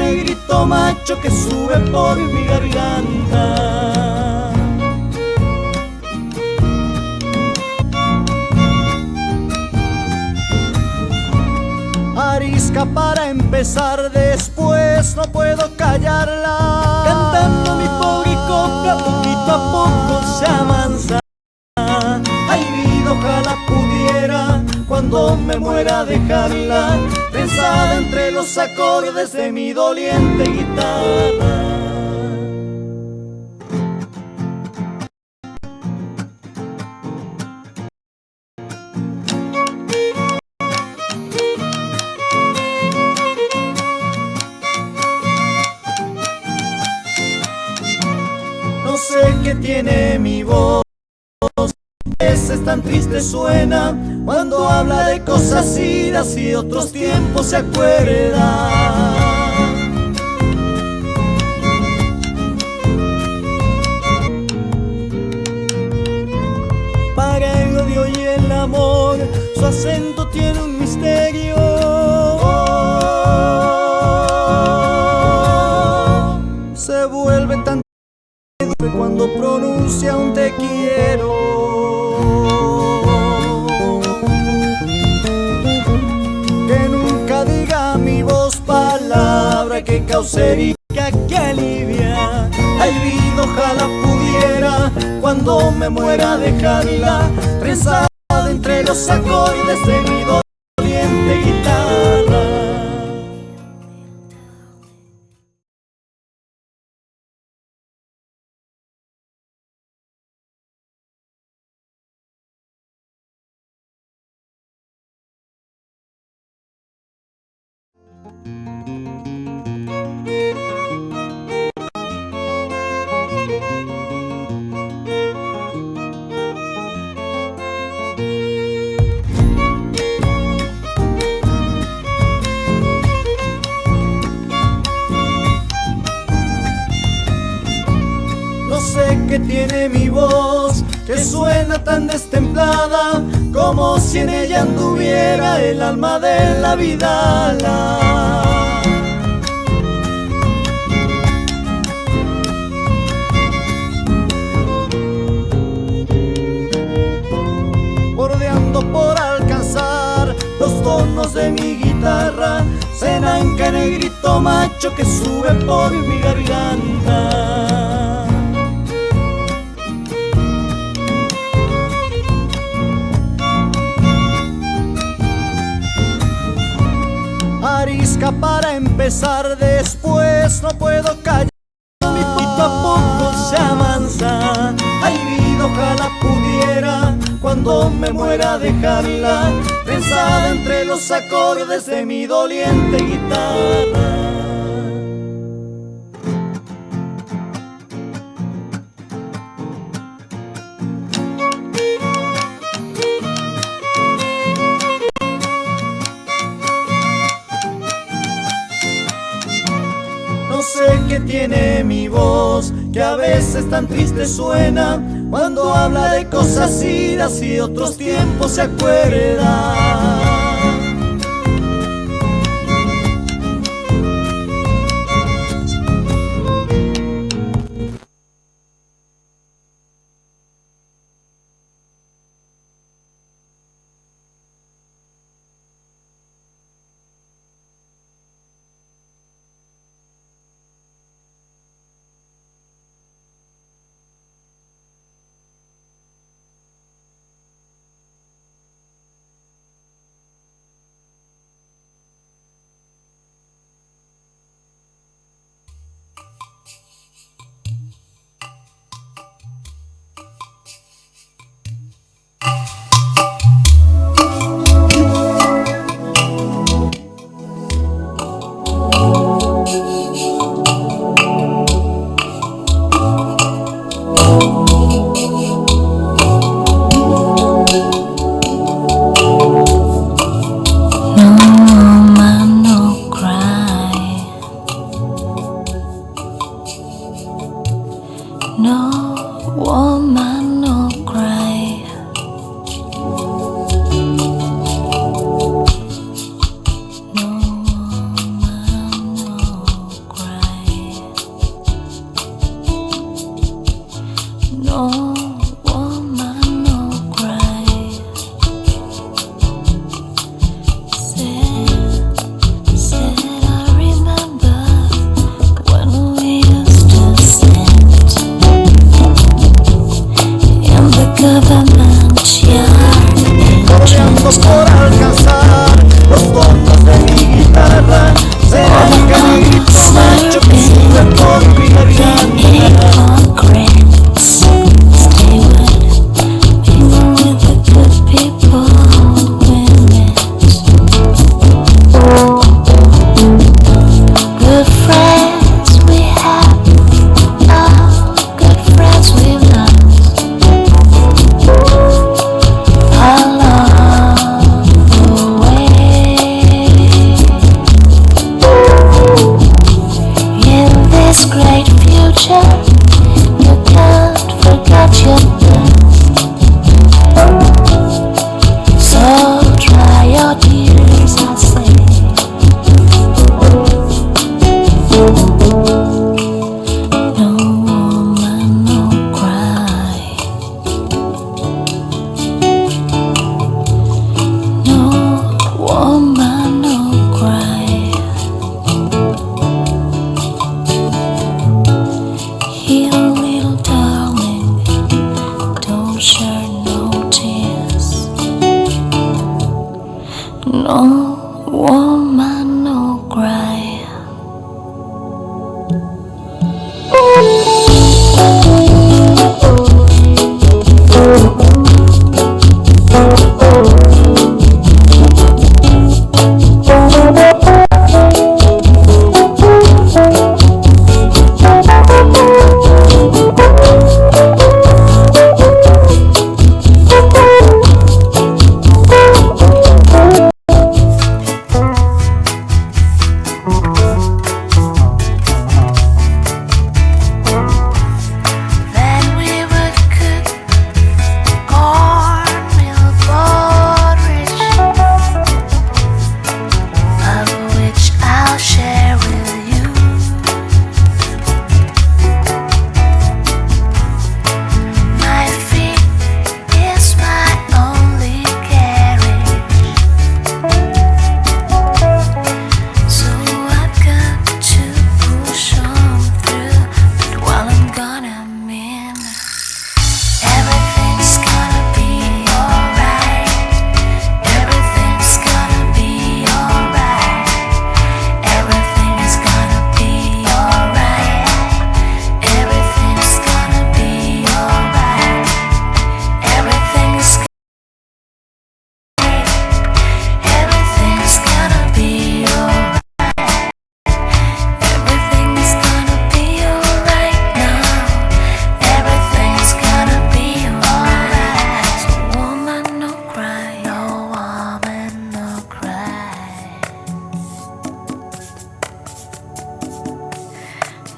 negrito macho que sube por mi garganta. Arisca para empezar, después no puedo callarla. Cantando mi pobre copla, poquito a poco se avanza. Ay, vida, ojalá pudiera cuando me muera dejarla trenzada entre los acordes de mi doliente guitarra. No sé qué tiene mi voz, a veces tan triste suena cuando habla de cosas idas y otros tiempos se acuerda. Para el odio y el amor, su acento tiene un misterio. Se vuelve tan cuando pronuncia un te quiero. Que nunca diga mi voz palabra que cause herida, que alivia. Ay, vida, ojalá pudiera cuando me muera dejarla trenzada entre los acordes de mi doliente guitarra. No sé qué tiene mi voz, que suena tan destemplada, como si en ella anduviera el alma de la vidala. Bordeando por alcanzar los tonos de mi guitarra, se nanca negrito macho que sube por mi garganta. Arisca para empezar, después no puedo callar. Mi poquito a poco se avanza. Ay, vida, ojalá pudiera cuando me muera dejarla trenzada entre los acordes de mi doliente guitarra. No sé qué tiene mi voz, que a veces tan triste suena cuando habla de cosas idas y otros tiempos se acuerda.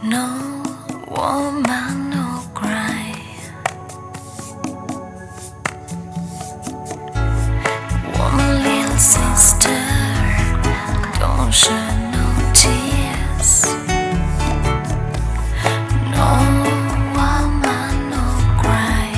No woman, no cry. Woman, little sister, don't shed no tears. No woman, no cry.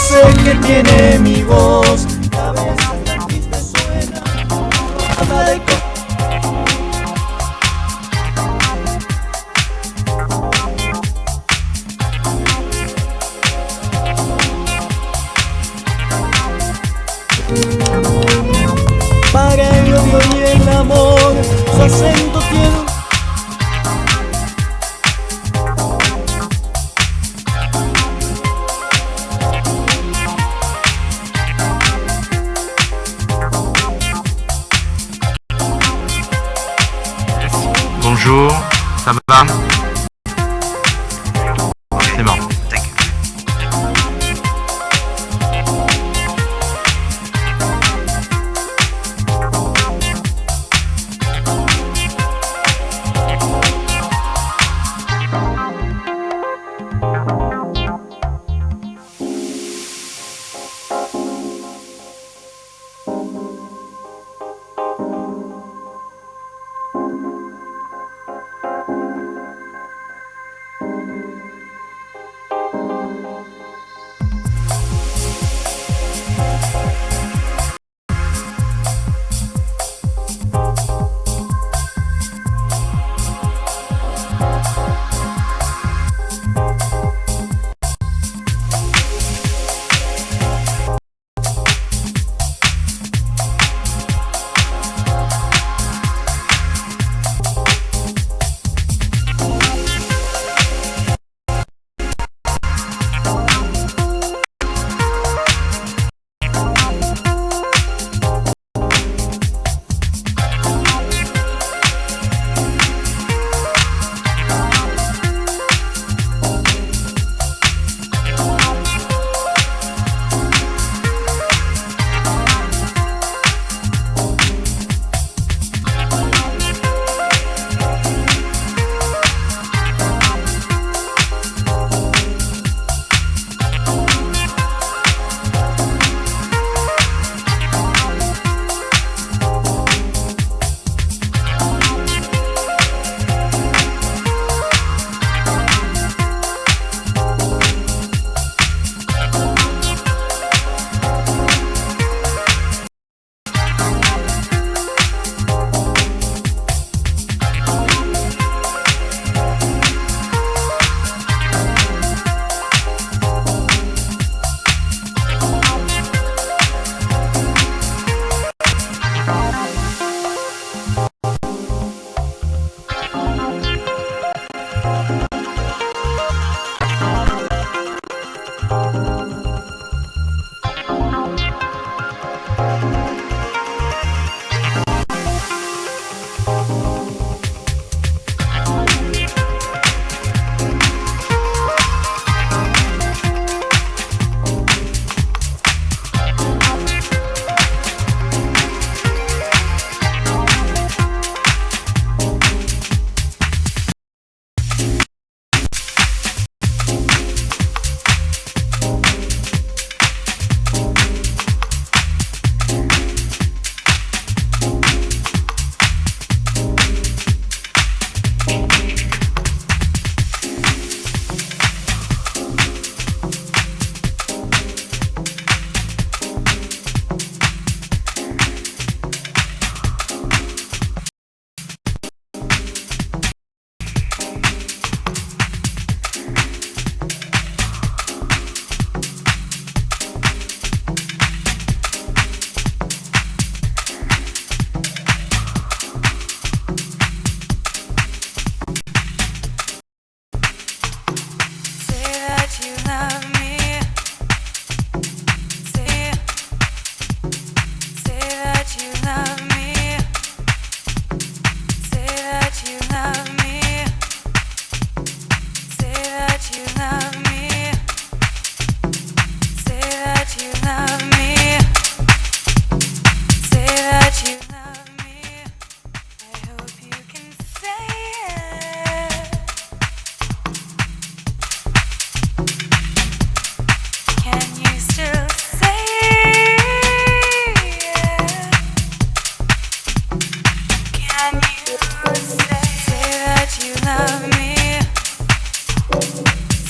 dulce que tiene mi voz. A veces la triste suena, nada de para el odio y el amor, su acento tiene. Bonjour, ça va? C'est bon, tac.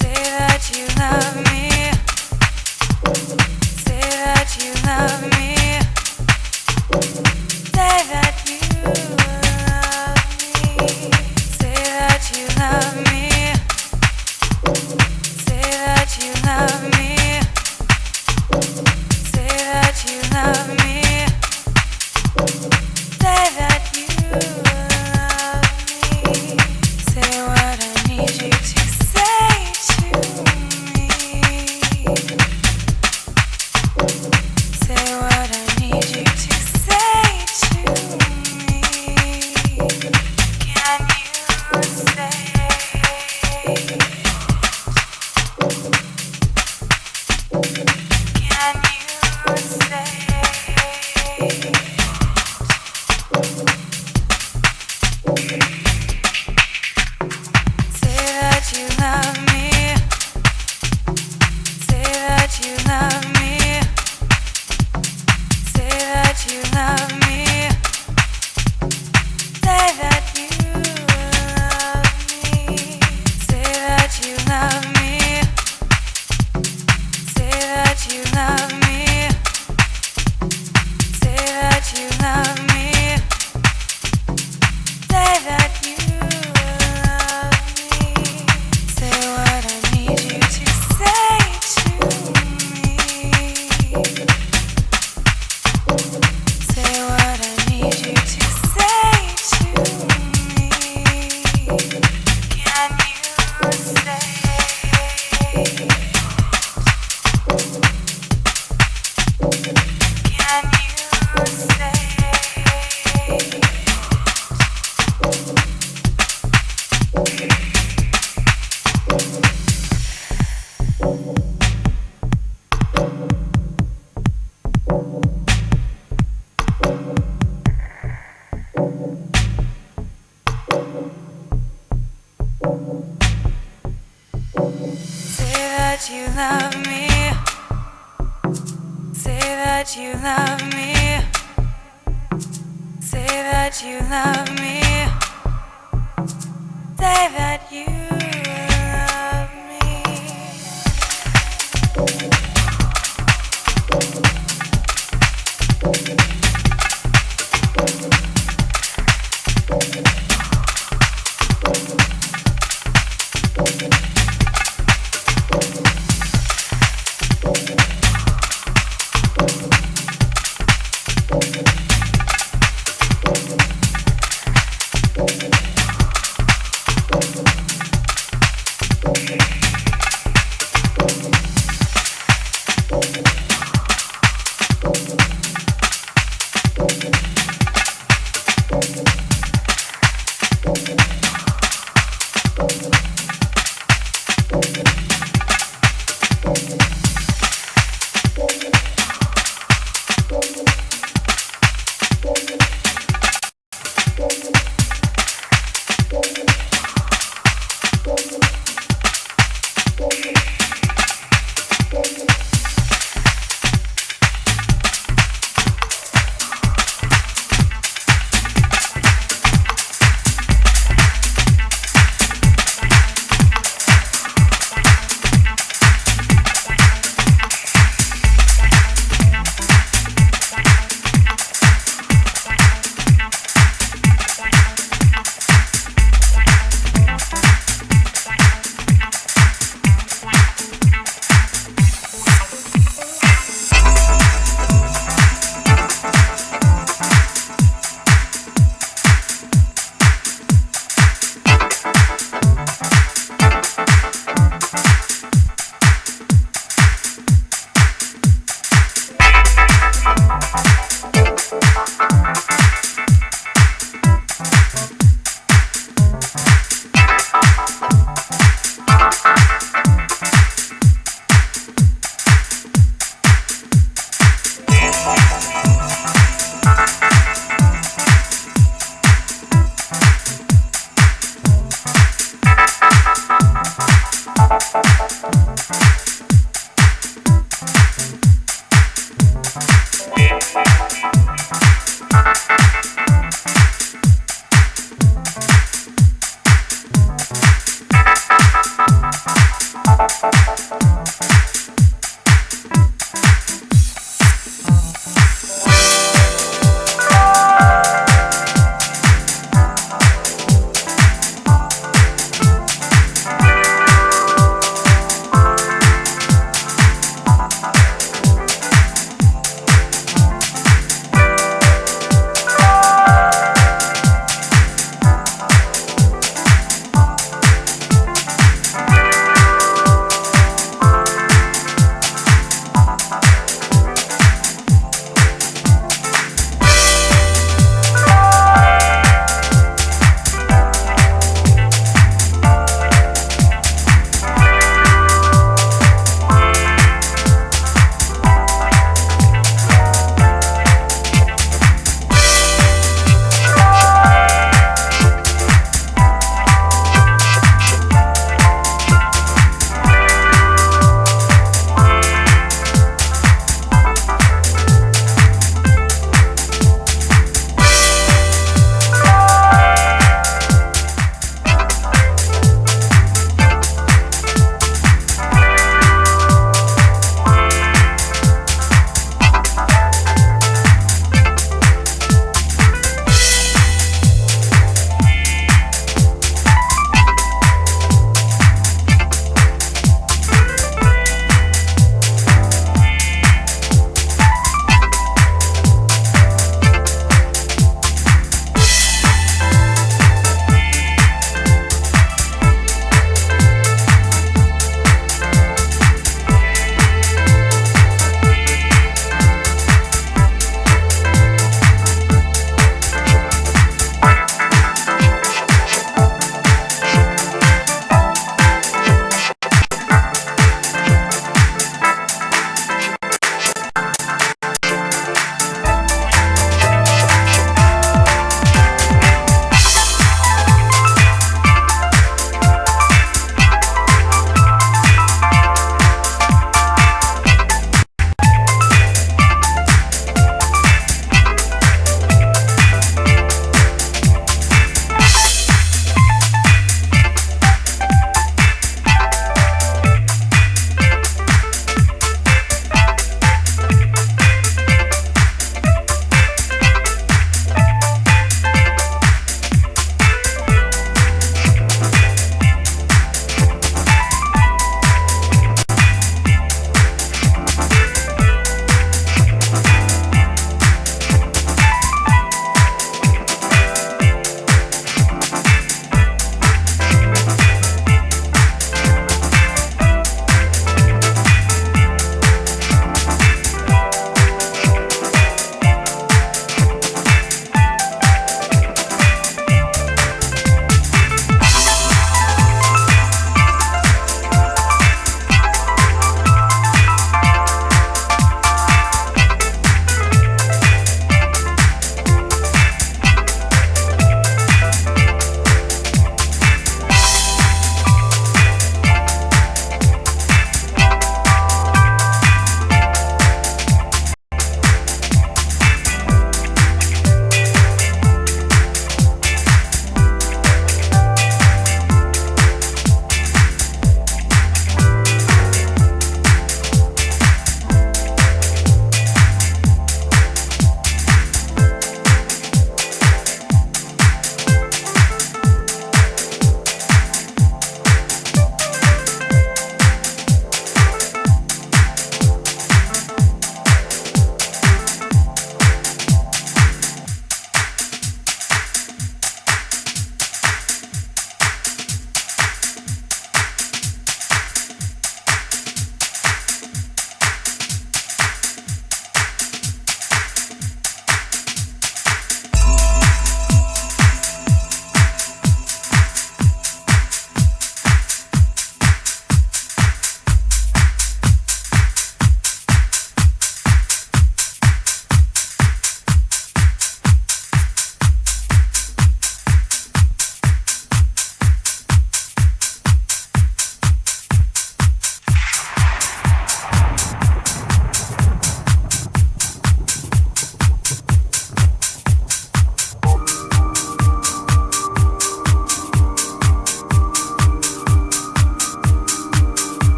Say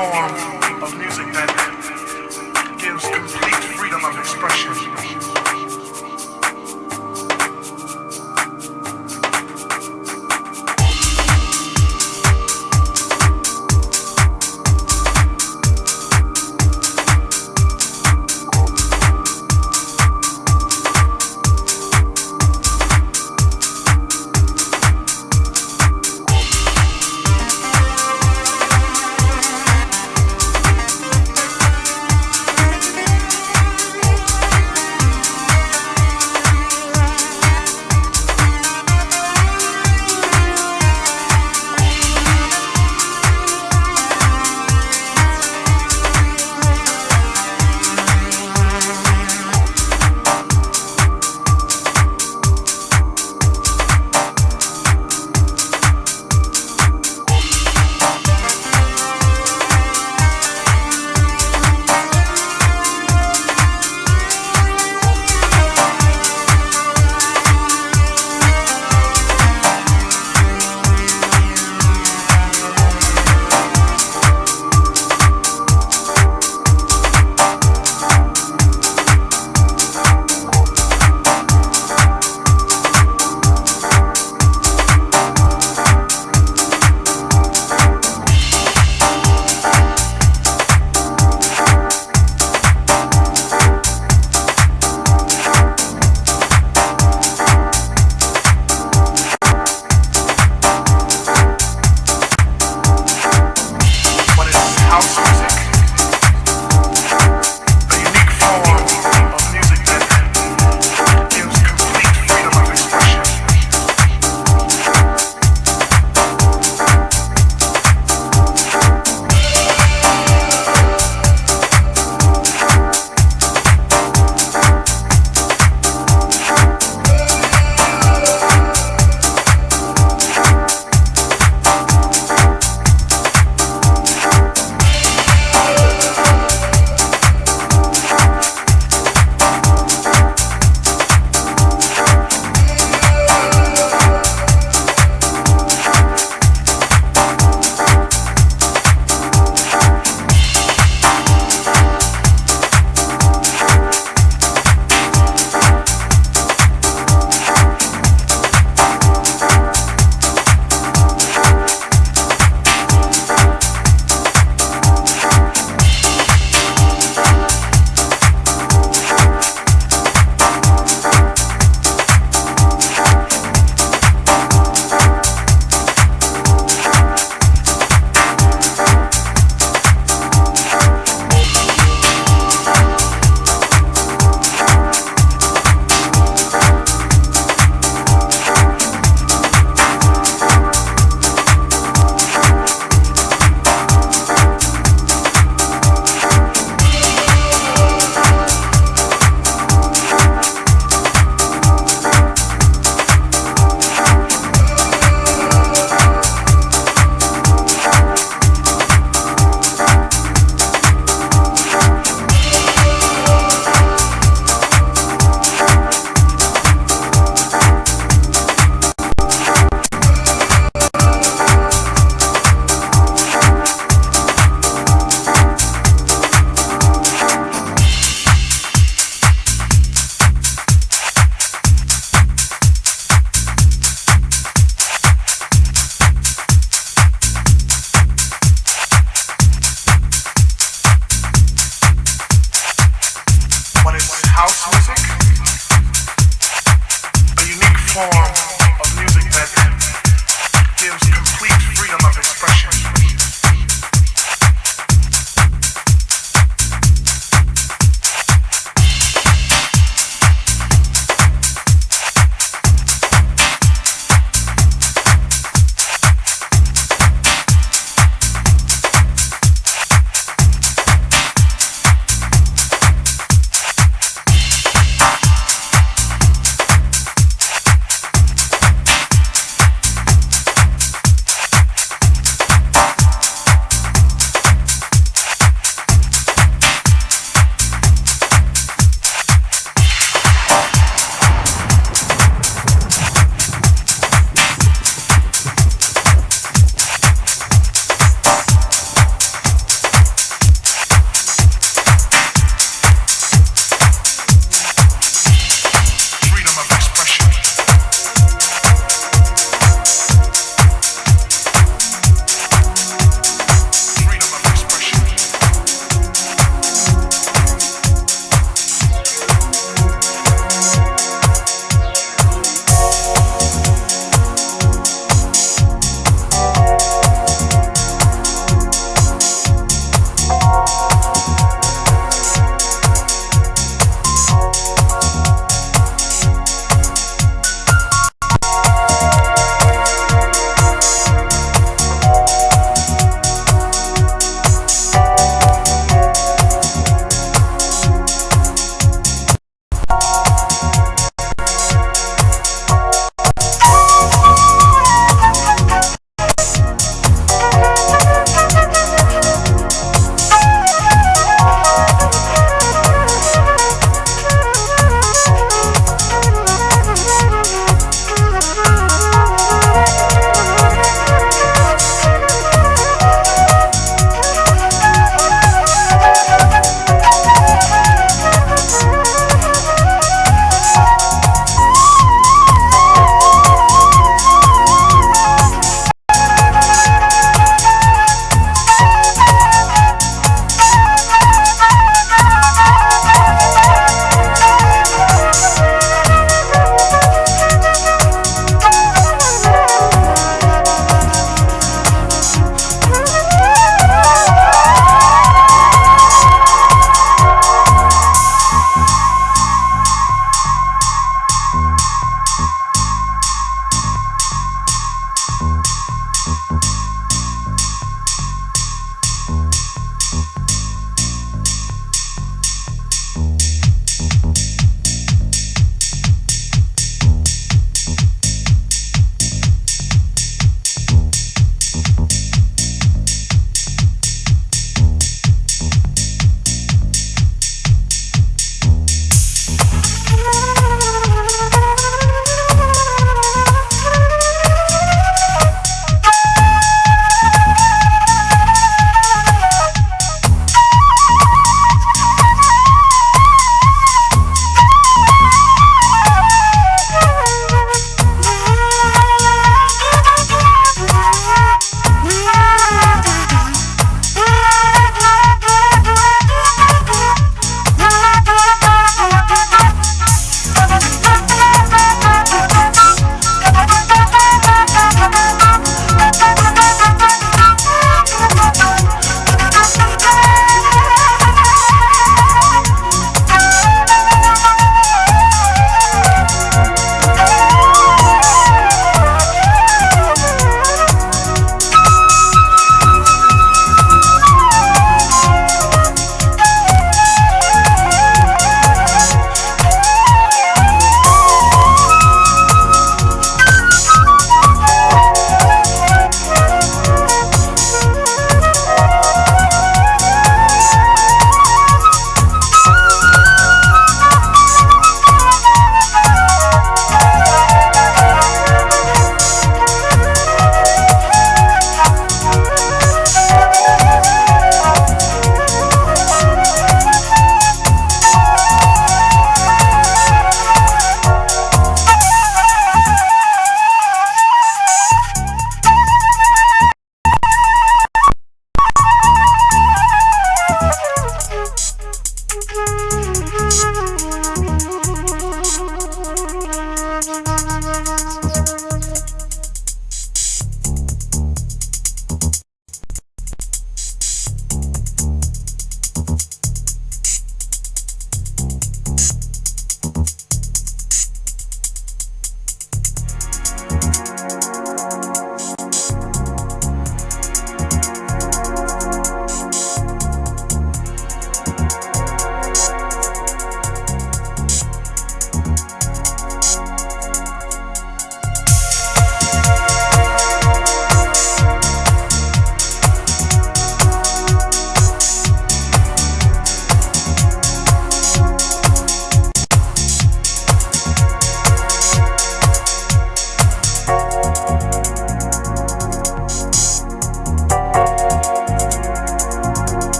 form of music that gives complete freedom of expression.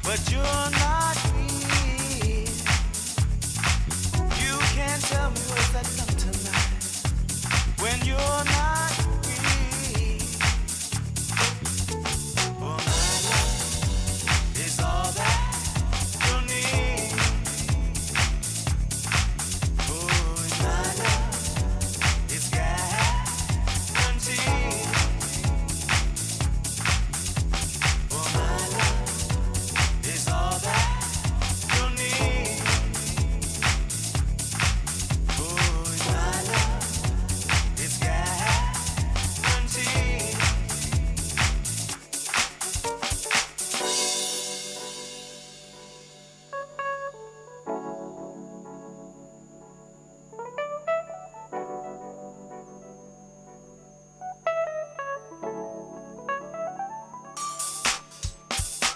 but you're not here. You can't tell me what's that come tonight when you're not here. For my love is all that you need. Oh, and my love is guaranteed. For my love is all that you need. Oh, and my love is guaranteed.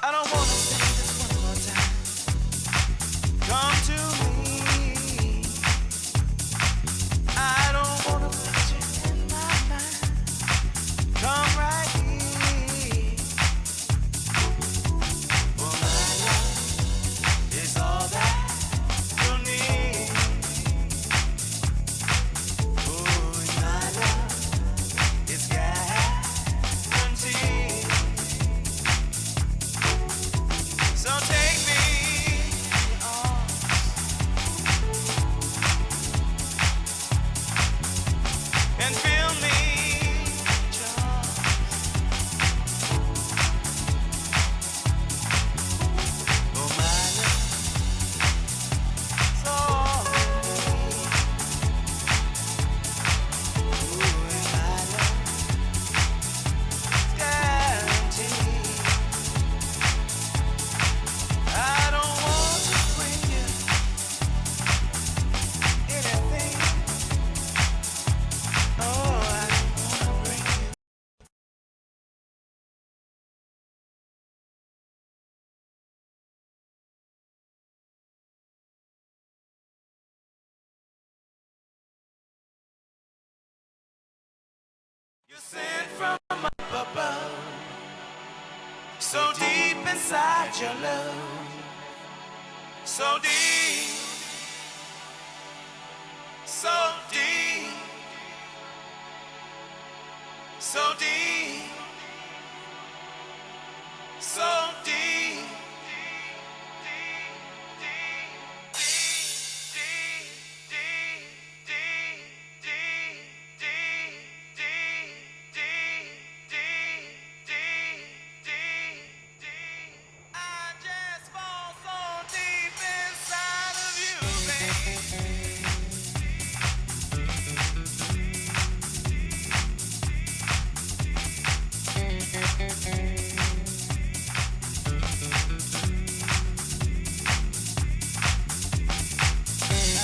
I don't wanna sing this one more time. Come to me. I don't wanna put you in my mind. Come right here. For my love is all that you need. Oh, and my love is guaranteed. So take me on and feel me charmed. Oh, my love, so ooh, and my love is guaranteed. I don't want to bring you anything. Oh, I don't wanna bring you. You're sent from up above, so deep inside your love, so deep, so deep, so deep, so deep. I just fall so deep inside of you, baby.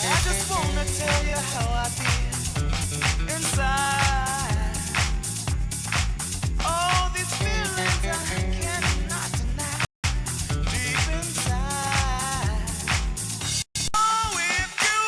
I just wanna tell you how I feel inside. All these feelings I cannot deny. Deep inside. Oh, if you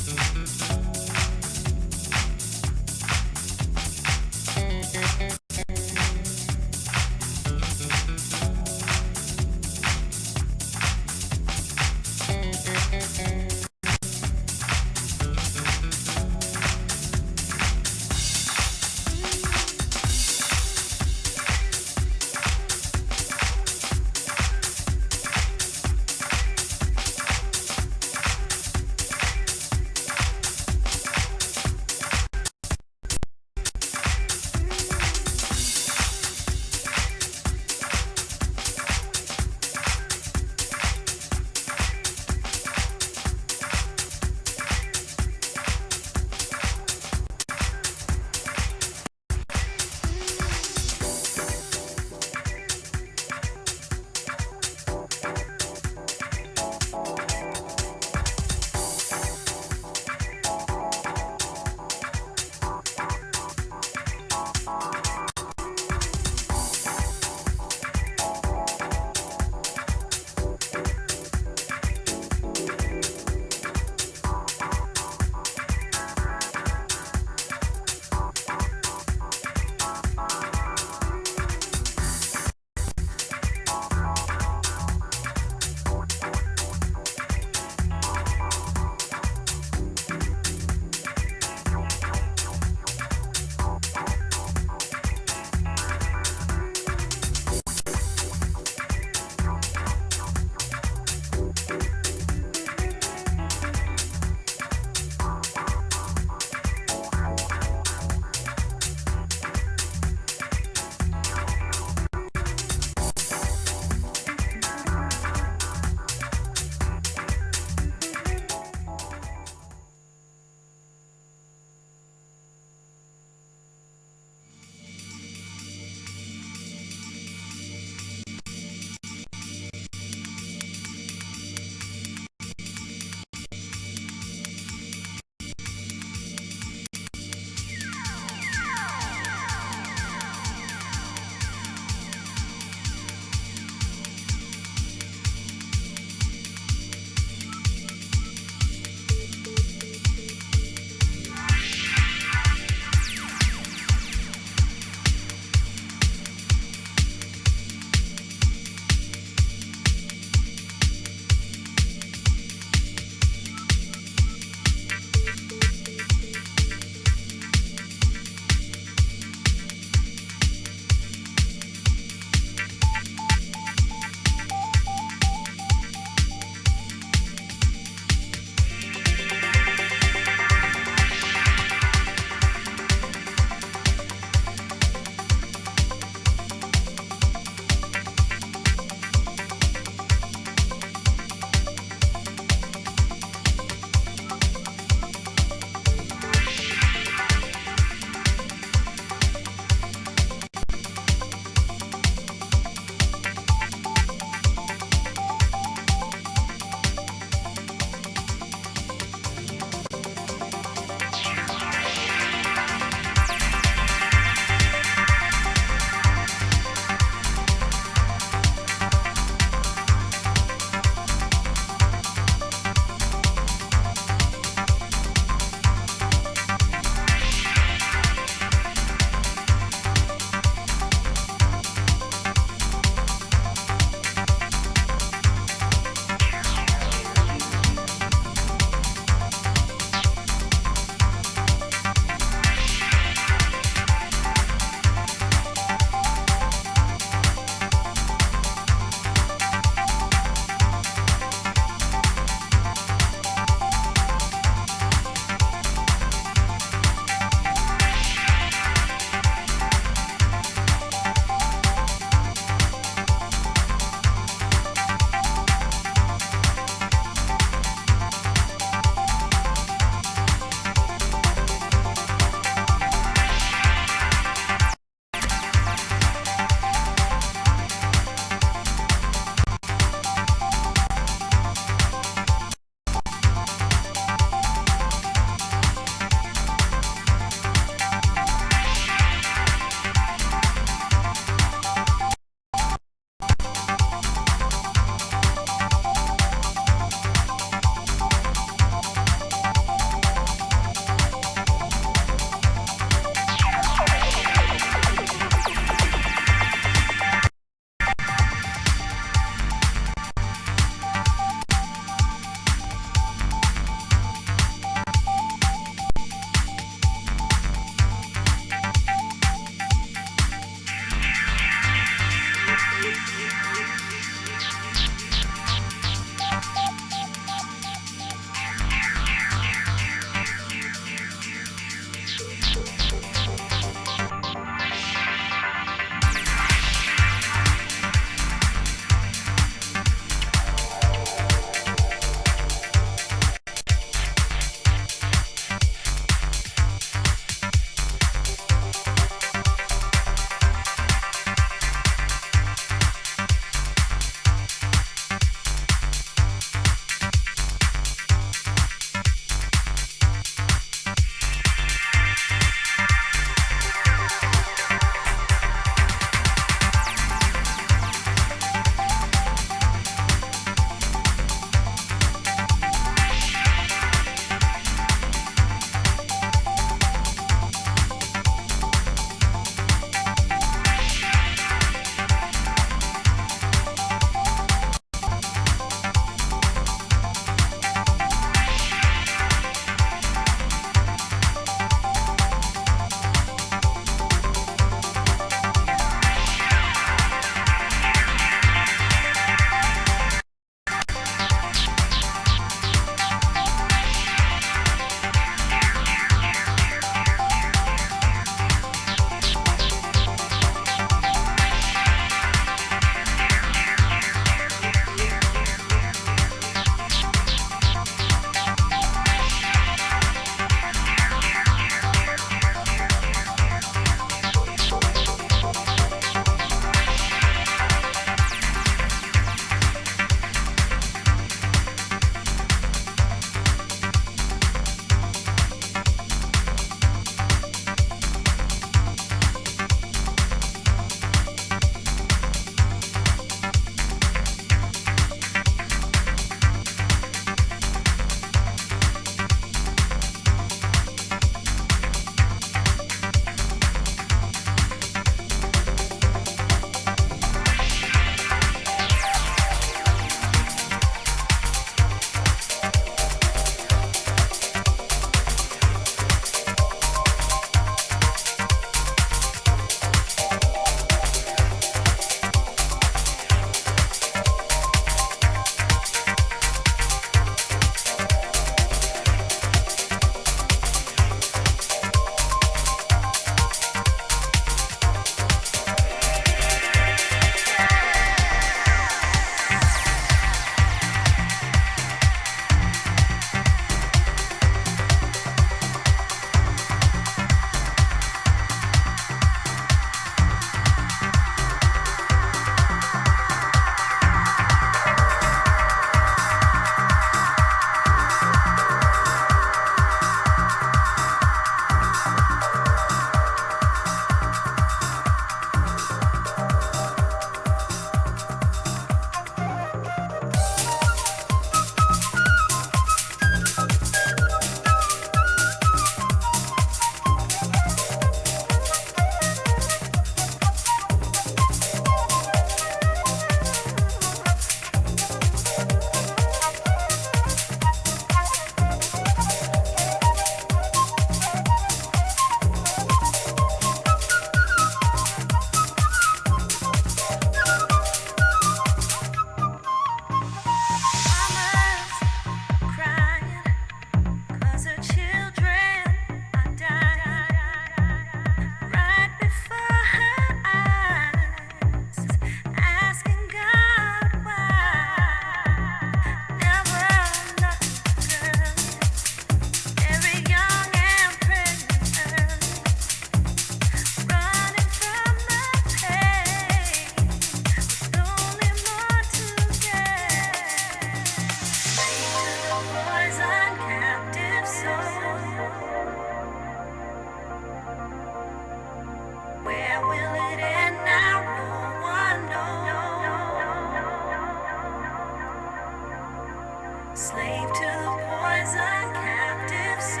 slave to the poison, captive soul.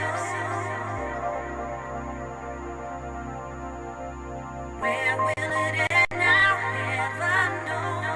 Where will it end now? Heaven knows.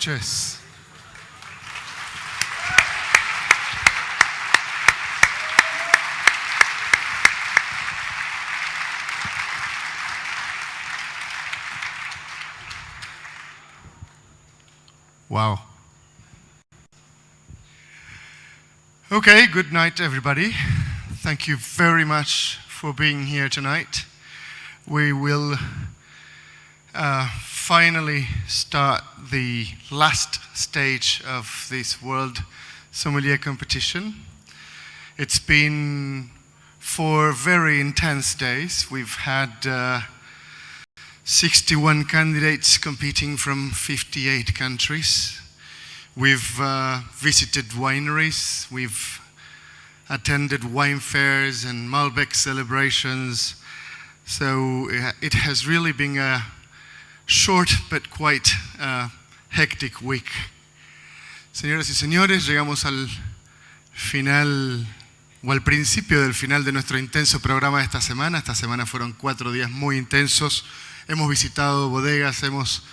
noches. Wow. Okay, good night, everybody. Thank you very much for being here tonight. We will finally start the last stage of this World Sommelier competition. It's been 4 very intense days. We've had 61 candidates competing from 58 countries. We've visited wineries, we've attended wine fairs and Malbec celebrations. So it has really been a short but quite hectic week. Señoras y señores, llegamos al final o al principio del final de nuestro intenso programa de esta semana. Esta semana fueron 4 días muy intensos. Hemos visitado bodegas, hemos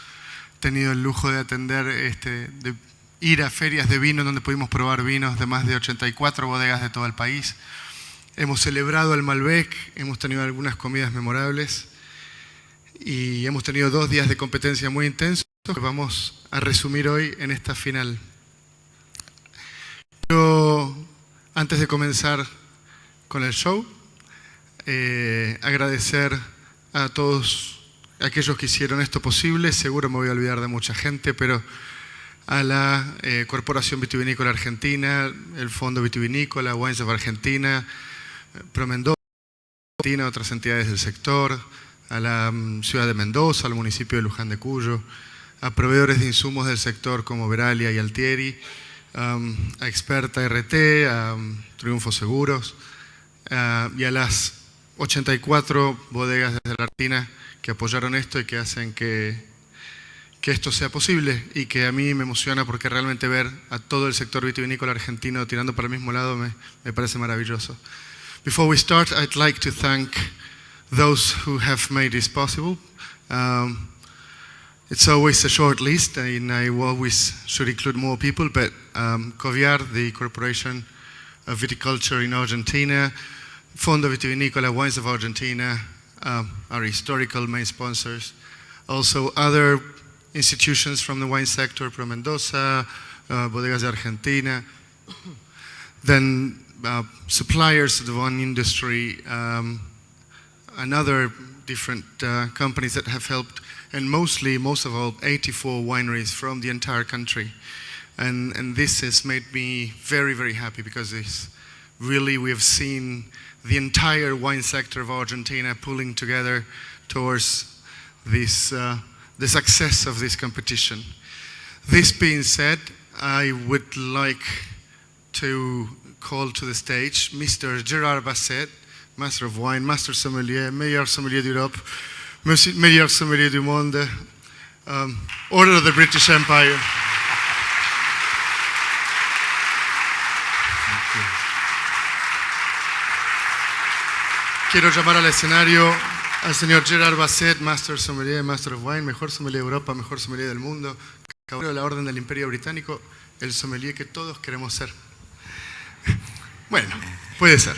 tenido el lujo de atender, de ir a ferias de vino donde pudimos probar vinos de más de 84 bodegas de todo el país. Hemos celebrado el Malbec, hemos tenido algunas comidas memorables y hemos tenido 2 días de competencia muy intensos que vamos a resumir hoy en esta final. Pero antes de comenzar con el show, agradecer a todos aquellos que hicieron esto posible. Seguro me voy a olvidar de mucha gente, pero a la Corporación Vitivinícola Argentina, el Fondo Vitivinícola, Wines of Argentina, Mendoza, Argentina, otras entidades del sector, a la ciudad de Mendoza, al municipio de Luján de Cuyo, a proveedores de insumos del sector como Veralia y Altieri, a Experta RT, a Triunfo Seguros, y a las 84 bodegas desde la Argentina que apoyaron esto y que hacen que esto sea posible, y que a mí me emociona porque realmente ver a todo el sector vitivinícola argentino tirando para el mismo lado me parece maravilloso. Before we start, I'd like to thank those who have made this possible. It's always a short list, and I always should include more people, but Coviar, the Corporation of Viticulture in Argentina, Fondo Vitivinícola, Wines of Argentina, our historical main sponsors. Also other institutions from the wine sector, Pro Mendoza, Bodegas de Argentina. Then suppliers of the wine industry, and other different companies that have helped, and most of all, 84 wineries from the entire country. And this has made me very, very happy, because we have seen the entire wine sector of Argentina pulling together towards this, the success of this competition. This being said, I would like to call to the stage Mr. Gérard Basset, Master of Wine, Master Sommelier, Meilleur Sommelier d'Europe, Meilleur Sommelier du Monde, Order of the British Empire. Quiero llamar al escenario al señor Gérard Basset, Master Sommelier, Master of Wine, mejor sommelier de Europa, mejor sommelier del mundo, caballero de la Orden del Imperio Británico, el sommelier que todos queremos ser. Bueno, puede ser.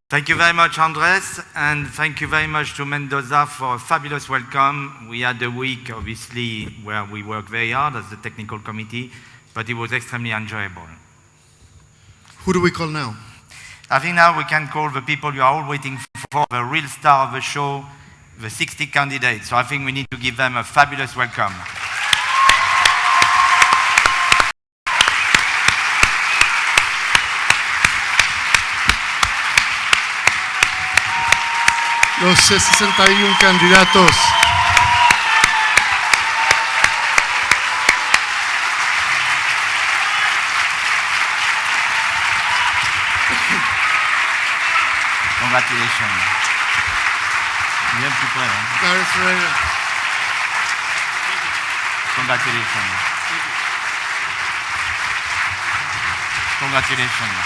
Thank you very much, Andres, and thank you very much to Mendoza for a fabulous welcome. We had a week, obviously, where we worked very hard as the technical committee, but it was extremely enjoyable. Who do we call now? I think now we can call the people you are all waiting for, the real star of the show, the 60 candidates. So I think we need to give them a fabulous welcome. Los 61 candidatos. Congratulations. You have to play, huh? Congratulations. Congratulations.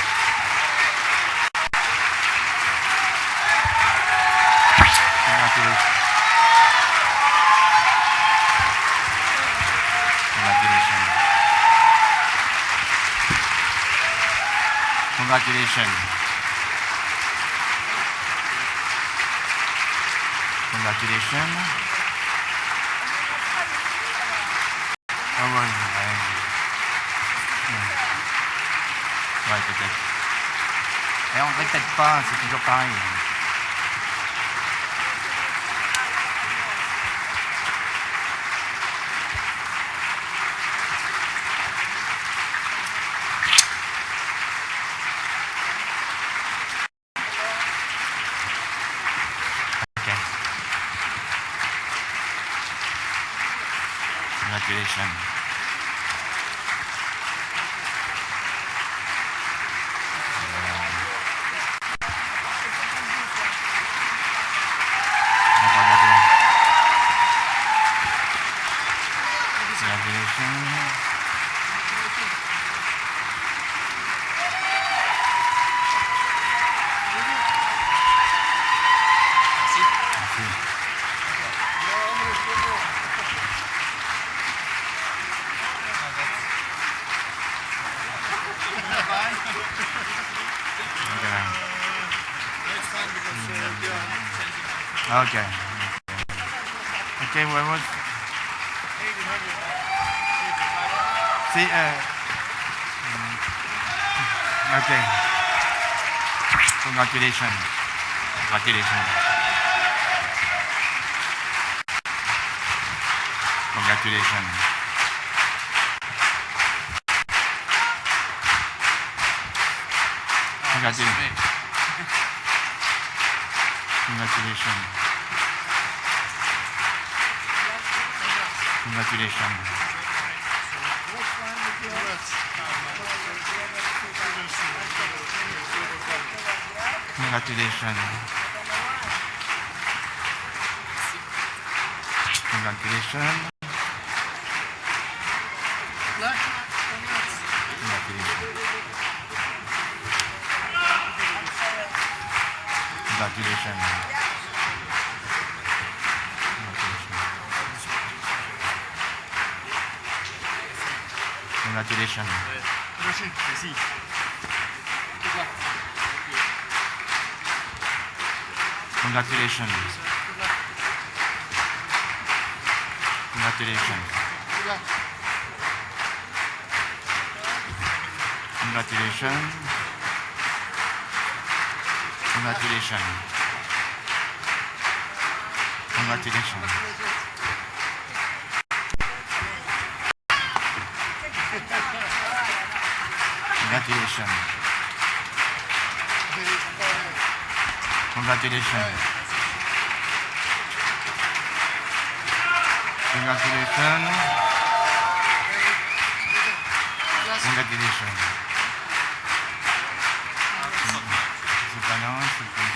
Congratulations. Congratulations. Congratulations. Ah ouais, ouais, peut-être. Et on ne répète pas, c'est toujours pareil. Okay. Congratulations. Okay. Okay, where was? See, okay. Congratulations. Congratulations. Congratulations. Congratulations. Congratulations. Congratulations. Congratulations. Congratulations. Congratulations. Congratulations. Congratulations. Congratulations. Congratulations. Congratulations. Congratulations. Congratulations. Congratulations. Congratulations. Congratulations. C'est pas non, c'est pas...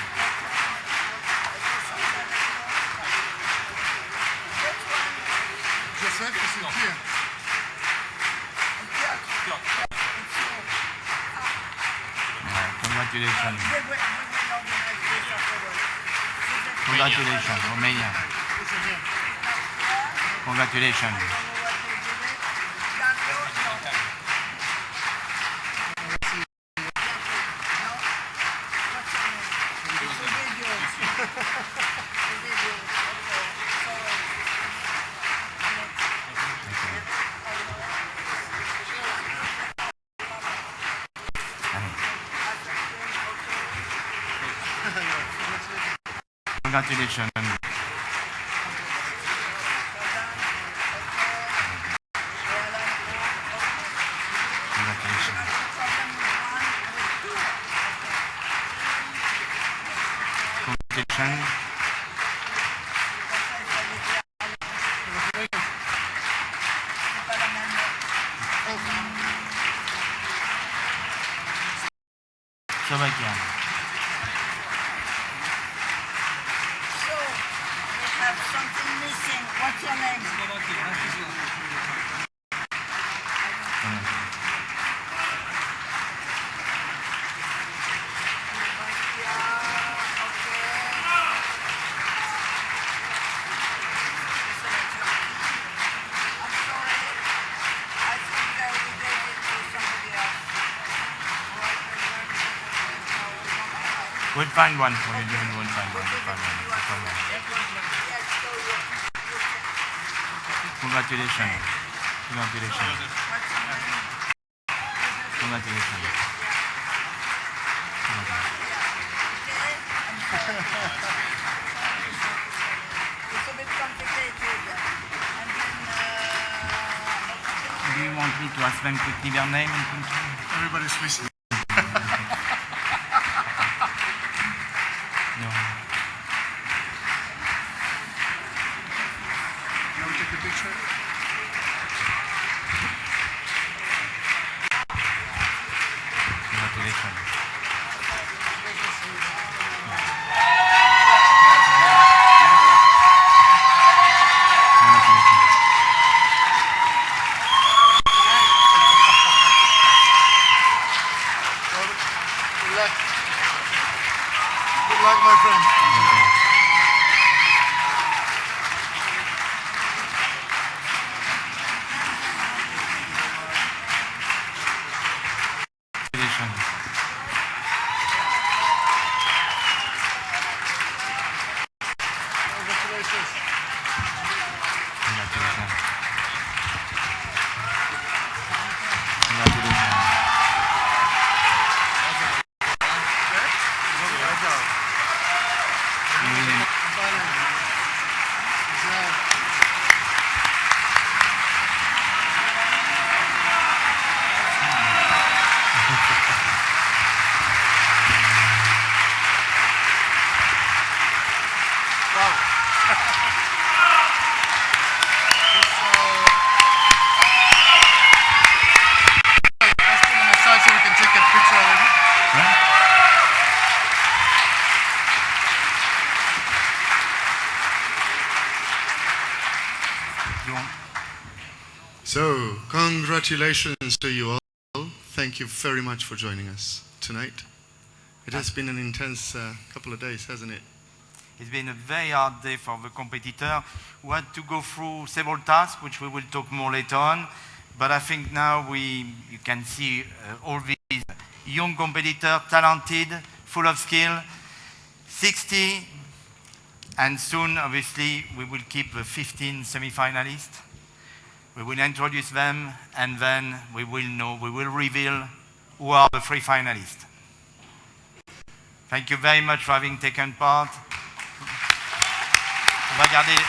Joseph, c'est qui? Congratulations. Congratulations, Romania. Congratulations. Congratulations. Congratulations. Slovakia. So, we have something missing. What's your name? We'll find one for you. We'll find one. Congratulations. Congratulations. Congratulations. It's a bit complicated. And then, Do you want me to ask them quickly their name and country? Everybody's listening. No. Can we take a picture? Congratulations. Good luck, my friend. Congratulations. Congratulations. Congratulations. Congratulations. So we can take a picture already. So, congratulations to you all. Thank you very much for joining us tonight. It has been an intense couple of days, hasn't it? It's been a very hard day for the competitor who had to go through several tasks, which we will talk more later on. But I think now you can see all these young competitors, talented, full of skill, 60, and soon, obviously, we will keep the 15 semi-finalists. We will introduce them, and then we will reveal who are the 3 finalists. Thank you very much for having taken part. On va garder.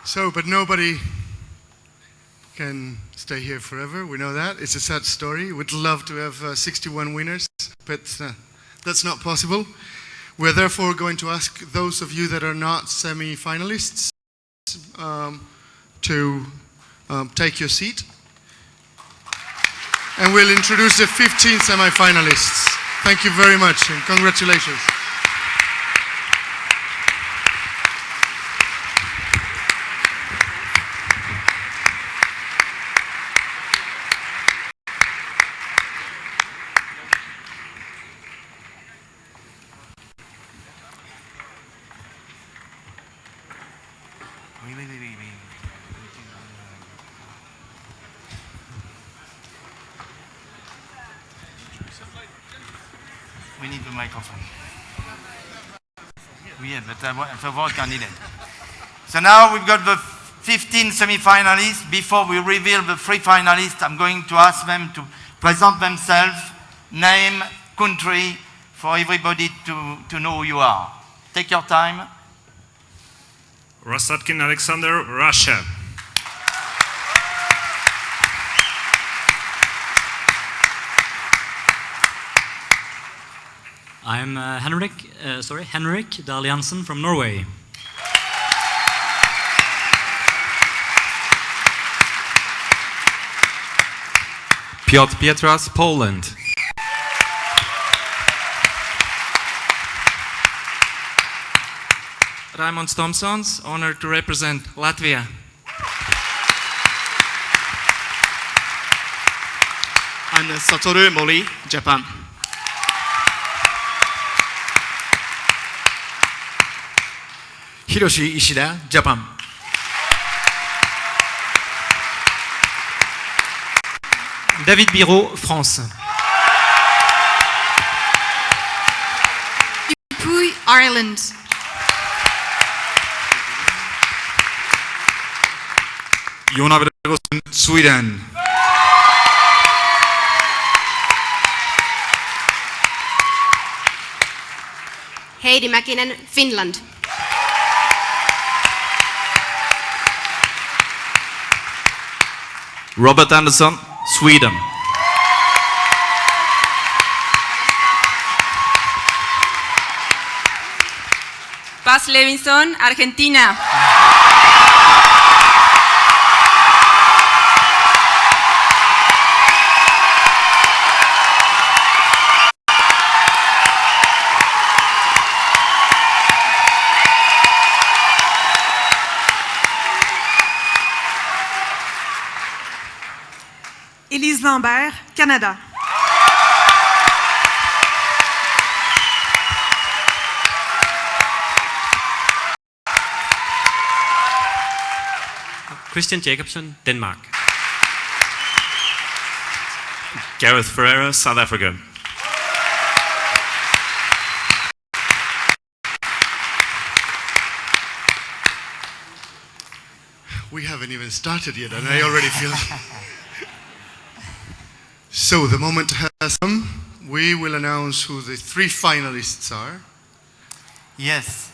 So, but nobody can stay here forever. We know that. It's a sad story. We'd love to have 61 winners, but that's not possible. We're therefore going to ask those of you that are not semi-finalists to take your seat. And we'll introduce the 15 semi-finalists. Thank you very much and congratulations. We need the microphone. Yeah, but I work on it. So now we've got the 15 semi-finalists. Before we reveal the 3 finalists, I'm going to ask them to present themselves, name, country, for everybody to know who you are. Take your time. Rosatkin Alexander, Russia. I'm Henrik Dahl Jansen from Norway. Piotr Pietras, Poland. Raimond Thompsons, honored to represent Latvia. And Satoru Mori, Japan. Hiroshi Ishida, Japan. David Biro, France. Dupuy, Ireland. Jona Gregersen, Sweden. Heidi Mäkinen, Finland. Robert Anderson, Sweden. Paz Levinson, Argentina. Élise Lambert, Canada. Christian Jacobsen, Denmark. Gareth Ferreira, South Africa. We haven't even started yet, and I already feel. So the moment has come. We will announce who the 3 finalists are. Yes,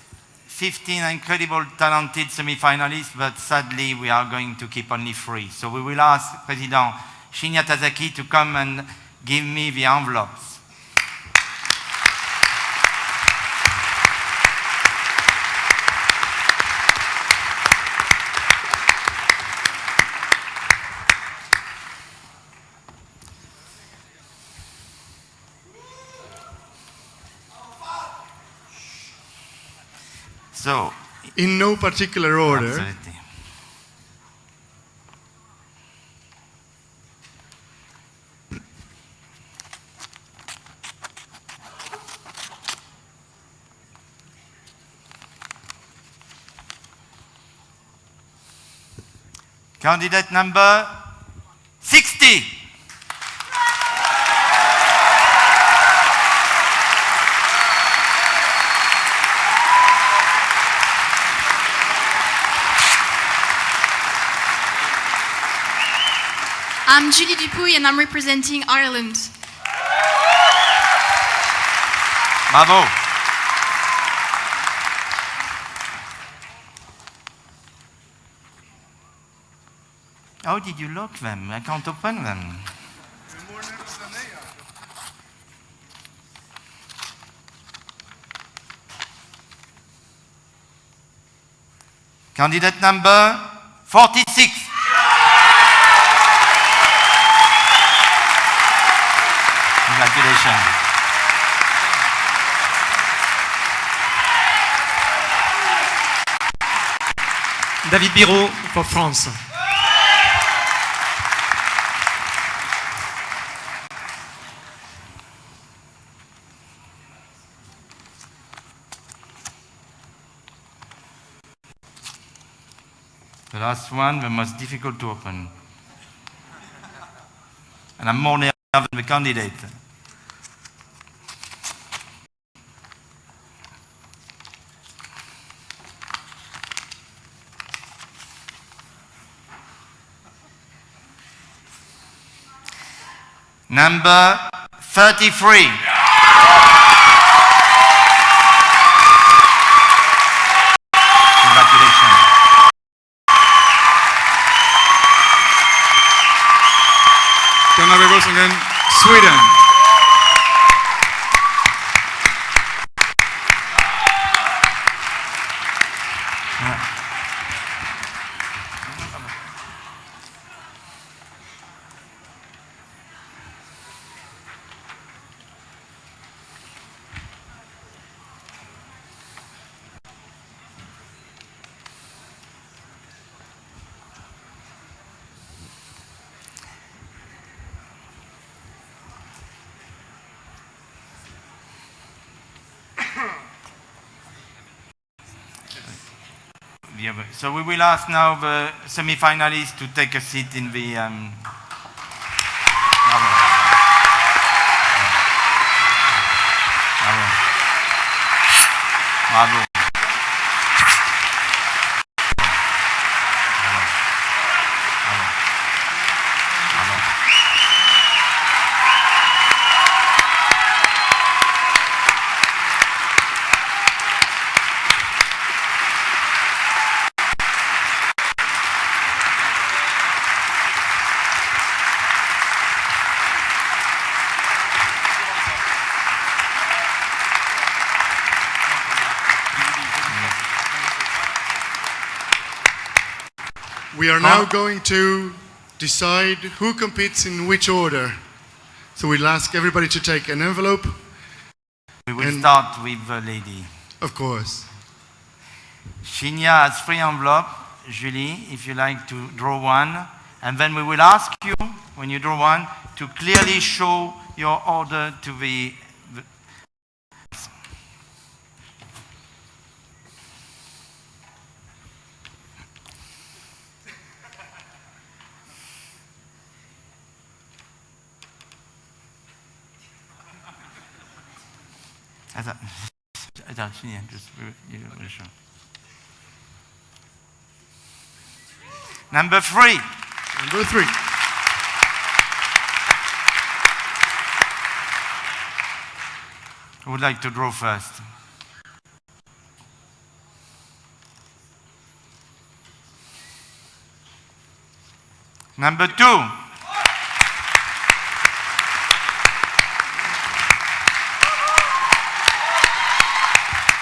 15 incredible, talented semi-finalists, but sadly we are going to keep only 3. So we will ask President Shinya Tazaki to come and give me the envelopes. So, in no particular order. Absolutely. Candidate number 60. I'm Julie Dupuy and I'm representing Ireland. Bravo. How did you lock them? I can't open them. Candidate number 46. Congratulations. David Biro for France. The last one, the most difficult to open. And I'm more nervous than the candidate. Number 33. Congratulations. Jona Gregersen, Sweden. So we will ask now the semi-finalists to take a seat in the Bravo. We are now going to decide who competes in which order. So we'll ask everybody to take an envelope. We will start with the lady. Of course. Shinya has 3 envelopes. Julie, if you like to draw one. And then we will ask you, when you draw one, to clearly show your order to the Number 3. Number 3. Who would like to draw first? Number 2.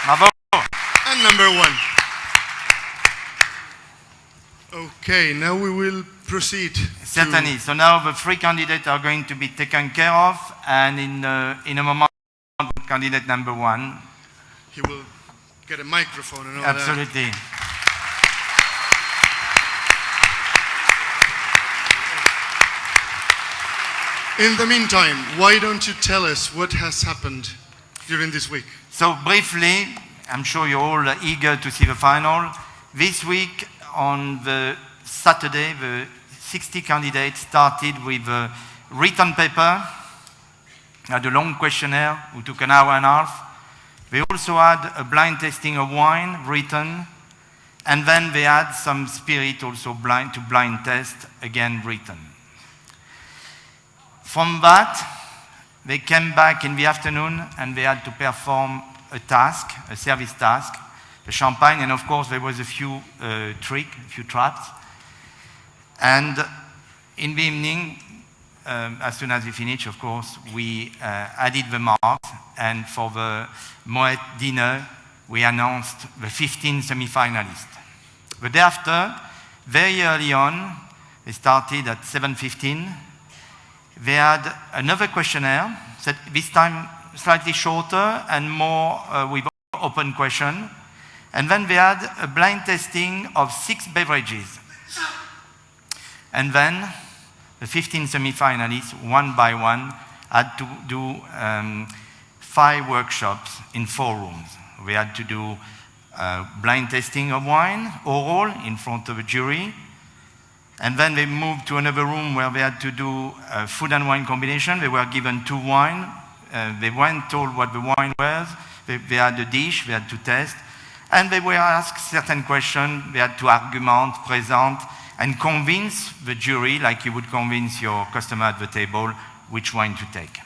Bravo. And number 1. Okay, now we will proceed. Certainly. So now the 3 candidates are going to be taken care of, and in a moment, candidate number 1. He will get a microphone and all Absolutely. that. In the meantime, why don't you tell us what has happened during this week? So briefly, I'm sure you're all eager to see the final. This week, on the Saturday, the 60 candidates started with a written paper, had a long questionnaire who took an hour and a half. They also had a blind tasting of wine written, and then they had some spirit also blind test, again written. From that, they came back in the afternoon and they had to perform a task, a service task, the champagne, and of course there was a few traps. And in the evening, as soon as we finished, of course, we added the marks, and for the Moet dinner, we announced the 15 semi-finalists. The day after, very early on, they started at 7:15. They had another questionnaire, this time slightly shorter and more with open question. And then they had a blind tasting of 6 beverages. And then the 15 semi-finalists, one by one, had to do 5 workshops in 4 rooms. We had to do blind tasting of wine, oral, in front of a jury. And then they moved to another room where they had to do food and wine combination. They were given 2 wine. They weren't told what the wine was. They had a dish, they had to test. And they were asked certain questions. They had to argument, present, and convince the jury, like you would convince your customer at the table, which wine to take.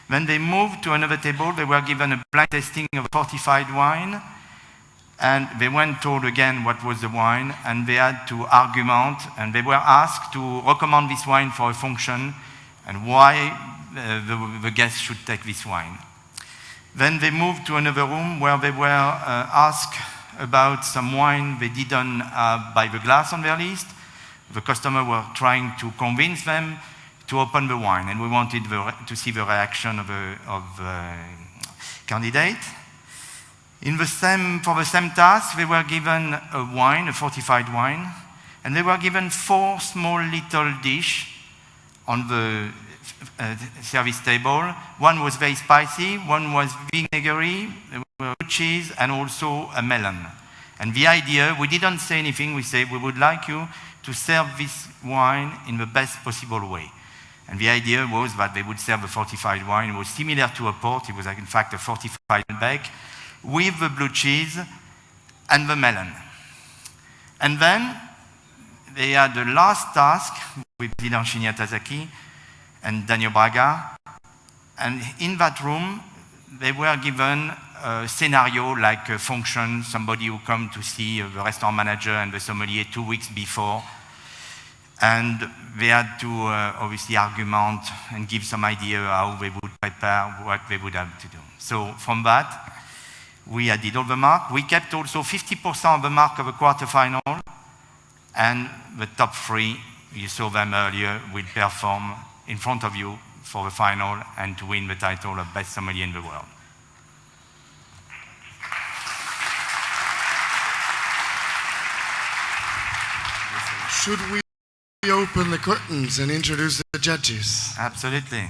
When they moved to another table, they were given a blind tasting of fortified wine. And they weren't told again what was the wine, and they had to argument, and they were asked to recommend this wine for a function, and why the guests should take this wine. Then they moved to another room where they were asked about some wine they didn't have by the glass on their list. The customer were trying to convince them to open the wine, and we wanted to see the reaction of the candidate. For the same task, they were given a wine, a fortified wine, and they were given 4 small little dishes on the service table. One was very spicy, one was vinegary, there were cheese, and also a melon. And the idea, we didn't say anything, we said we would like you to serve this wine in the best possible way. And the idea was that they would serve a fortified wine. It was similar to a port, it was in fact a fortified Malbec. with the blue cheese and the melon. And then they had the last task with Dylan Shinya-Tazaki and Daniel Braga. And in that room, they were given a scenario like a function, somebody who come to see the restaurant manager and the sommelier 2 weeks before. And they had to obviously argument and give some idea how they would prepare, what they would have to do. So from that, we added all the mark. We kept also 50% of the mark of the quarterfinal, and the top 3, you saw them earlier, will perform in front of you for the final and to win the title of Best Sommelier in the World. Should we open the curtains and introduce the judges? Absolutely.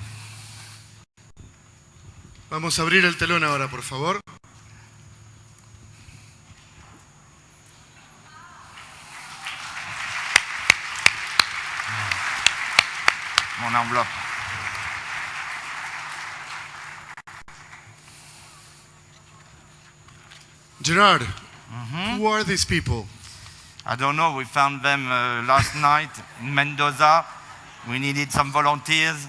Vamos a abrir el telón ahora, por favor. Mon enveloppe. Gerard, who are these people? I don't know, we found them last night in Mendoza. We needed some volunteers.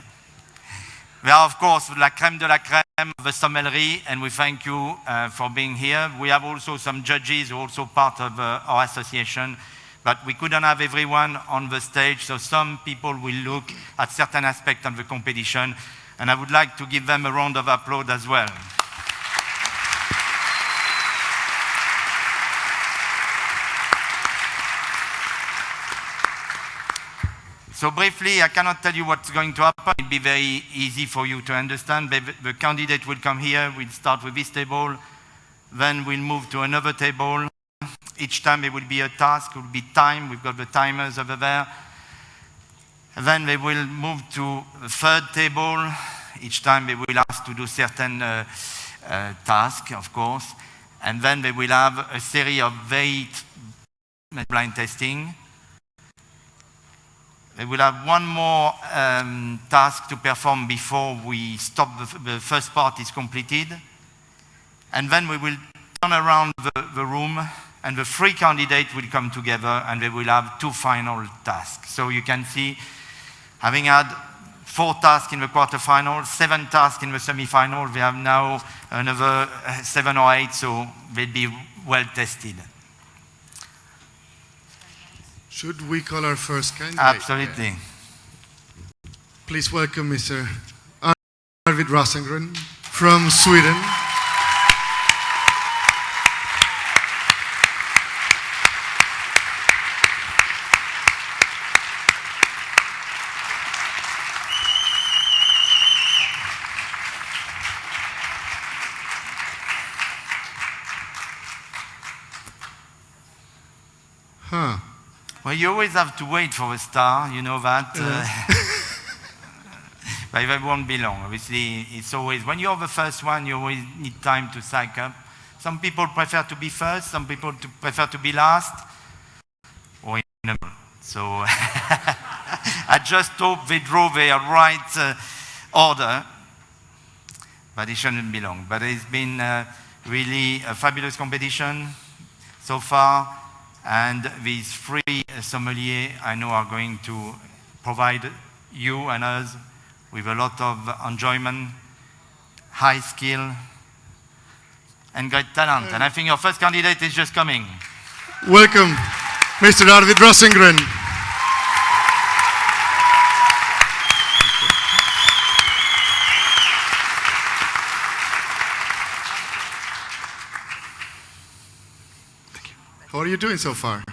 They are, of course, la crème de la crème of the sommellerie, and we thank you for being here. We have also some judges who are also part of our association, but we couldn't have everyone on the stage, so some people will look at certain aspects of the competition, and I would like to give them a round of applause as well. So briefly, I cannot tell you what's going to happen. It'll be very easy for you to understand. The candidate will come here. We'll start with this table. Then we'll move to another table. Each time it will be a task, it will be time. We've got the timers over there. And then they will move to the third table. Each time they will ask to do certain tasks, of course. And then they will have a series of very blind testing. They will have one more task to perform before we stop. The first part is completed. And then we will turn around the room, and the 3 candidates will come together, and they will have 2 final tasks. So you can see, having had 4 tasks in the quarterfinal, 7 tasks in the semi-final, we have now another 7 or 8, so they'll be well tested. Should we call our first candidate? Absolutely. Please welcome Mr. Arvid Rosengren from Sweden. Huh. Well, you always have to wait for a star, you know that. But it won't be long. Obviously, it's always, when you're the first one, you always need time to psych up. Some people prefer to be first, some people prefer to be last, or in the middle. So I just hope they draw their right order, but it shouldn't be long. But it's been really a fabulous competition so far. And these 3 sommeliers, I know, are going to provide you and us with a lot of enjoyment, high skill, and great talent. And I think your first candidate is just coming. Welcome, Mr. Arvid Rosengren. How are you doing so far?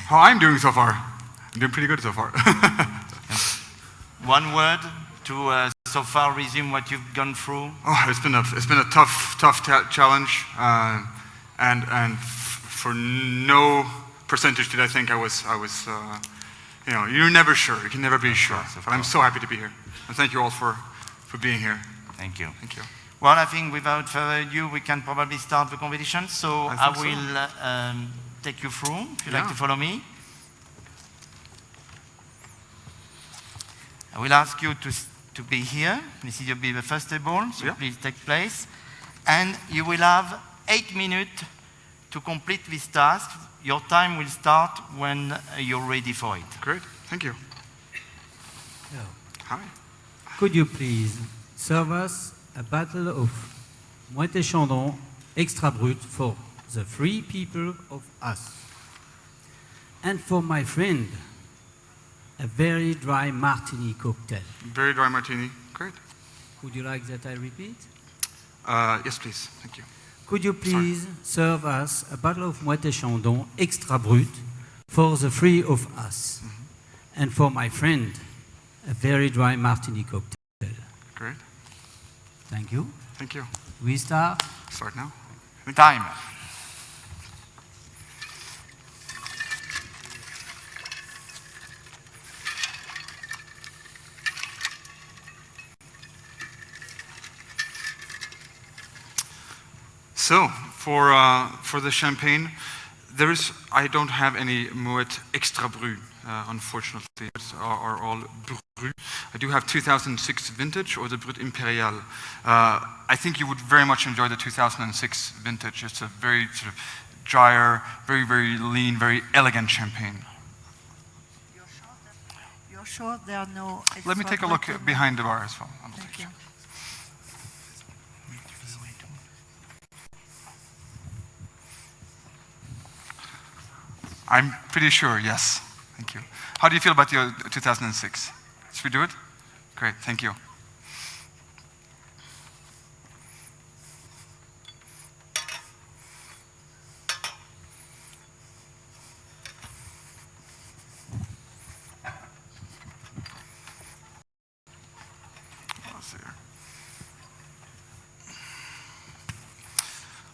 How I'm doing so far? I'm doing pretty good so far. One word to so far resume what you've gone through. Oh, it's been a tough challenge, and for no percentage did I think I was you know, you're never sure. You can never be sure. But I'm so happy to be here, and thank you all for being here. Thank you. Thank you. Well, I think without further ado, we can probably start the competition. So I will take you through, if you'd like to follow me. I will ask you to be here. This will be the first table, so please take place. and you will have 8 minutes to complete this task. Your time will start when you're ready for it. Great, thank you. Hello. Hi. Could you please serve us a bottle of Moët & Chandon Extra Brut for the 3 people of us? And for my friend, a very dry martini cocktail. Very dry martini, great. Would you like that I repeat? Yes, please, thank you. Could you please serve us a bottle of Moët & Chandon Extra Brut for the 3 of us? And for my friend, a very dry martini cocktail. Great. Thank you. Thank you. We start? Start now. Time. So, for the champagne, I don't have any Moët Extra Brut, unfortunately. Are all Brut. I do have 2006 vintage or the Brut Imperial. I think you would very much enjoy the 2006 vintage. It's a very sort of drier, very, very lean, very elegant champagne. You're sure there are no... Let me take a look behind the bar as well. Thank you. I'm pretty sure, yes. Thank you. How do you feel about the 2006? Should we do it? Great, thank you.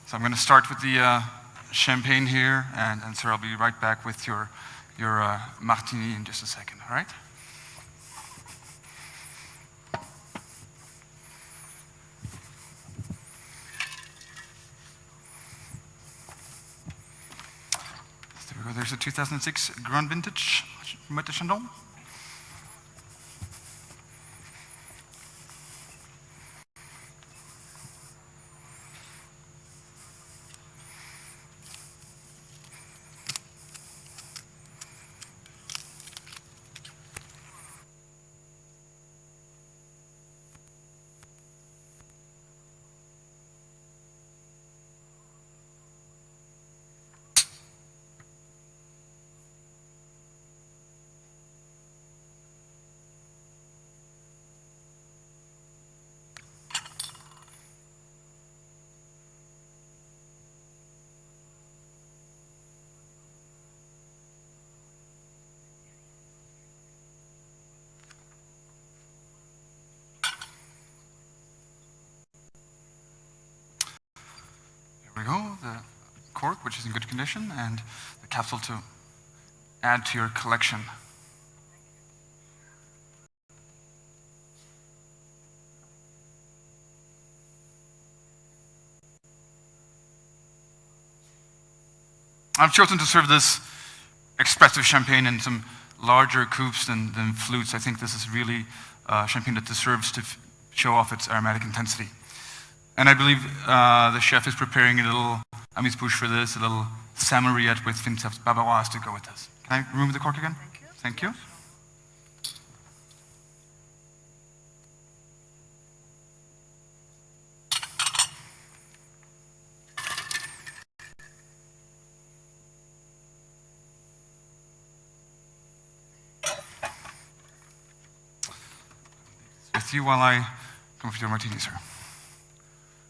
So I'm going to start with the champagne here, and sir, I'll be right back with your martini in just a second, all right? So there we go, there's a 2006 Grand Vintage Moët & Chandon. There we go, the cork, which is in good condition, and the capsule to add to your collection. I've chosen to serve this expressive champagne in some larger coupes than flutes. I think this is really champagne that deserves to show off its aromatic intensity. And I believe the chef is preparing a little amuse-bouche for this, a little Saint-Mauriette with Finceps Bavaroise to go with this. Can I remove the cork again? Thank you. With you while I come with your martini, sir.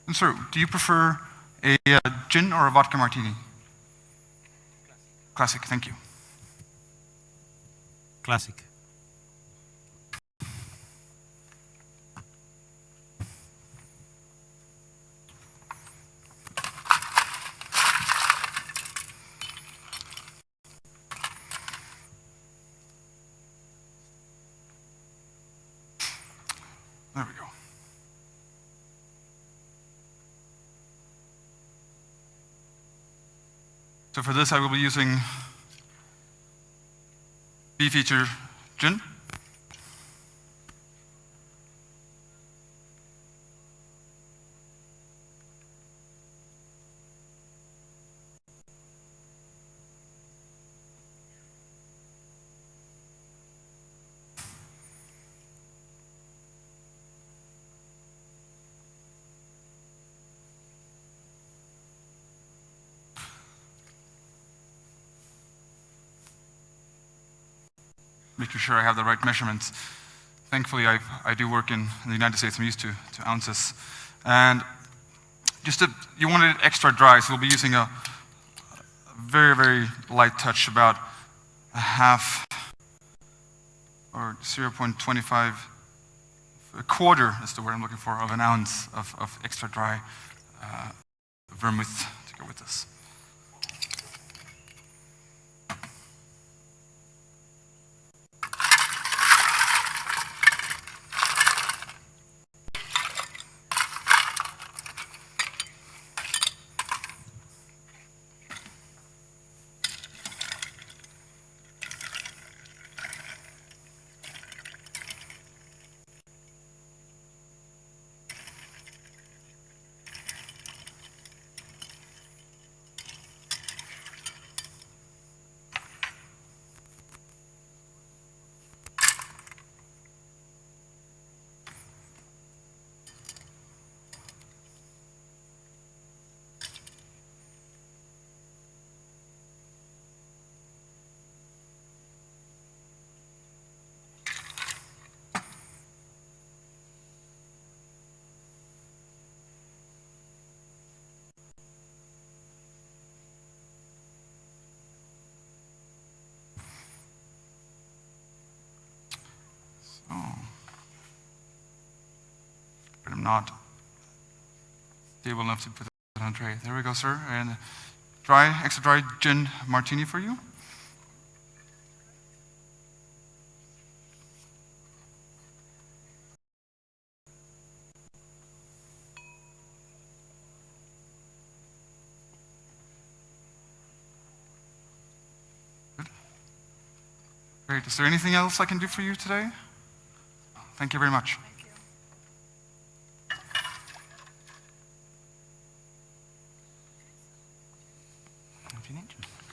And sir, do you prefer a gin or a vodka martini? Classic, thank you. Classic. There we go. So for this, I will be using Beefeater gin. making sure I have the right measurements. Thankfully, I do work in the United States. I'm used to ounces. And you want it extra dry, so we'll be using a very, very light touch, about a half or 0.25, a quarter is the word I'm looking for, of an ounce of extra dry vermouth to go with this. But I'm not stable enough to put that on a tray. There we go, sir. And extra dry gin martini for you. Good. Great. Is there anything else I can do for you today? Thank you very much.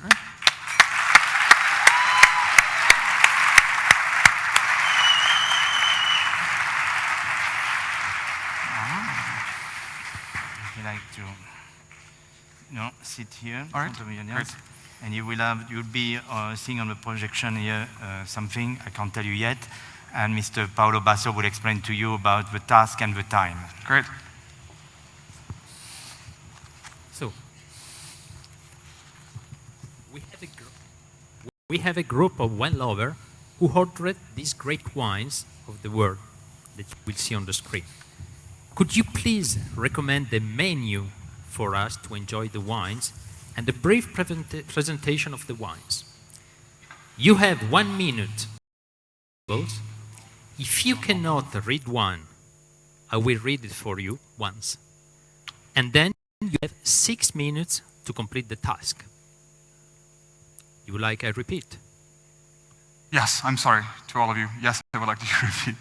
Great. If you like to, sit here. All right. Great. And you'll be seeing on the projection here something I can't tell you yet, and Mr. Paolo Basso will explain to you about the task and the time. Great. So, we have a group of wine lovers who ordered these great wines of the world that you will see on the screen. Could you please recommend the menu for us to enjoy the wines and a brief presentation of the wines? You have 1 minute. If you cannot read one, I will read it for you once. And then you have 6 minutes to complete the task. You would like I repeat? Yes, I'm sorry to all of you. Yes, I would like to repeat.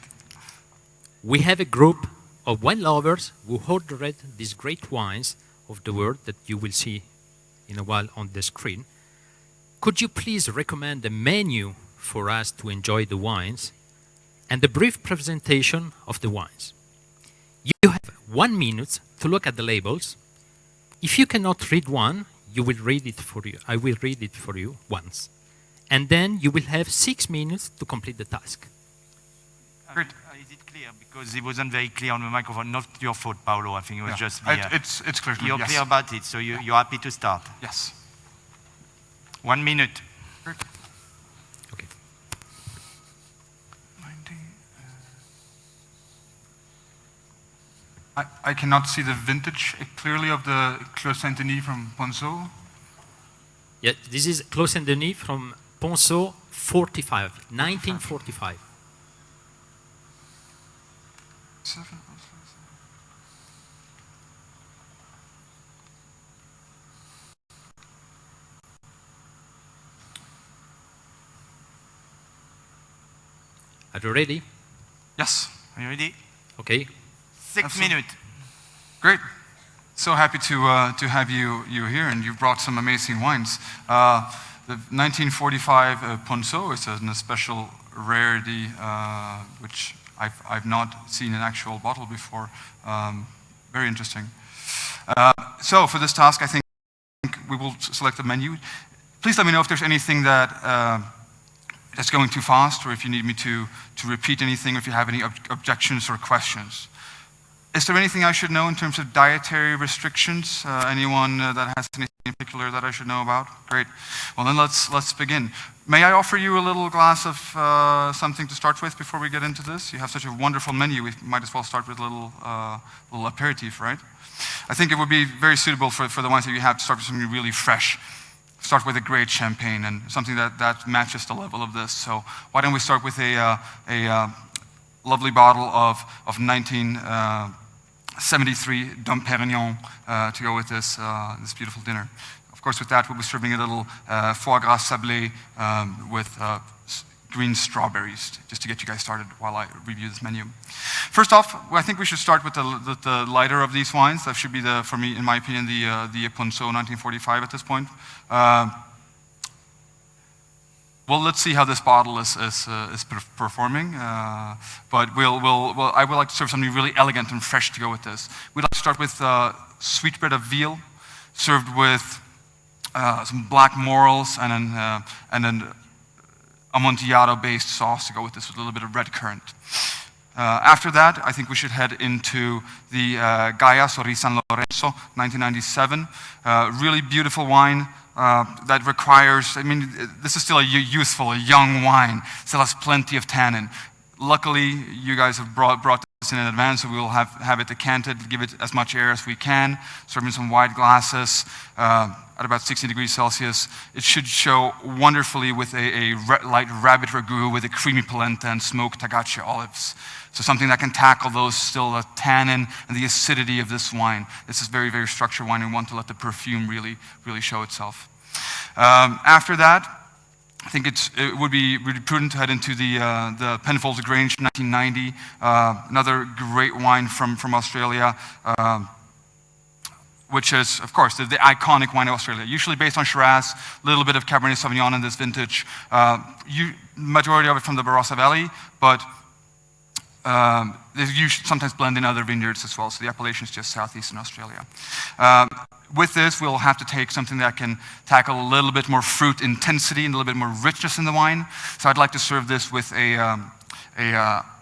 We have a group of wine lovers who ordered these great wines of the world that you will see in a while on the screen. Could you please recommend a menu for us to enjoy the wines and a brief presentation of the wines? You have 1 minute to look at the labels. If you cannot read one, you will read it for you. I will read it for you once. And then you will have 6 minutes to complete the task. Great. Is it clear? Because it wasn't very clear on the microphone. Not your fault, Paolo. I think it was just me. It's clear to me, You're yes. clear about it, so you're happy to start? Yes. 1 minute. Great. Okay. 90. I cannot see the vintage clearly of the Clos Saint-Denis from Ponceau. Yeah, this is Clos Saint-Denis from Ponceau 1945. Are you ready? Yes. Are you ready? Okay. 6 minutes. Great. So happy to have you here, and you've brought some amazing wines. The 1945 Ponceau is a special rarity, which I've not seen an actual bottle before. Very interesting. So for this task, I think we will select a menu. Please let me know if there's anything that that's going too fast, or if you need me to repeat anything, or if you have any objections or questions. Is there anything I should know in terms of dietary restrictions? Anyone that has anything in particular that I should know about? Great. Well, then let's begin. May I offer you a little glass of something to start with before we get into this? You have such a wonderful menu. We might as well start with a little aperitif, right? I think it would be very suitable for the wines that you have to start with something really fresh. Start with a great champagne and something that matches the level of this. So why don't we start with a lovely bottle of 1973 Dom Perignon to go with this beautiful dinner. Of course, with that, we'll be serving a little foie gras sablé with green strawberries, just to get you guys started while I review this menu. First off, I think we should start with the lighter of these wines. That should be, for me, in my opinion, the Ponceau 1945 at this point. Well, let's see how this bottle is performing. But I would like to serve something really elegant and fresh to go with this. We'd like to start with sweetbread of veal, served with some black morels and an Amontillado-based sauce to go with this, with a little bit of red currant. After that, I think we should head into the Gaia Sori San Lorenzo, 1997. Really beautiful wine that requires, I mean, this is still a youthful, a young wine. Still has plenty of tannin. Luckily, you guys have brought this in advance, so we will have it decanted, give it as much air as we can, serve in some wide glasses at about 60 degrees Celsius. It should show wonderfully with a light rabbit ragout with a creamy polenta and smoked tagache olives. So something that can tackle those still the tannin and the acidity of this wine. This is very, very structured wine, and we want to let the perfume really show itself. After that, I think it would be really prudent to head into the Penfolds Grange 1990, another great wine from Australia, which is, of course, the iconic wine of Australia. Usually based on Shiraz, a little bit of Cabernet Sauvignon in this vintage. Majority of it from the Barossa Valley, but they sometimes blend in other vineyards as well, so the appellation is just southeastern Australia. With this, we'll have to take something that can tackle a little bit more fruit intensity and a little bit more richness in the wine. So I'd like to serve this with a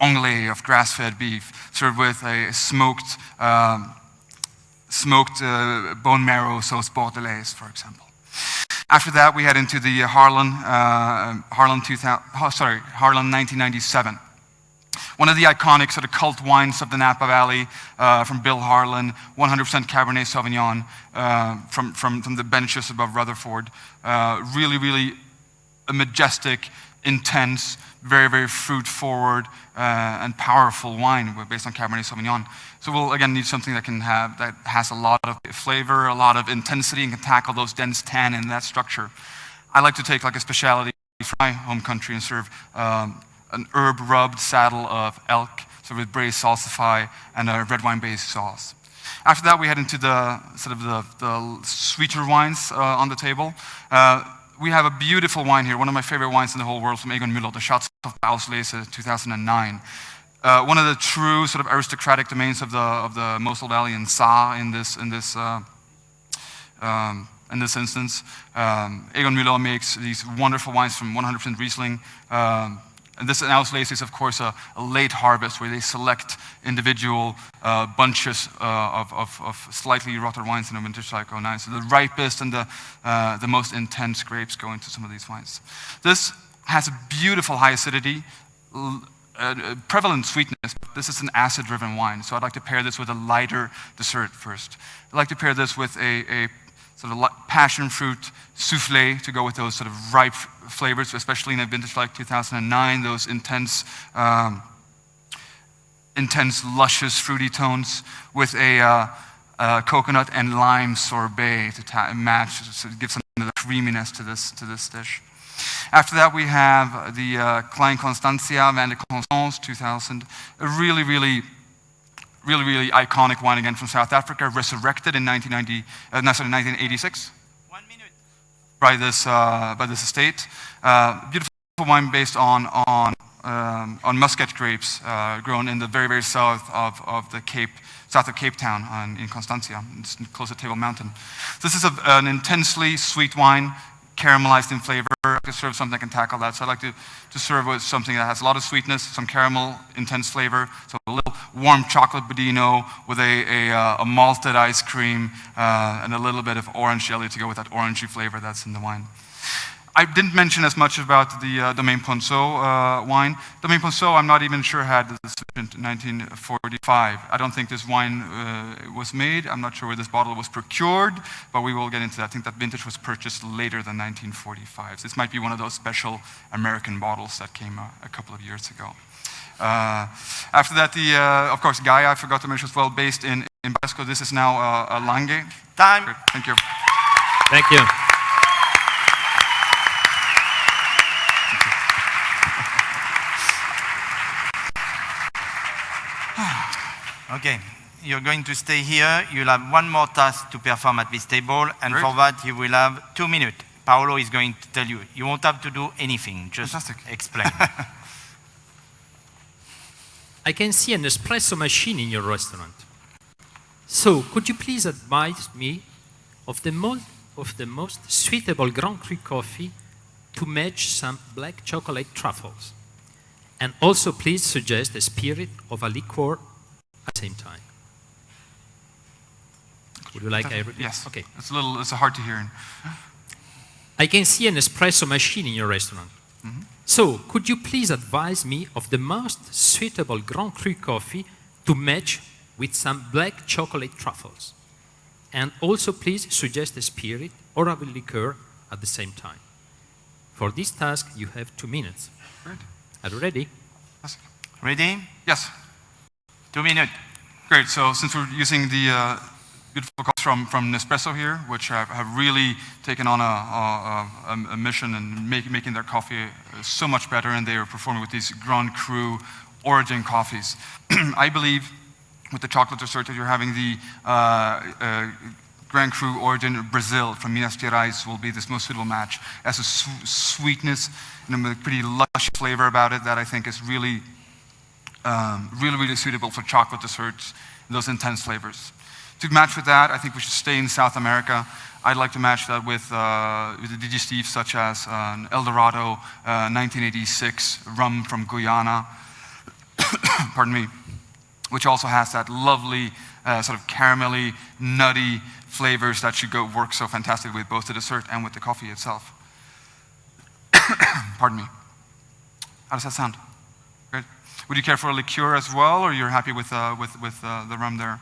onglet of grass-fed beef, served with a smoked bone marrow sauce bordelaise, for example. After that, we head into the Harlan 1997. One of the iconic sort of cult wines of the Napa Valley from Bill Harlan, 100% Cabernet Sauvignon from the benches above Rutherford. Really a majestic, intense, very fruit-forward and powerful wine based on Cabernet Sauvignon. So we'll again need something that has a lot of flavor, a lot of intensity, and can tackle those dense tannin in that structure. I like to take like a specialty from my home country and serve an herb-rubbed saddle of elk, so with braised salsify and a red wine-based sauce. After that, we head into the sweeter wines on the table. We have a beautiful wine here, one of my favorite wines in the whole world from Egon Müller, the Schatz of Auslese 2009. One of the true sort of aristocratic domains of the Mosel Valley in Saar in this instance. Egon Müller makes these wonderful wines from 100% Riesling. And this Auslese is, of course, a late harvest where they select individual bunches of slightly rotten wines in a vintage like 09. So the ripest and the most intense grapes go into some of these wines. This has a beautiful high acidity, prevalent sweetness, but this is an acid-driven wine. So I'd like to pair this with a lighter dessert first. I'd like to pair this with a sort of passion fruit souffle to go with those sort of ripe flavors, especially in a vintage like 2009, those intense, luscious, fruity tones with a coconut and lime sorbet to match, to give some of the creaminess to this dish. After that, we have the Klein Constantia Vin de Constance 2000, a really iconic wine again from South Africa, resurrected in 1986. 1 minute. By this estate. Beautiful wine based on muscat grapes grown in the very south of the Cape, south of Cape Town in Constantia, it's close to Table Mountain. This is an intensely sweet wine, caramelized in flavor. I like to serve something that can tackle that. So I like to serve with something that has a lot of sweetness, some caramel, intense flavor. So a little warm chocolate budino with a malted ice cream and a little bit of orange jelly to go with that orangey flavor that's in the wine. I didn't mention as much about the Domaine Ponceau wine. Domaine Ponceau, I'm not even sure had this in 1945. I don't think this wine was made. I'm not sure where this bottle was procured, but we will get into that. I think that vintage was purchased later than 1945. So this might be one of those special American bottles that came a couple of years ago. After that, of course, Gaia, I forgot to mention as well, based in Basco. This is now a Lange. Time. Great. Thank you. Thank you. Okay, you're going to stay here. You'll have one more task to perform at this table, and Great. for that you will have 2 minutes. Paolo is going to tell you. You won't have to do anything, just explain. I can see an espresso machine in your restaurant. So, could you please advise me of the most suitable Grand Cru coffee to match some black chocolate truffles? And also please suggest a spirit of a liqueur at the same time. Would you like I repeat? Yes. Okay. It's hard to hear. I can see an espresso machine in your restaurant. Mm-hmm. So, could you please advise me of the most suitable Grand Cru coffee to match with some black chocolate truffles? And also please suggest a spirit or a liqueur at the same time. For this task, you have 2 minutes. Great. Are you ready? Yes. Ready? Yes. 2 minutes. Great. So since we're using the beautiful cups from Nespresso here, which have really taken on a mission and making their coffee so much better, and they are performing with these Grand Cru origin coffees. I believe with the chocolate dessert that you're having, the Grand Cru origin Brazil from Minas Gerais will be this most suitable match. It has a sweetness and a pretty lush flavor about it that I think is really really suitable for chocolate desserts, those intense flavors. To match with that, I think we should stay in South America. I'd like to match that with the digestives such as El Dorado 1986 rum from Guyana, pardon me, which also has that lovely sort of caramelly, nutty flavors that should work so fantastically with both the dessert and with the coffee itself. Pardon me. How does that sound? Great. Would you care for a liqueur as well, or you're happy with the rum there?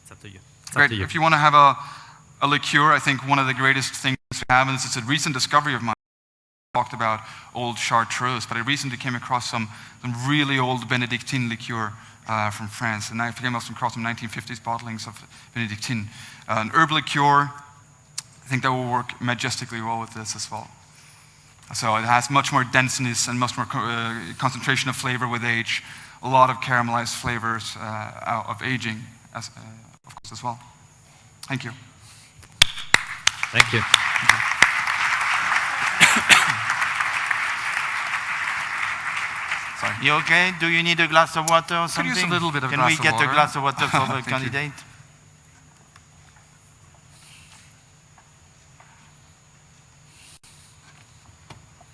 It's up to you. Great. If you want to have a liqueur, I think one of the greatest things we have, and this is a recent discovery of mine, I talked about old chartreuse, but I recently came across some really old Benedictine liqueur from France, and I came across some 1950s bottlings of Benedictine. An herb liqueur, I think that will work majestically well with this as well. So it has much more denseness and much more concentration of flavor with age, a lot of caramelized flavors of aging, of course, as well. Thank you. Thank you. Sorry. You okay? Do you need a glass of water or something? Could use a little bit of Can glass we of get water? a glass of water for the Thank you. candidate?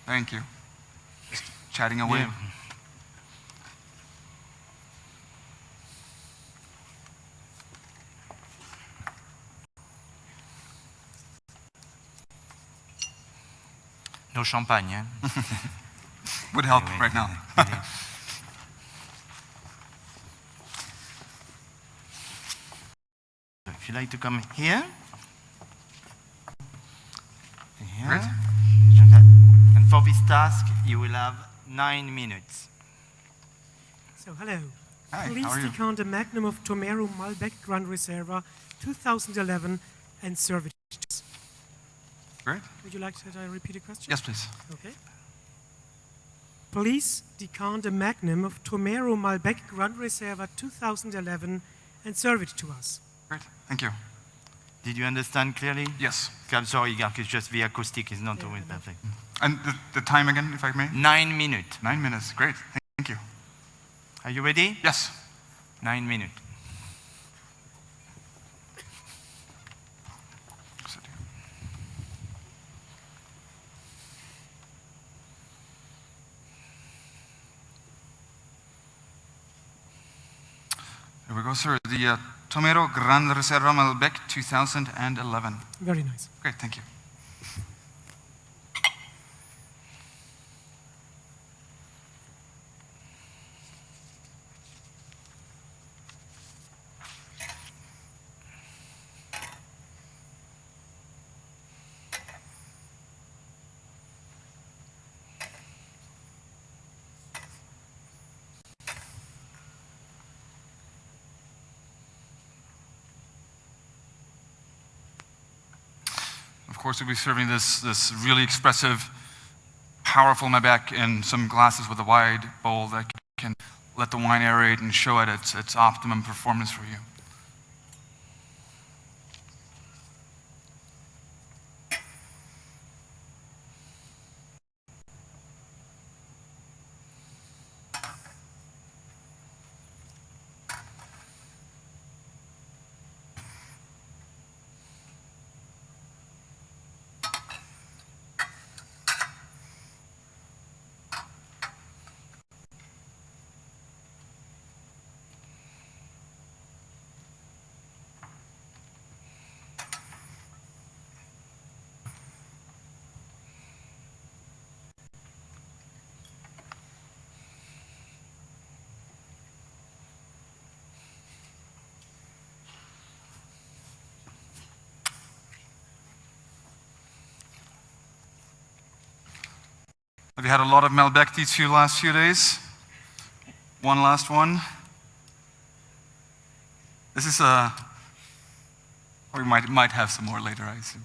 Thank you. Just chatting away. Yeah. No champagne, eh? Would help right now. If you'd like to come here. Here. Great. And for this task, you will have 9 minutes. So, hello. Hi, Please how are you? decant a magnum of Tomero Malbec Grand Reserva 2011 and serve it. Great. Would you like that I repeat the question? Yes, please. Okay. Please decant a magnum of Tomero Malbec Grand Reserva 2011 and serve it to us. Great. Thank you. Did you understand clearly? Yes. I'm sorry, Gark, it's just the acoustic is not Yeah, always no. perfect. And the time again, if I may? 9 minutes. 9 minutes. Great. Thank you. Are you ready? Yes. 9 minutes. Here we go, sir. The Tomero Gran Reserva Malbec 2011. Very nice. Great, thank you. Of course, we'll be serving this really expressive, powerful Malbec in some glasses with a wide bowl that can let the wine aerate and show it its optimum performance for you. Have you had a lot of Malbec these last few days? One last one. This is or we might have some more later, I assume.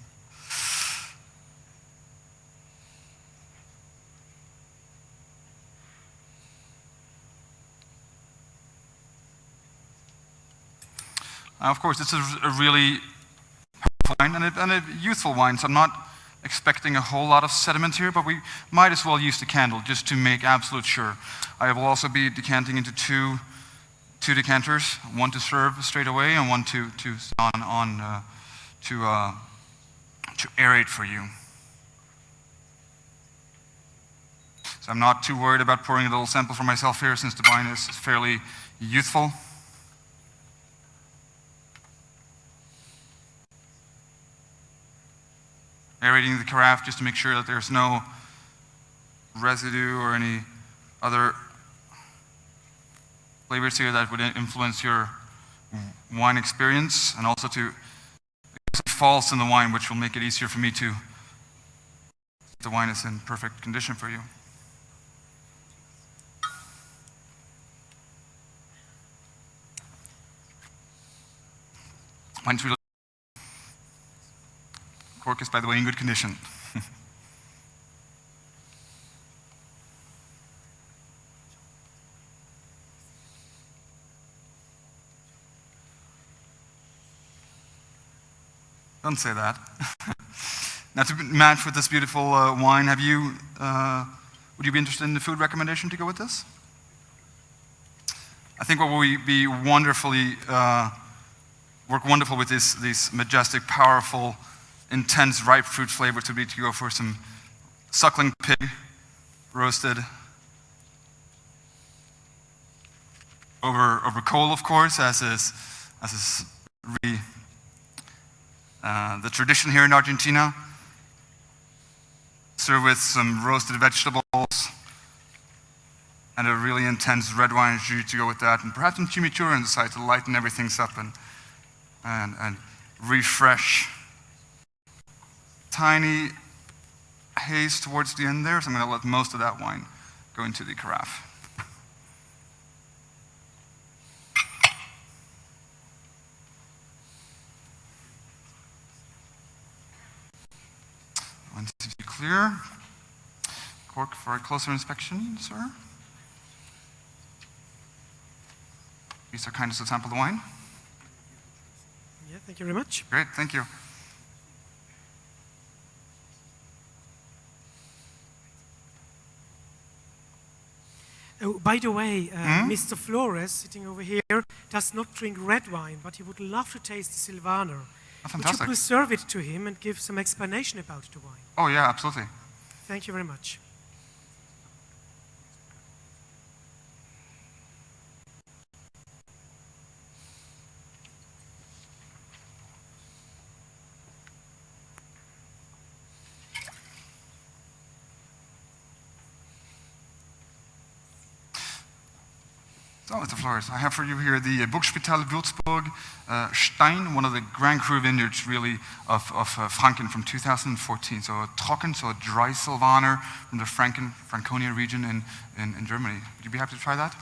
Of course, this is a really powerful wine and a youthful wine, so I'm not expecting a whole lot of sediment here, but we might as well use the candle just to make absolute sure. I will also be decanting into two decanters, one to serve straight away and one to aerate for you. So I'm not too worried about pouring a little sample for myself here since the wine is fairly youthful. Aerating the carafe just to make sure that there's no residue or any other flavors here that would influence your wine experience, and also to false in the wine, which will make it easier for me to the wine is in perfect condition for you. Wine's really cork is, by the way, in good condition. Don't say that. Now, to match with this beautiful wine, would you be interested in the food recommendation to go with this? I think what will be work wonderful with these majestic, powerful, intense ripe fruit flavors would be to go for some suckling pig roasted over coal, of course, as is really the tradition here in Argentina. Serve with some roasted vegetables and a really intense red wine jus to go with that, and perhaps some chimichurri on the side to lighten everything up and refresh. Tiny haze towards the end there, so I'm going to let most of that wine go into the carafe. Wine seems to be clear. Cork for a closer inspection, sir. Be so kind as to sample the wine. Yeah, thank you very much. Great, thank you. Oh, by the way, Mr. Flores, sitting over here, does not drink red wine, but he would love to taste the Silvaner. Oh, would fantastic. you please serve it to him and give some explanation about the wine? Oh, yeah, absolutely. Thank you very much. So, Mr. Flores, I have for you here the Burgspital Würzburg Stein, one of the Grand Cru vineyards, really, of Franken from 2014. So a trocken, so a dry Sylvaner from the Franconia region in Germany. Would you be happy to try that?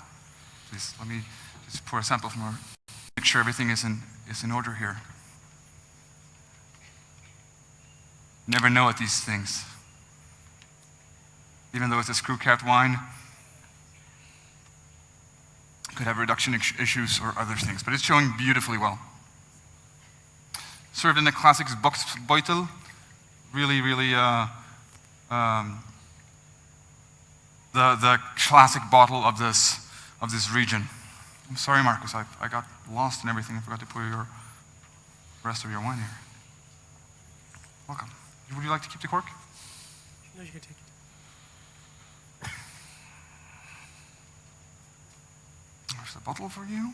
Please, let me just pour a sample from our, make sure everything is in order here. Never know at these things. Even though it's a screw-capped wine, could have reduction issues or other things, but it's showing beautifully well. Served in the classics Boxbeutel, really, really the classic bottle of this region. I'm sorry, Marcus, I got lost in everything. I forgot to pour the rest of your wine here. Welcome. Would you like to keep the cork? No, you can take it. There's the bottle for you.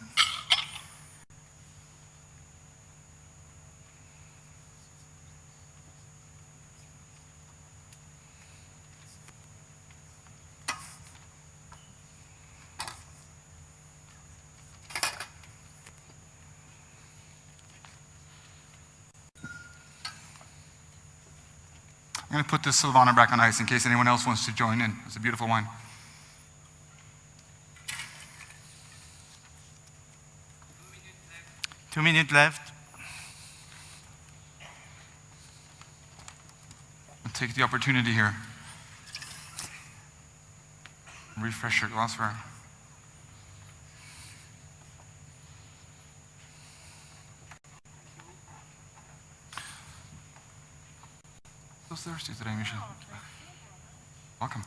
I'm going to put this Sylvaner back on ice in case anyone else wants to join in. It's a beautiful wine. Two minutes left. I'll take the opportunity here. Refresh your glassware. So thirsty today, Michel. Welcome.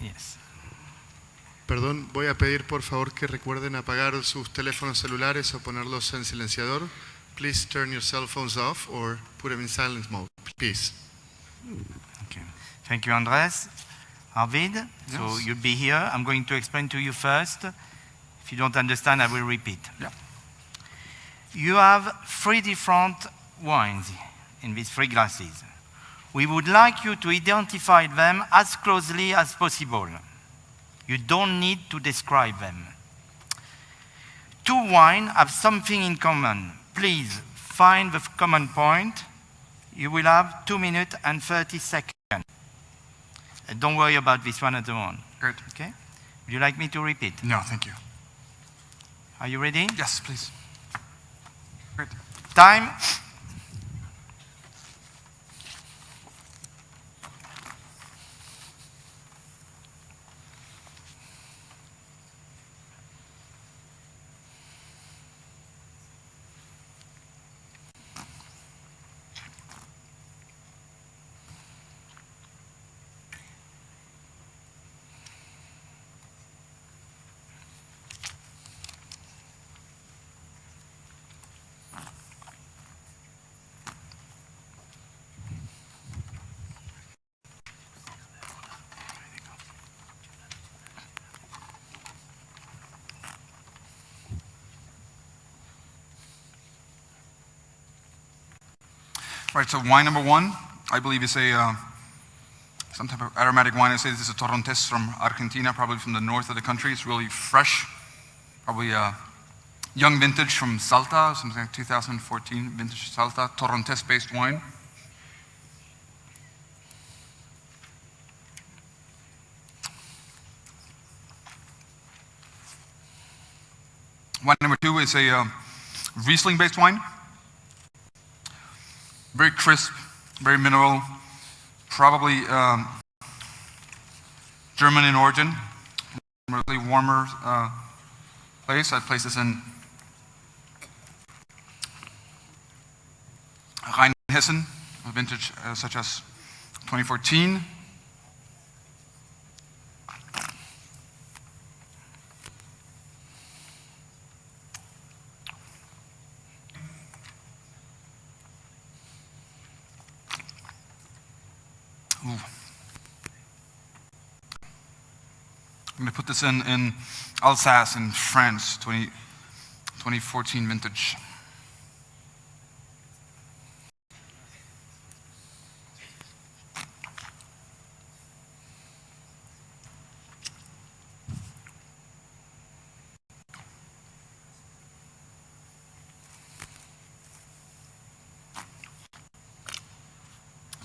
Yes. Perdón, voy a pedir por favor que recuerden apagar sus teléfonos celulares o ponerlos en silenciador. Please turn your cell phones off or put them in silent mode, please. Okay. Thank you, Andres. Arvid, Yes. so you'll be here. I'm going to explain to you first. If you don't understand, I will repeat. Yeah. You have 3 different wines in these 3 glasses. We would like you to identify them as closely as possible. You don't need to describe them. 2 wines have something in common. Please find the common point. You will have 2 minutes and 30 seconds. And don't worry about this one at the moment. Great. Okay? Would you like me to repeat? No, thank you. Are you ready? Yes, please. Great. Time. Right, so wine number 1, I believe is a some type of aromatic wine. I say this is a Torrontés from Argentina, probably from the north of the country. It's really fresh, probably a young vintage from Salta, something like 2014 vintage Salta, Torrontés-based wine. Wine number 2 is a Riesling-based wine. Very crisp, very mineral, probably German in origin, really warmer place. I'd place this in Rheinhessen, a vintage such as 2014. Ooh, I'm going to put this in Alsace in France, 2014 vintage.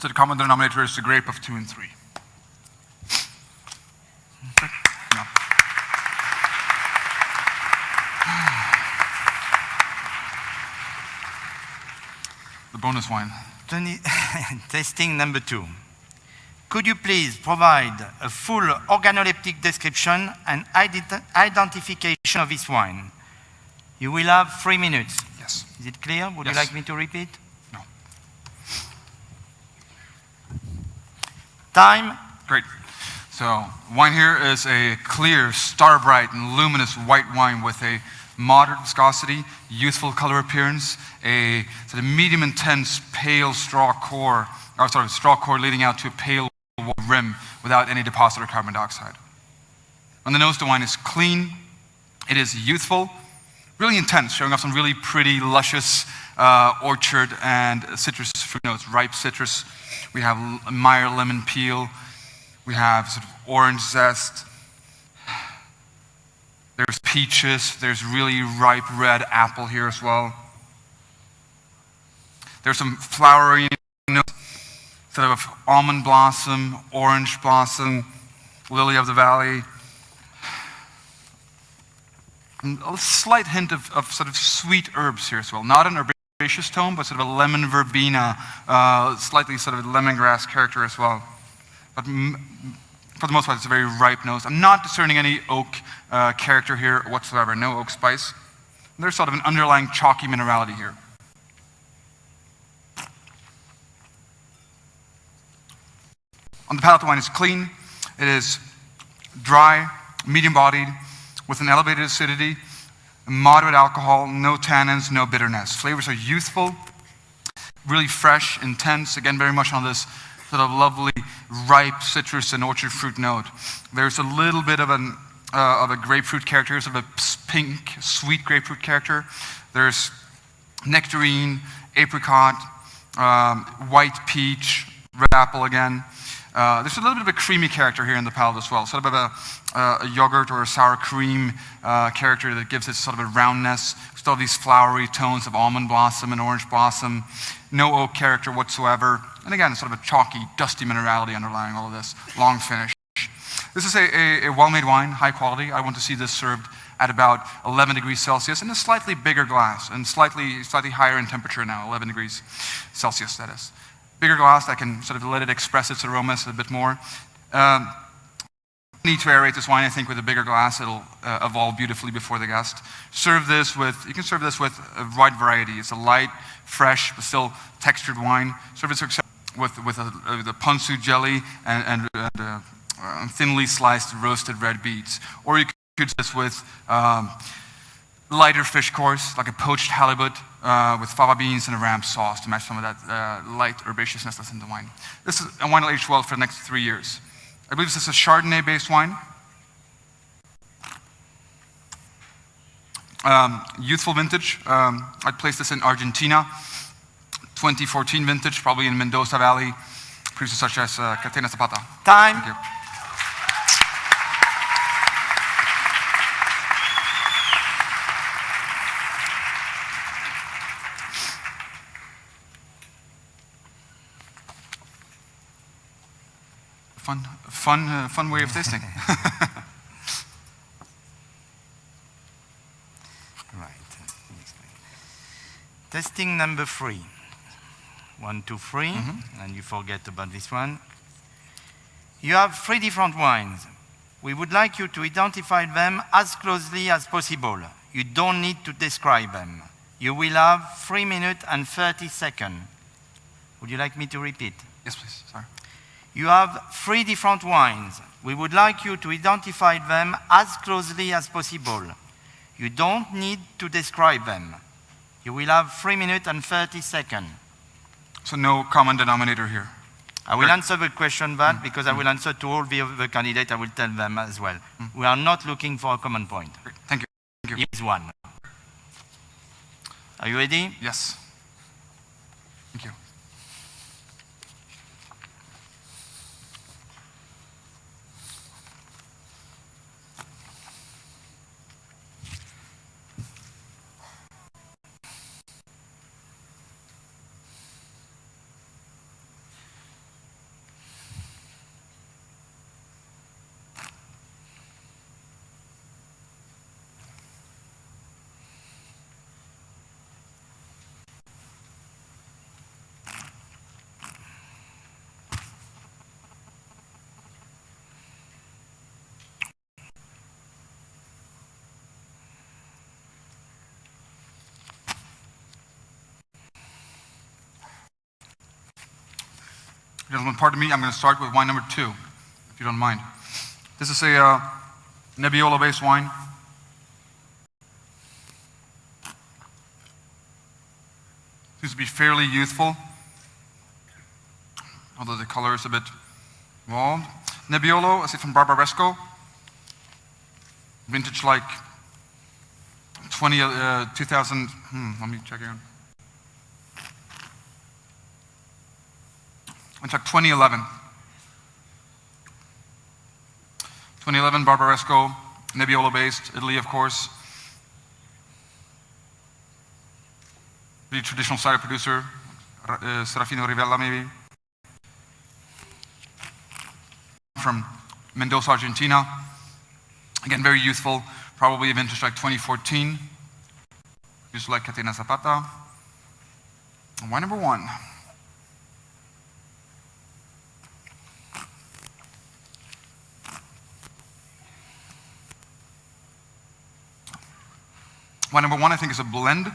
So the common denominator is the grape of 2 and 3. Okay. No. The bonus wine. Tasting number 2. Could you please provide a full organoleptic description and identification of this wine? You will have 3 minutes. Yes. Is it clear? Would Yes. you like me to repeat? No. Time? Great. So, wine here is a clear, star-bright, and luminous white wine with a moderate viscosity, youthful color appearance, a sort of medium intense pale straw core, straw core leading out to a pale rim without any deposit or carbon dioxide. On the nose, the wine is clean, it is youthful, really intense, showing off some really pretty, luscious orchard and citrus fruit notes, ripe citrus. We have Meyer lemon peel, we have sort of orange zest, there's peaches, there's really ripe red apple here as well. There's some flowery notes, sort of almond blossom, orange blossom, lily of the valley. And a slight hint of sort of sweet herbs here as well. Not an herbaceous tone, but sort of a lemon verbena, slightly sort of lemongrass character as well. But for the most part, it's a very ripe nose. I'm not discerning any oak character here whatsoever, no oak spice. There's sort of an underlying chalky minerality here. On the palate, the wine is clean. It is dry, medium-bodied, with an elevated acidity, moderate alcohol, no tannins, no bitterness. Flavors are youthful, really fresh, intense, again, very much on this sort of lovely, ripe citrus and orchard fruit note. There's a little bit of a grapefruit character, sort of a pink, sweet grapefruit character. There's nectarine, apricot, white peach, red apple again. There's a little bit of a creamy character here in the palate as well, sort of a yogurt or a sour cream character that gives it sort of a roundness. Still these flowery tones of almond blossom and orange blossom. No oak character whatsoever. And again, sort of a chalky, dusty minerality underlying all of this. Long finish. This is a well-made wine, high quality. I want to see this served at about 11 degrees Celsius in a slightly bigger glass and slightly higher in temperature now, 11 degrees Celsius that is. Bigger glass that can sort of let it express its aromas a bit more. Need to aerate this wine, I think, with a bigger glass. It'll evolve beautifully before the guest. You can serve this with a wide variety. It's a light, fresh, but still textured wine. Serve it with a ponzu jelly and thinly sliced roasted red beets. Or you could do this with lighter fish course, like a poached halibut with fava beans and a ram sauce to match some of that light herbaceousness that's in the wine. This is a wine will age well for the next 3 years. I believe this is a Chardonnay-based wine. Youthful vintage. I'd place this in Argentina. 2014 vintage, probably in Mendoza Valley. Producers such as Catena Zapata. Time. Thank you. Fun way of tasting. Right. Testing number 3. 1, 2, 3, and you forget about this one. You have 3 different wines. We would like you to identify them as closely as possible. You don't need to describe them. You will have 3 minutes and 30 seconds. Would you like me to repeat? Yes, please. Sorry. You have 3 different wines. We would like you to identify them as closely as possible. You don't need to describe them. You will have 3 minutes and 30 seconds. So no common denominator here. I will answer the question that because I will answer to all the other candidates. I will tell them as well. We are not looking for a common point. Thank you. Thank you. Here's one. Are you ready? Yes. Thank you. Gentlemen, pardon me, I'm going to start with wine number 2, if you don't mind. This is a Nebbiolo-based wine. Seems to be fairly youthful, although the color is a bit evolved. Nebbiolo, I say from Barbaresco. Vintage like 2000, let me check again. It's like 2011. 2011 Barbaresco, Nebbiolo-based, Italy, of course. Really traditional cider producer, Serafino Rivella, maybe. From Mendoza, Argentina. Again, very youthful, probably a vintage like 2014. Just like Catena Zapata. And wine number 1. Wine number 1, I think, is a blend,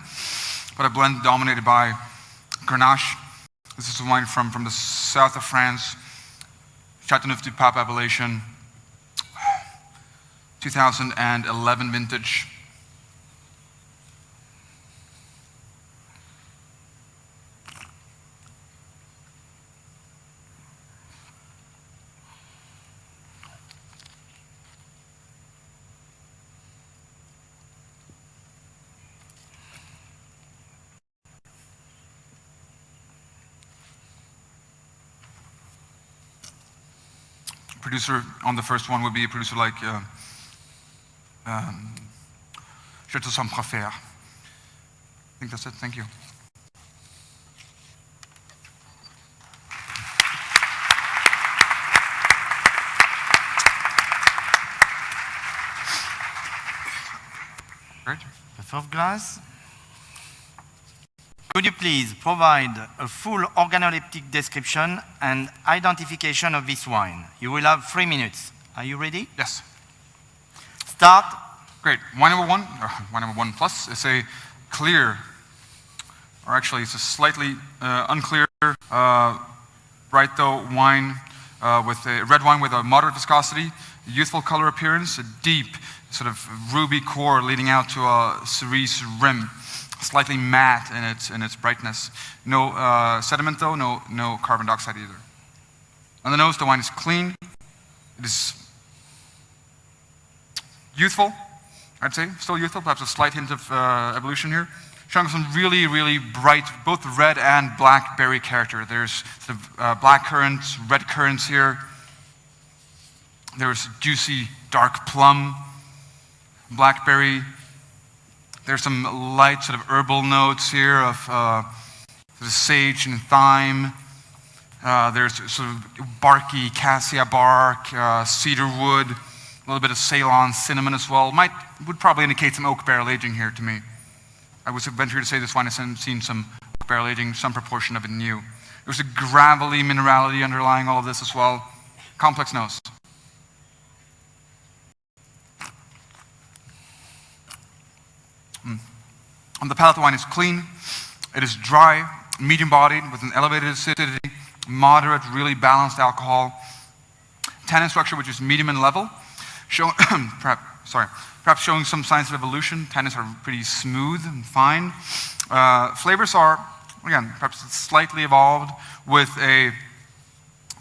but a blend dominated by Grenache. This is a wine from the south of France, Châteauneuf-du-Pape appellation, 2011 vintage. Producer on the first one would be a producer like Chateau Saint-Préfère. I think that's it. Thank you. Great. The fourth glass. Could you please provide a full organoleptic description and identification of this wine? You will have 3 minutes. Are you ready? Yes. Start. Great. Wine number 1, or wine number 1 plus, is a clear, or actually it's a slightly unclear, bright though wine with a red wine with a moderate viscosity, youthful color appearance, a deep sort of ruby core leading out to a cerise rim. Slightly matte in its brightness. No sediment though, no carbon dioxide either. On the nose, the wine is clean. It is youthful, I'd say, still youthful, perhaps a slight hint of evolution here. Showing some really, really bright, both red and black berry character. There's sort of black currants, red currants here. There's juicy dark plum, blackberry. There's some light sort of herbal notes here of sort of sage and thyme. There's sort of barky cassia bark, cedar wood, a little bit of Ceylon cinnamon as well. Would probably indicate some oak barrel aging here to me. I would venture to say this wine has seen some oak barrel aging, some proportion of it new. There's a gravelly minerality underlying all of this as well. Complex nose. On the palate, the wine is clean. It is dry, medium-bodied, with an elevated acidity, moderate, really balanced alcohol. Tannin structure, which is medium in level, perhaps showing some signs of evolution. Tannins are pretty smooth and fine. Flavors are, again, perhaps slightly evolved with a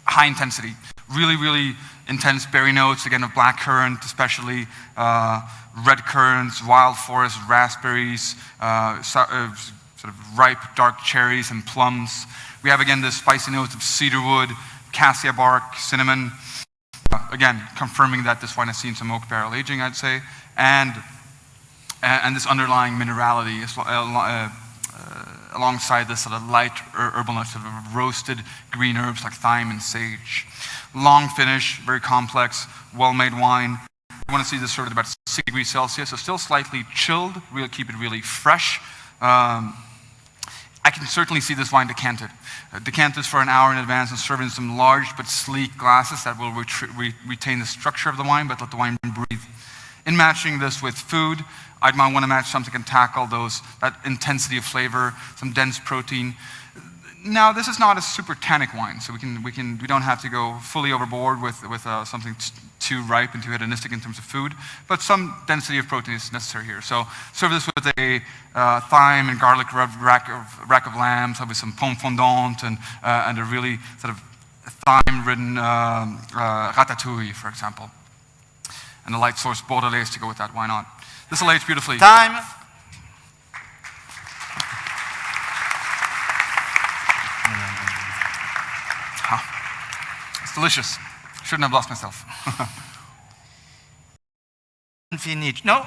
high intensity. Really, really intense berry notes, again, of black currant, especially red currants, wild forest, raspberries, sort of ripe dark cherries and plums. We have, again, the spicy notes of cedarwood, cassia bark, cinnamon. Again, confirming that this wine has seen some oak barrel aging, I'd say. And this underlying minerality alongside this sort of light herbal notes of roasted green herbs like thyme and sage. Long finish, very complex, well-made wine. I want to see this served at about 6 degrees Celsius, so still slightly chilled. We'll keep it really fresh. I can certainly see this wine decanted. Decant this for an hour in advance and serve in some large but sleek glasses that will retain the structure of the wine, but let the wine breathe. In matching this with food, I might want to match something that can tackle that intensity of flavor, some dense protein. Now, this is not a super tannic wine, so we don't have to go fully overboard with something too ripe and too hedonistic in terms of food, but some density of protein is necessary here. So serve this with a thyme and garlic rack of lambs, with some pomme fondante and a really sort of thyme-ridden ratatouille, for example. And a light source Bordelaise to go with that, why not? This will age beautifully. Time. It's delicious. Shouldn't have lost myself. Finished. No.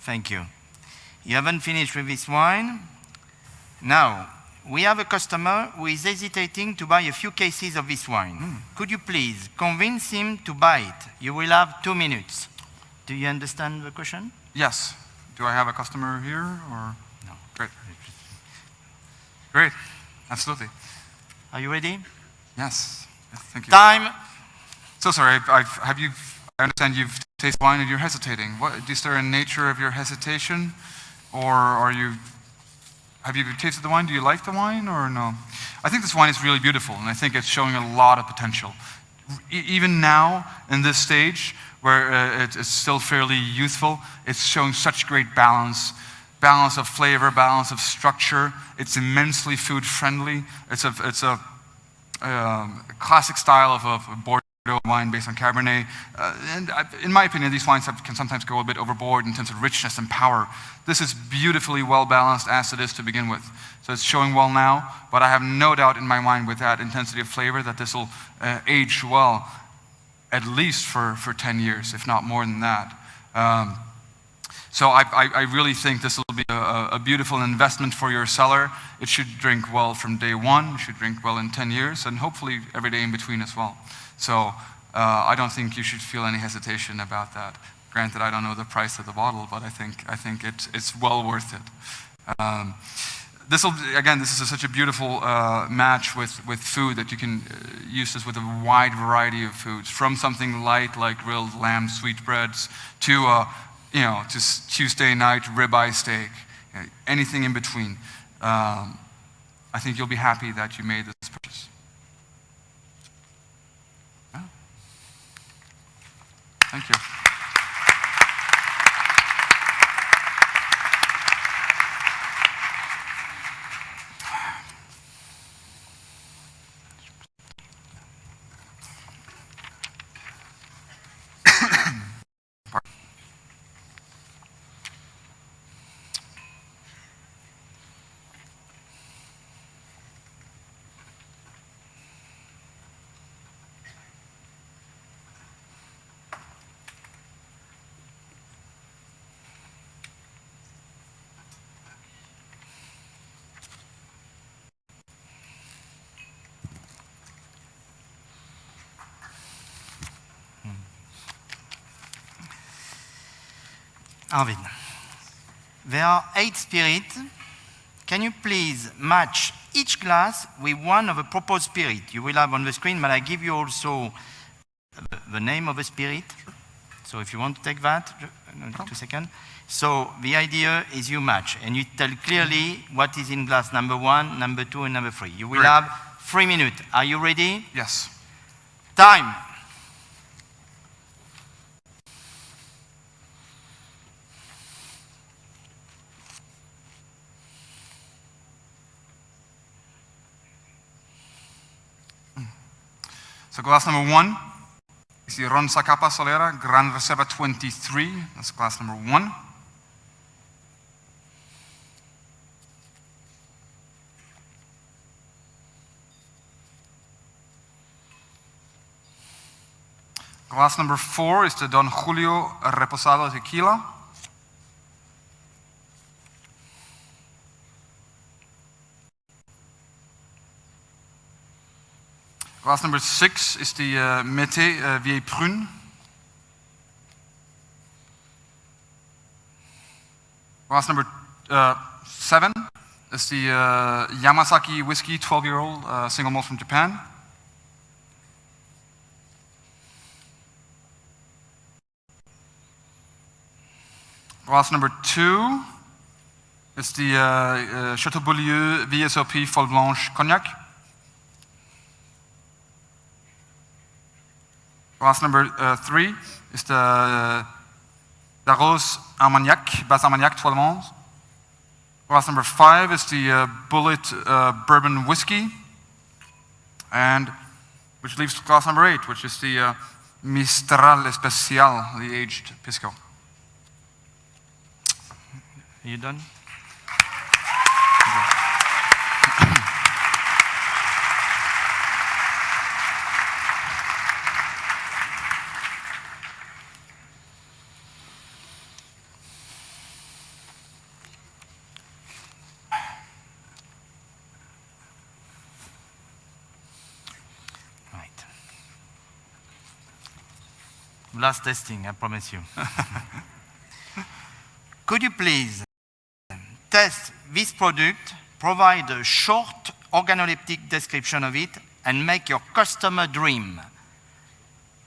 Thank you. You haven't finished with this wine. Now, we have a customer who is hesitating to buy a few cases of this wine. Could you please convince him to buy it? You will have 2 minutes. Do you understand the question? Yes. Do I have a customer here or? No. Great. Great. Absolutely. Are you ready? Yes. Thank you. Time. So sorry. I understand you've tasted wine and you're hesitating. Is there a nature of your hesitation, or have you tasted the wine? Do you like the wine or no? I think this wine is really beautiful, and I think it's showing a lot of potential. Even now, in this stage, where it's still fairly youthful, it's showing such great balance of flavor, balance of structure. It's immensely food-friendly. It's a classic style of a Bordeaux wine based on Cabernet. And in my opinion, these wines can sometimes go a bit overboard in terms of richness and power. This is beautifully well-balanced as it is to begin with. So it's showing well now, but I have no doubt in my mind with that intensity of flavor that this will age well, at least for 10 years, if not more than that. So I really think this will be a beautiful investment for your cellar. It should drink well from day one, it should drink well in 10 years, and hopefully every day in between as well. So I don't think you should feel any hesitation about that. Granted, I don't know the price of the bottle, but I think it's well worth it. This is such a beautiful match with food that you can use this with a wide variety of foods, from something light like grilled lamb sweetbreads to Tuesday night ribeye steak, anything in between. I think you'll be happy that you made this purchase. Yeah. Thank you. Arvid, there are 8 spirits. Can you please match each glass with one of the proposed spirit? You will have on the screen, but I give you also the name of the spirit. So if you want to take that, 2 seconds. So the idea is you match, and you tell clearly what is in glass number 1, number 2, and number 3. You will have 3 minutes. Are you ready? Yes. Time. So glass number 1 is the Ron Zacapa Solera Gran Reserva 23. That's glass number 1. Glass number 4 is the Don Julio Reposado Tequila. Glass number 6 is the Mété Vieille Prune. Glass number 7 is the Yamazaki Whiskey 12-year-old single malt from Japan. Glass number 2 is the Chateau Beaulieu VSOP Folle Blanche Cognac. Glass number 3 is the Rose Armagnac, Bas Armagnac 12 months. Glass number 5 is the Bullet Bourbon Whiskey, and which leaves glass number 8, which is the Mistral Especial, the aged pisco. Are you done? Right. Last testing, I promise you. Could you please test this product, provide a short organoleptic description of it, and make your customer dream?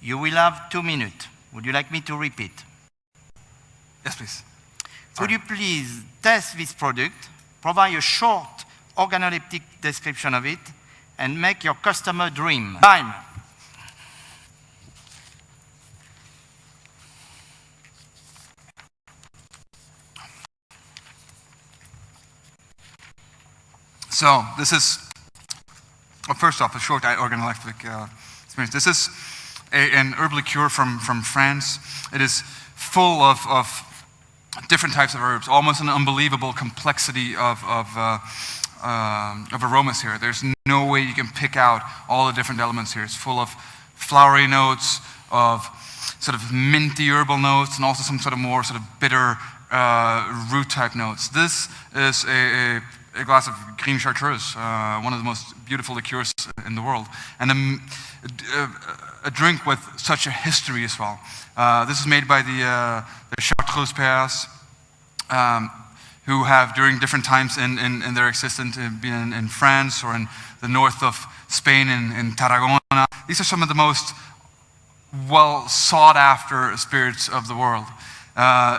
You will have 2 minutes. Would you like me to repeat? Yes, please. Could you please test this product, provide a short organoleptic description of it, and make your customer dream? Time. So this is, well, first off, a short organoleptic experience. This is an herb liqueur from France. It is full of different types of herbs, almost an unbelievable complexity of aromas here. There's no way you can pick out all the different elements here. It's full of flowery notes, of sort of minty herbal notes, and also some sort of more sort of bitter root type notes. This is a glass of green chartreuse, one of the most beautiful liqueurs in the world, and a drink with such a history as well. This is made by the Chartreuse pairs, who have during different times in their existence been in France or in the north of Spain, in Tarragona. These are some of the most well sought after spirits of the world.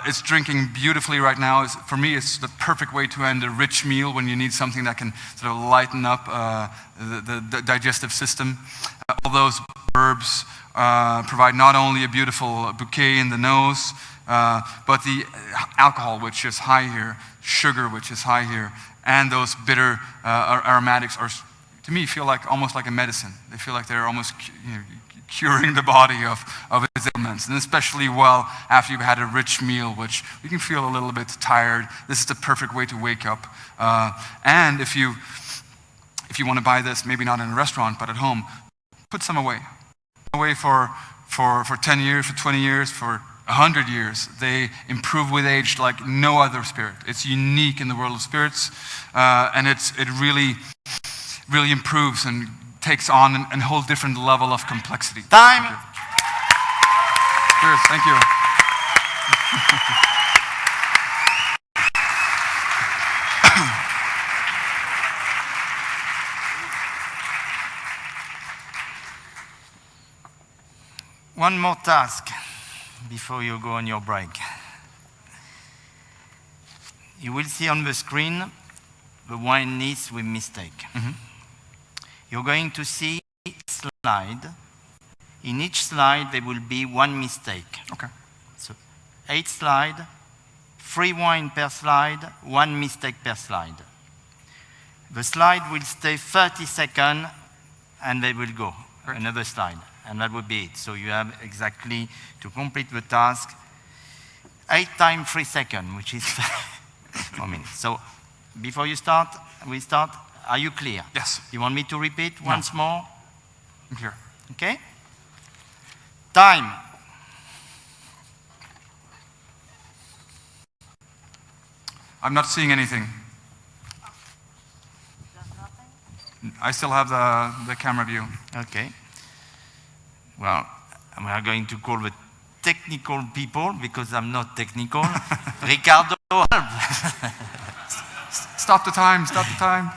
It's drinking beautifully right now. For me, it's the perfect way to end a rich meal when you need something that can sort of lighten up the digestive system. All those herbs provide not only a beautiful bouquet in the nose, but the alcohol, which is high here, sugar, which is high here, and those bitter aromatics are, to me, feel like almost like a medicine. They feel like they're almost curing the body of its ailments, and especially well after you've had a rich meal, which you can feel a little bit tired. This is the perfect way to wake up. And if you want to buy this, maybe not in a restaurant, but at home, put some away. Away for 10 years, for 20 years, for 100 years. They improve with age like no other spirit. It's unique in the world of spirits, and it really improves and takes on a whole different level of complexity. Time. Cheers, thank you. One more task before you go on your break. You will see on the screen the wine list with mistake. Mm-hmm. You're going to see a slide. In each slide, there will be one mistake. Okay. So 8 slides, 3 wine per slide, 1 mistake per slide. The slide will stay 30 seconds and they will go. another slide, and that would be it. So you have exactly to complete the task 8 times 3 seconds, which is 4 minutes. So before we start, are you clear? Yes. You want me to repeat once more? I'm clear. Okay. Time. I'm not seeing anything. I still have the camera view. Okay. Well, we are going to call the technical people because I'm not technical. Ricardo, help. Stop the time, stop the time.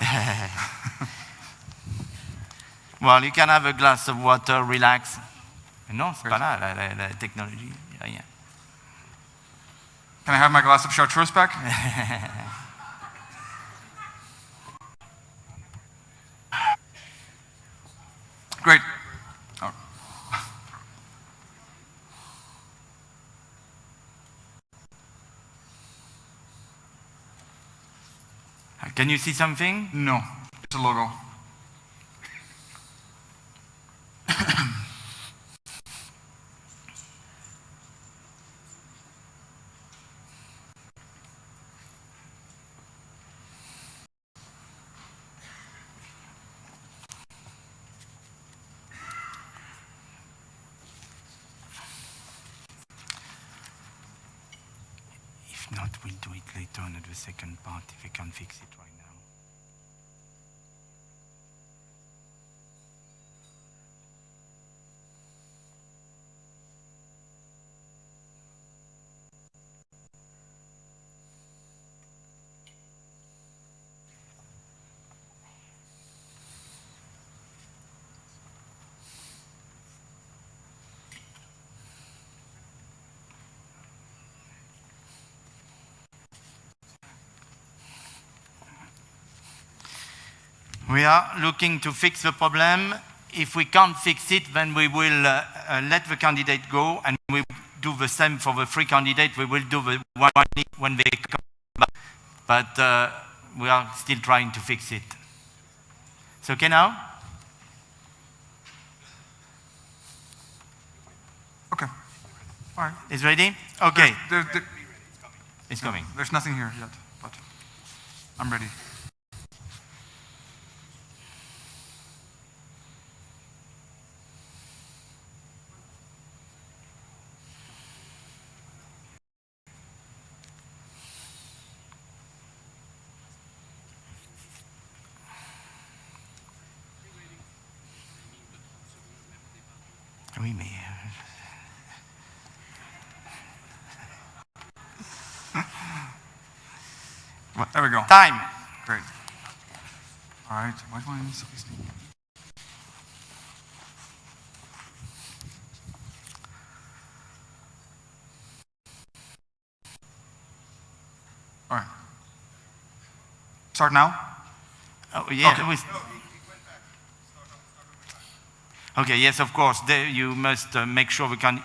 Well, you can have a glass of water, relax. Non, c'est pas là, la technologie, rien. Can I have my glass of chartreuse back? Great. Oh. Can you see something? No, it's a logo. If not, we'll do it later on at the second part if we can fix it right now. We are looking to fix the problem. If we can't fix it, then we will let the candidate go, and we will do the same for the 3 candidates. We will do the one when they come back. But we are still trying to fix it. It's okay now? Okay. All right. It's ready? Okay. It's coming. There's nothing here yet, but I'm ready. Oui, mais... There we go. Time. Great. All right. White wines. All right. Start now? Oh, yeah. Okay. Okay, yes, of course. You must make sure we can...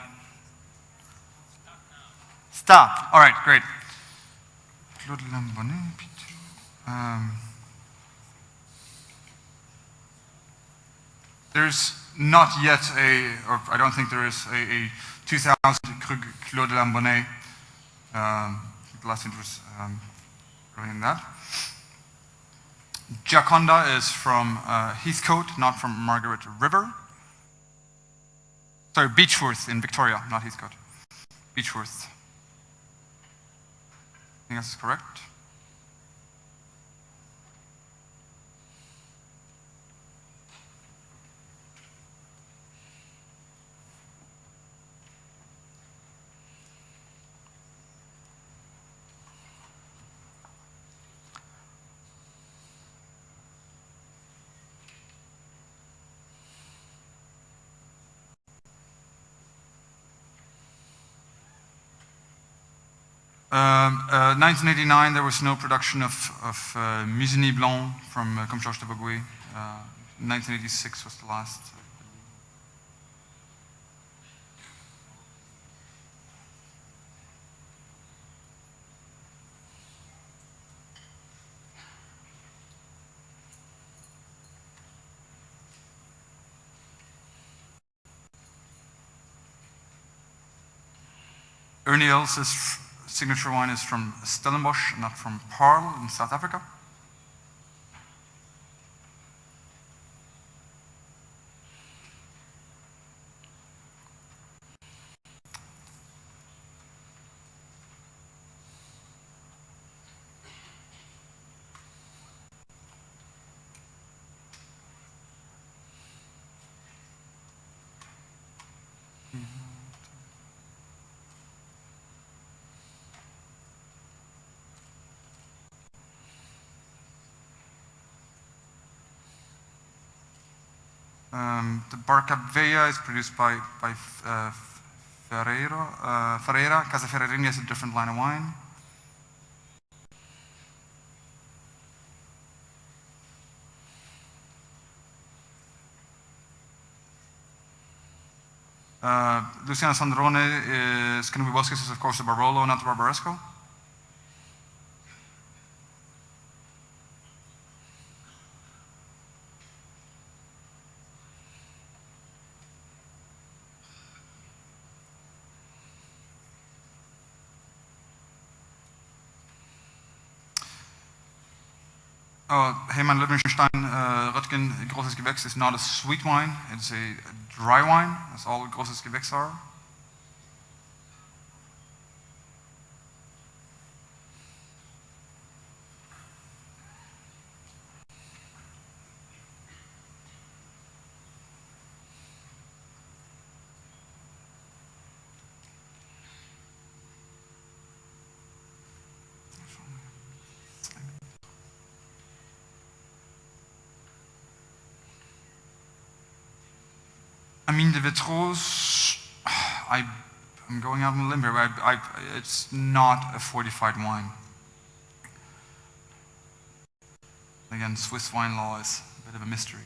Start. All right, great. There's not yet or I don't think there is a 2000 Claude Lambonnet. The last hint was in that. Gioconda is from Heathcote, not from Margaret River. Sorry, Beechworth in Victoria, not Heathcote. Beechworth. I think that's correct. In 1989, there was no production of Musigny Blanc from Comme Georges de Bourgogne. 1986 was the last. Ernie Els's signature wine is from Stellenbosch, not from Paarl in South Africa. The Barcavea is produced by Ferreira. Casa Ferreirinha is a different line of wine. Luciana Sandrone is going to be Bosques is of course the Barolo, not the Barbaresco. Heyman Liechtenstein Röttgen, großes Gewächs, is not a sweet wine, it's a dry wine, as all großes Gewächs are. Amine de Vitrose, I'm going out on a limb here, but it's not a fortified wine. Again, Swiss wine law is a bit of a mystery.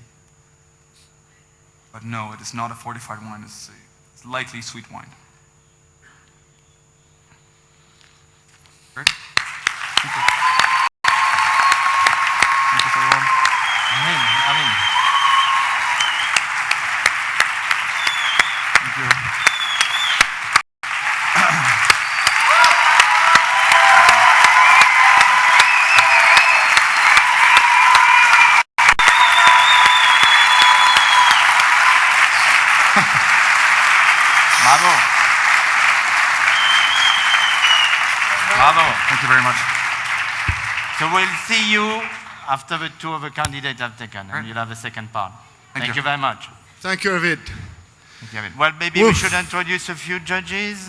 But no, it is not a fortified wine, it's likely sweet wine. Great. Thank you. Thank you, everyone. Amine. Thank you. Bravo. Bravo. Thank you very much. So we'll see you after the two of the candidates have taken, and you'll have a second part. Thank you very much. Thank you, Arvid. Thank you, Arvid. Well, maybe we should introduce a few judges.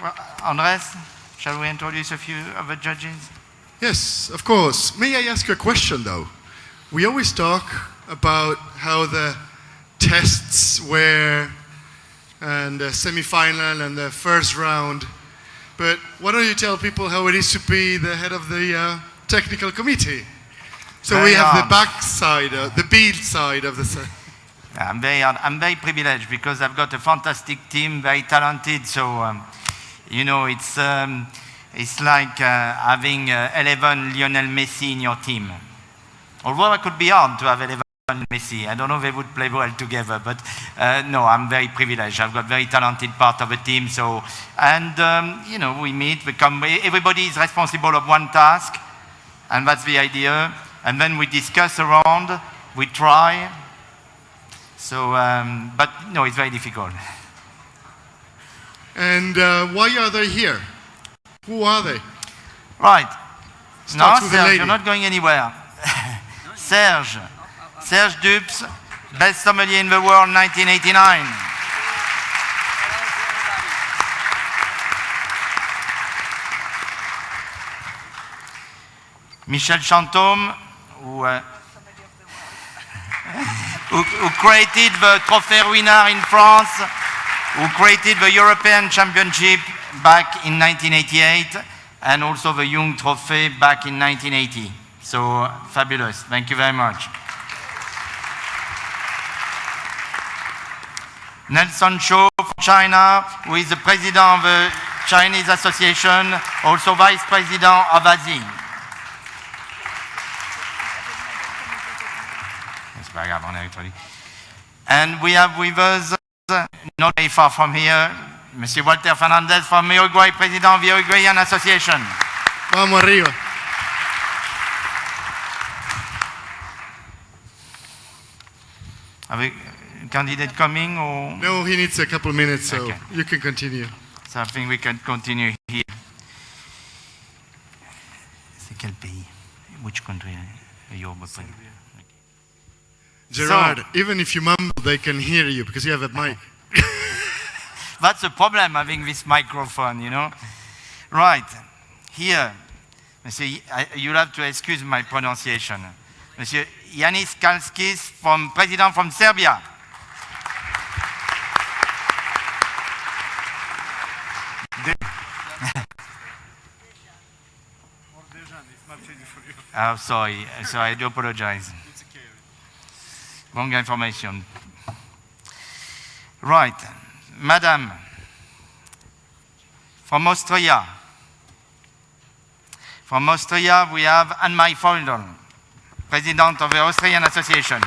Well, Andres, shall we introduce a few of the judges? Yes, of course. May I ask you a question, though? We always talk about how the tests were and the semi-final and the first round, but why don't you tell people how it is to be the head of the technical committee? So we have the back side, the build side of the... I'm very privileged because I've got a fantastic team, very talented. So, you know, it's like having 11 Lionel Messi in your team. Although it could be hard to have 11 Messi. I don't know if they would play well together, but no, I'm very privileged. I've got very talented part of the team. So, and you know, we meet, everybody is responsible of one task, and that's the idea. And then we discuss around, we try. So, but no, it's very difficult. And why are they here? Who are they? Right. Starts No, with the Serge, lady. you're not going anywhere. Serge Dupes, best sommelier in the world, 1989. Michel Chantôme, who created the Trophée Ruinart in France, who created the European Championship back in 1988, and also the Young Trophy back in 1980. So, fabulous. Thank you very much. Nelson Chou from China, who is the president of the Chinese Association, also vice president of ASI. And we have with us, not very far from here, Monsieur Walter Fernandez from Uruguay, President of the Uruguayan Association. Vamos arriba. Avec candidate coming or? No, he needs a couple minutes, so Okay. you can continue. So I think we can continue here. C'est quel pays? Which country are you representing? Gerard, even if you mumble, they can hear you because you have a mic. That's the problem having this microphone, you know. Right, here, Monsieur, you'll have to excuse my pronunciation. Monsieur Yanis Kalskis, from President from Serbia. Oh, sorry, I do apologize. Wrong information. Right, Madam, from Austria. From Austria, we have Anne-Marie Feudel, President of the Austrian Association.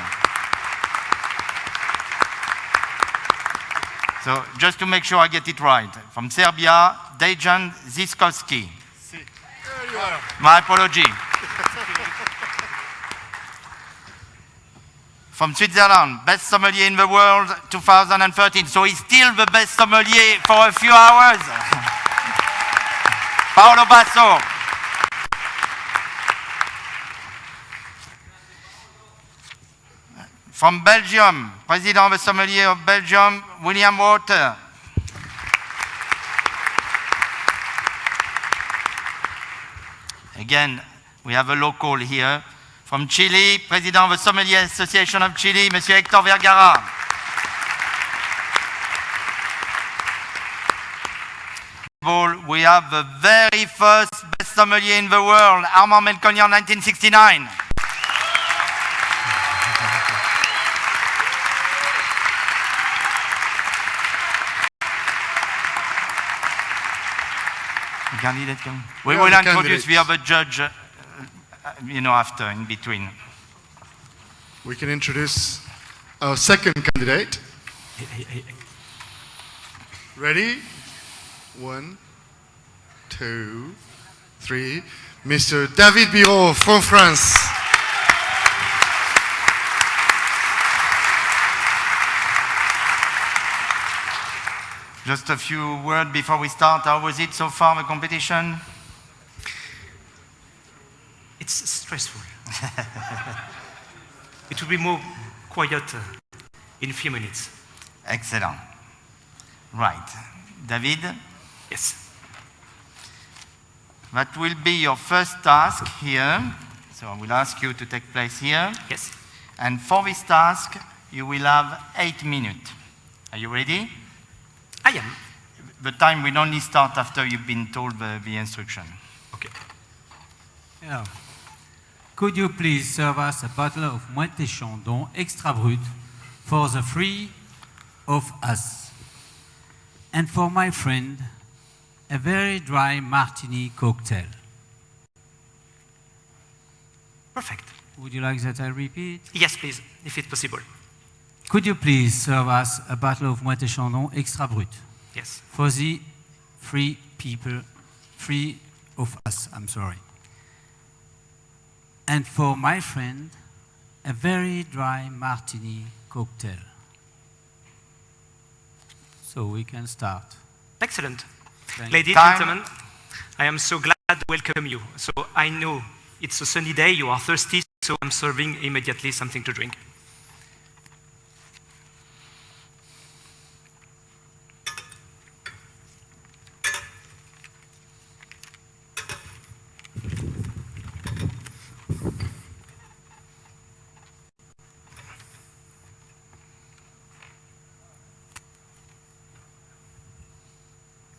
So, just to make sure I get it right, from Serbia, Dejan Ziskowski. There you are. My apology. From Switzerland, best sommelier in the world, 2013. So he's still the best sommelier for a few hours. Paolo Basso. From Belgium, President of the Sommelier of Belgium, William Water. Again, we have a local here. From Chile, President of the Sommelier Association of Chile, Monsieur Hector Vergara. We have the very first best sommelier in the world, Armand Melconian, 1969. We will introduce the other judge, after, in between. We can introduce our second candidate. Ready? 1, 2, 3. Mr. David Biro from France. Just a few words before we start. How was it so far, the competition? It's stressful. It will be more quiet in a few minutes. Excellent. Right. David? Yes. That will be your first task here. So I will ask you to take place here. Yes. And for this task, you will have 8 minutes. Are you ready? I am. The time will only start after you've been told the instruction. Okay. Yeah. Could you please serve us a bottle of Moët et Chandon extra brut for the 3 of us? And for my friend, a very dry martini cocktail. Perfect. Would you like that I repeat? Yes, please, if it's possible. Could you please serve us a bottle of Moët et Chandon extra brut? Yes. For the 3 people, 3 of us, I'm sorry. And for my friend, a very dry martini cocktail. So we can start. Excellent. Thank Ladies and gentlemen, I am so glad to welcome you. So I know it's a sunny day, you are thirsty, so I'm serving immediately something to drink.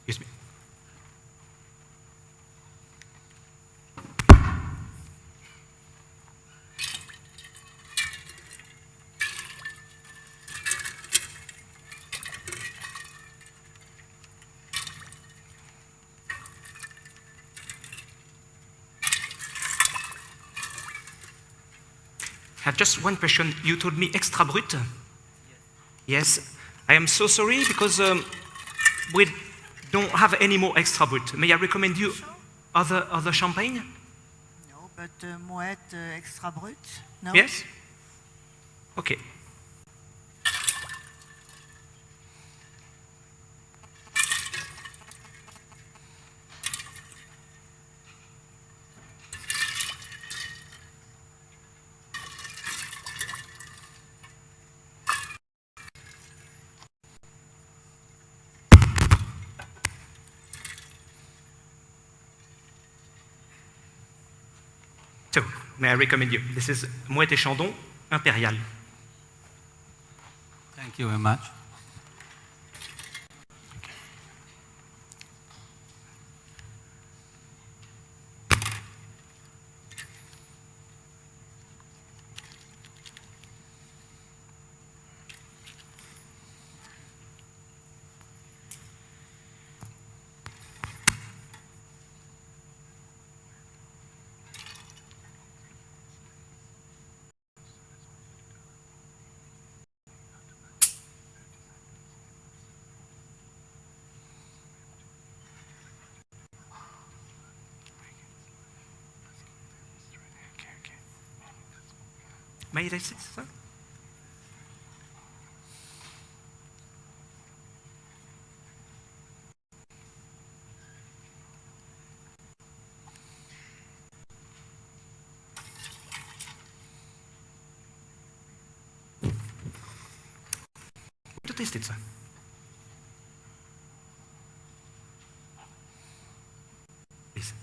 Excuse me. I have just one question. You told me extra brut? Yes. I am so sorry because we don't have any more extra brut. May I recommend you other champagne? No, but Moët extra brut? No? Yes? Okay. So, may I recommend you? This is Moët et Chandon Impérial. Thank you very much. May I taste it, sir? To taste it, sir. Please.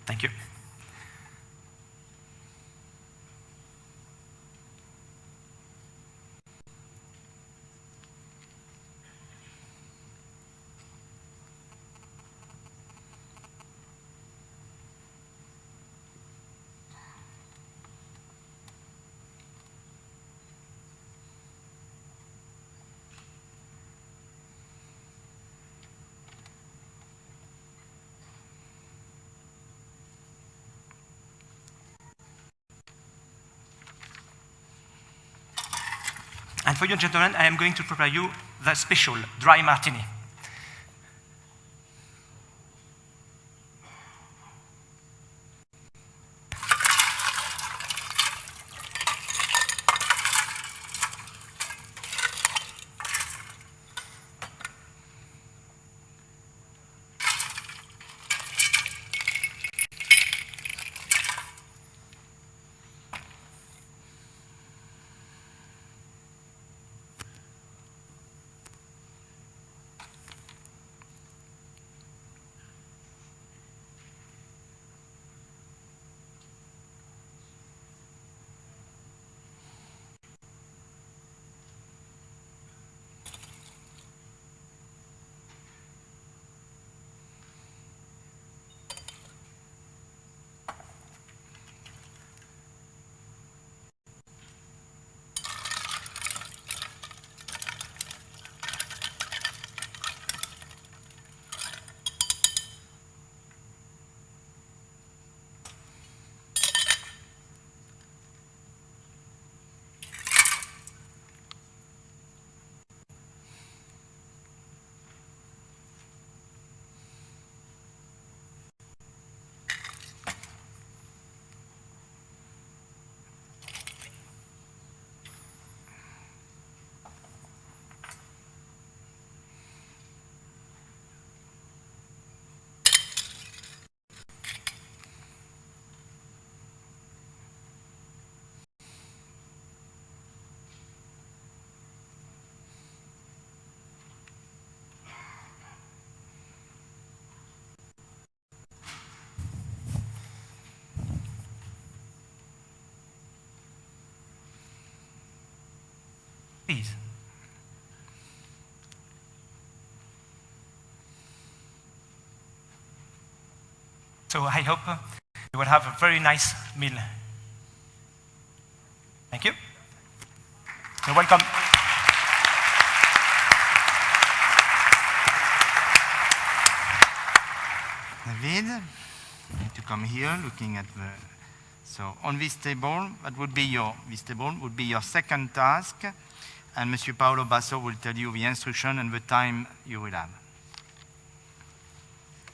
Thank you. And for you, gentlemen, I am going to prepare you the special dry martini. Please. So I hope you will have a very nice meal. Thank you. You're welcome. David, you need to come here looking at the So on this table, that would be your second task, and Monsieur Paolo Basso will tell you the instruction and the time you will have.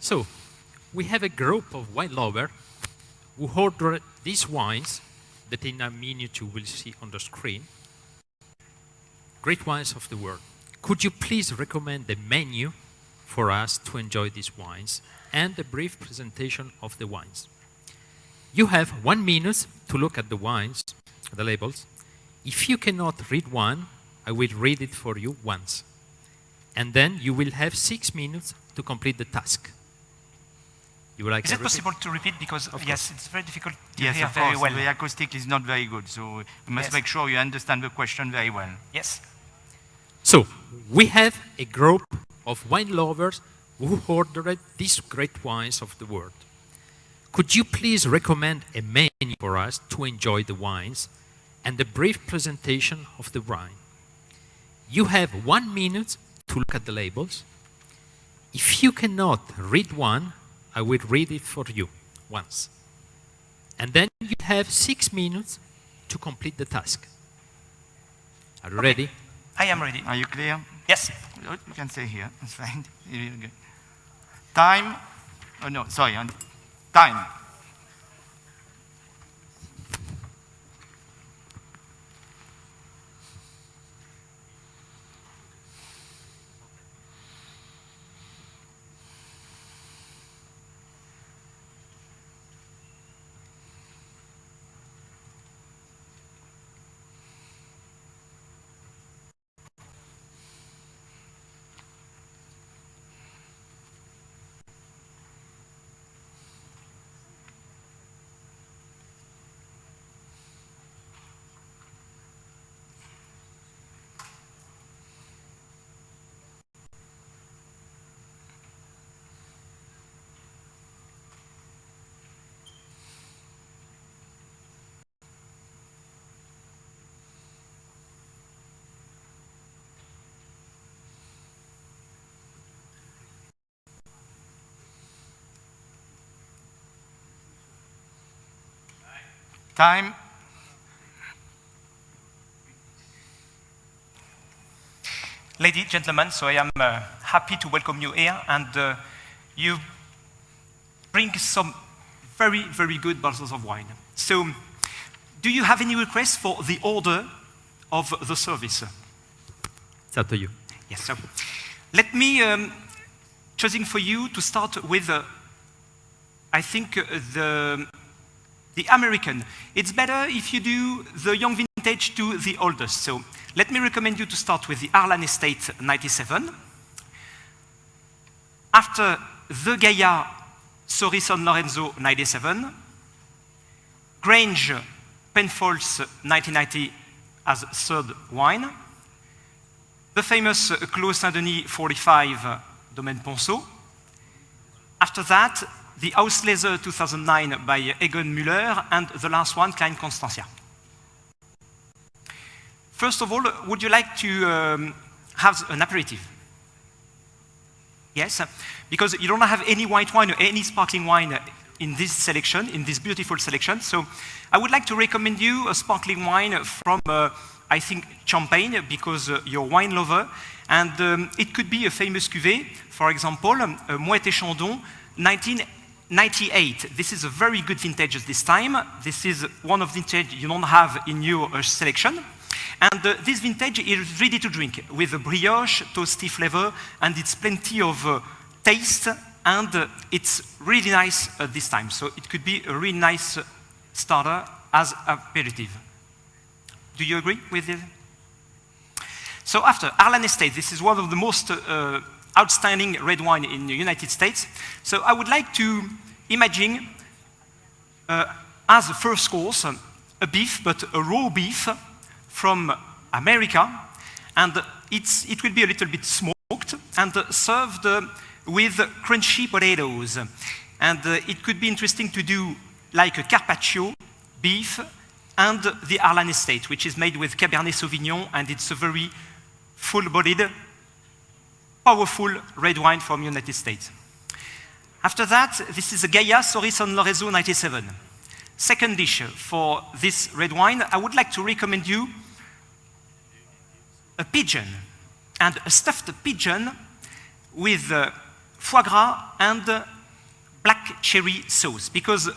So, we have a group of wine lovers who ordered these wines that in a minute you will see on the screen. Great wines of the world. Could you please recommend the menu for us to enjoy these wines and a brief presentation of the wines? You have 1 minute to look at the wines, the labels. If you cannot read one, I will read it for you once. And then you will have 6 minutes to complete the task. You would like Is to it possible to repeat? Because, yes, it's very difficult to Yes, hear of very course. well. The acoustic is not very good, so you must Yes. make sure you understand the question very well. Yes. So, we have a group of wine lovers who ordered these great wines of the world. Could you please recommend a menu for us to enjoy the wines and a brief presentation of the wine? You have 1 minute to look at the labels. If you cannot read one, I will read it for you once. And then you have 6 minutes to complete the task. Are you ready? I am ready. Are you clear? Yes. You can say here, that's fine. Time, oh no, sorry, time. Time. Ladies, gentlemen, so I am happy to welcome you here, and you bring some very, very good bottles of wine. So, do you have any requests for the order of the service? It's up to you. Yes, so let me choosing for you to start with, I think, the American. It's better if you do the young vintage to the oldest. So let me recommend you to start with the Arlan Estate 97. After the Gaia Sori San Lorenzo 97. Grange Penfolds 1990 as third wine. The famous Clos Saint-Denis 45 Domaine Ponceau. After that, the Auslese 2009 by Egon Müller, and the last one, Klein Constantia. First of all, would you like to have an aperitif? Yes, because you don't have any white wine or any sparkling wine in this selection, in this beautiful selection. So I would like to recommend you a sparkling wine from, I think, Champagne, because you're a wine lover. And it could be a famous cuvée, for example, Moët et Chandon, 1998. This is a very good vintage this time. This is one of the vintage you don't have in your selection. And this vintage is ready to drink with a brioche, toasty flavor, and it's plenty of taste, and it's really nice this time. So it could be a really nice starter as aperitif. Do you agree with it? So after Arlan Estate, this is one of the most outstanding red wine in the United States. So I would like to imagine as a first course a beef, but a raw beef from America, and it will be a little bit smoked and served with crunchy potatoes. And it could be interesting to do like a carpaccio beef and the Arlan Estate, which is made with Cabernet Sauvignon, and it's a very full-bodied, powerful red wine from United States. After that, this is a Gaia Sori San Lorenzo 97. second dish for this red wine, I would like to recommend you a pigeon, and a stuffed pigeon with foie gras and black cherry sauce. Because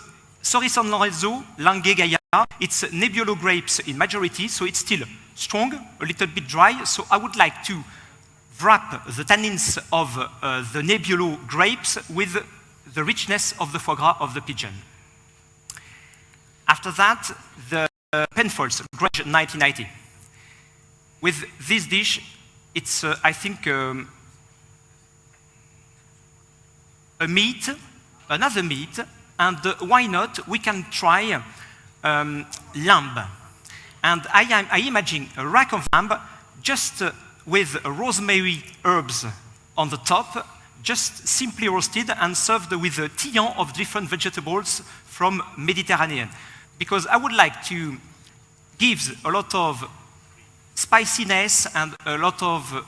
Sori San Lorenzo, Langhe Gaia, it's Nebbiolo grapes in majority, so it's still strong, a little bit dry. So I would like to wrap the tannins of the Nebbiolo grapes with the richness of the foie gras of the pigeon. After that, the Penfolds Grange 1990. With this dish, it's, I think, a meat, another meat, and why not, we can try lamb. And I imagine a rack of lamb just with rosemary herbs on the top, just simply roasted and served with a tian of different vegetables from Mediterranean. Because I would like to give a lot of spiciness and a lot of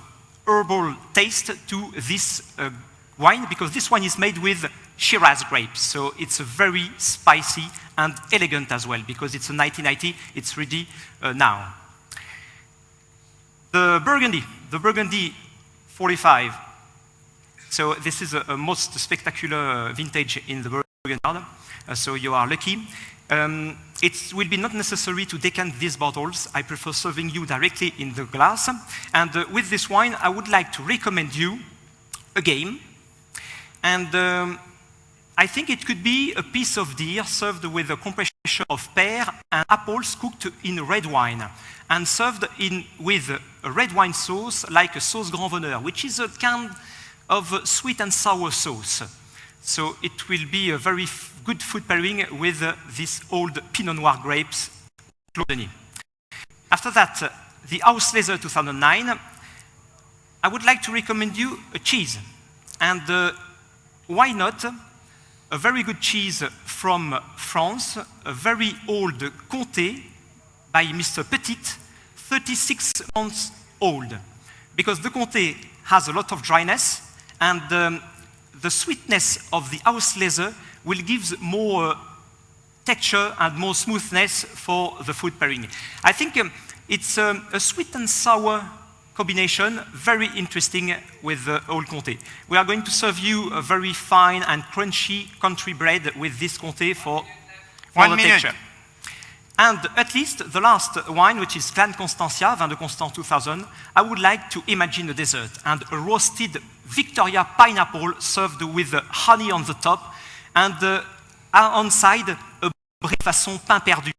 herbal taste to this wine, because this wine is made with Shiraz grapes, so it's very spicy and elegant as well, because it's a 1990, it's ready now. The Burgundy 45. So this is a most spectacular vintage in the Burgundy, so you are lucky. It will be not necessary to decant these bottles. I prefer serving you directly in the glass. And with this wine, I would like to recommend you a game. And I think it could be a piece of deer served with a compression of pear and apples cooked in red wine and served with a red wine sauce like a sauce Grand Veneur, which is a kind of sweet and sour sauce. So it will be a very good food pairing with these old Pinot Noir grapes, Claudeny. After that, the Auslese 2009, I would like to recommend you a cheese. And why not a very good cheese from France, a very old Comté by Mr. Petit, 36 months old. Because the Comté has a lot of dryness, and the sweetness of the Auslese will give more texture and more smoothness for the food pairing. I think it's a sweet and sour combination, very interesting with the Old Comté. We are going to serve you a very fine and crunchy country bread with this Comté for 1 the minute. texture. And at least the last wine, which is Clan Constantia, Vin de Constant 2000, I would like to imagine a dessert and a roasted Victoria pineapple served with honey on the top, and on side a brie façon pain perdu,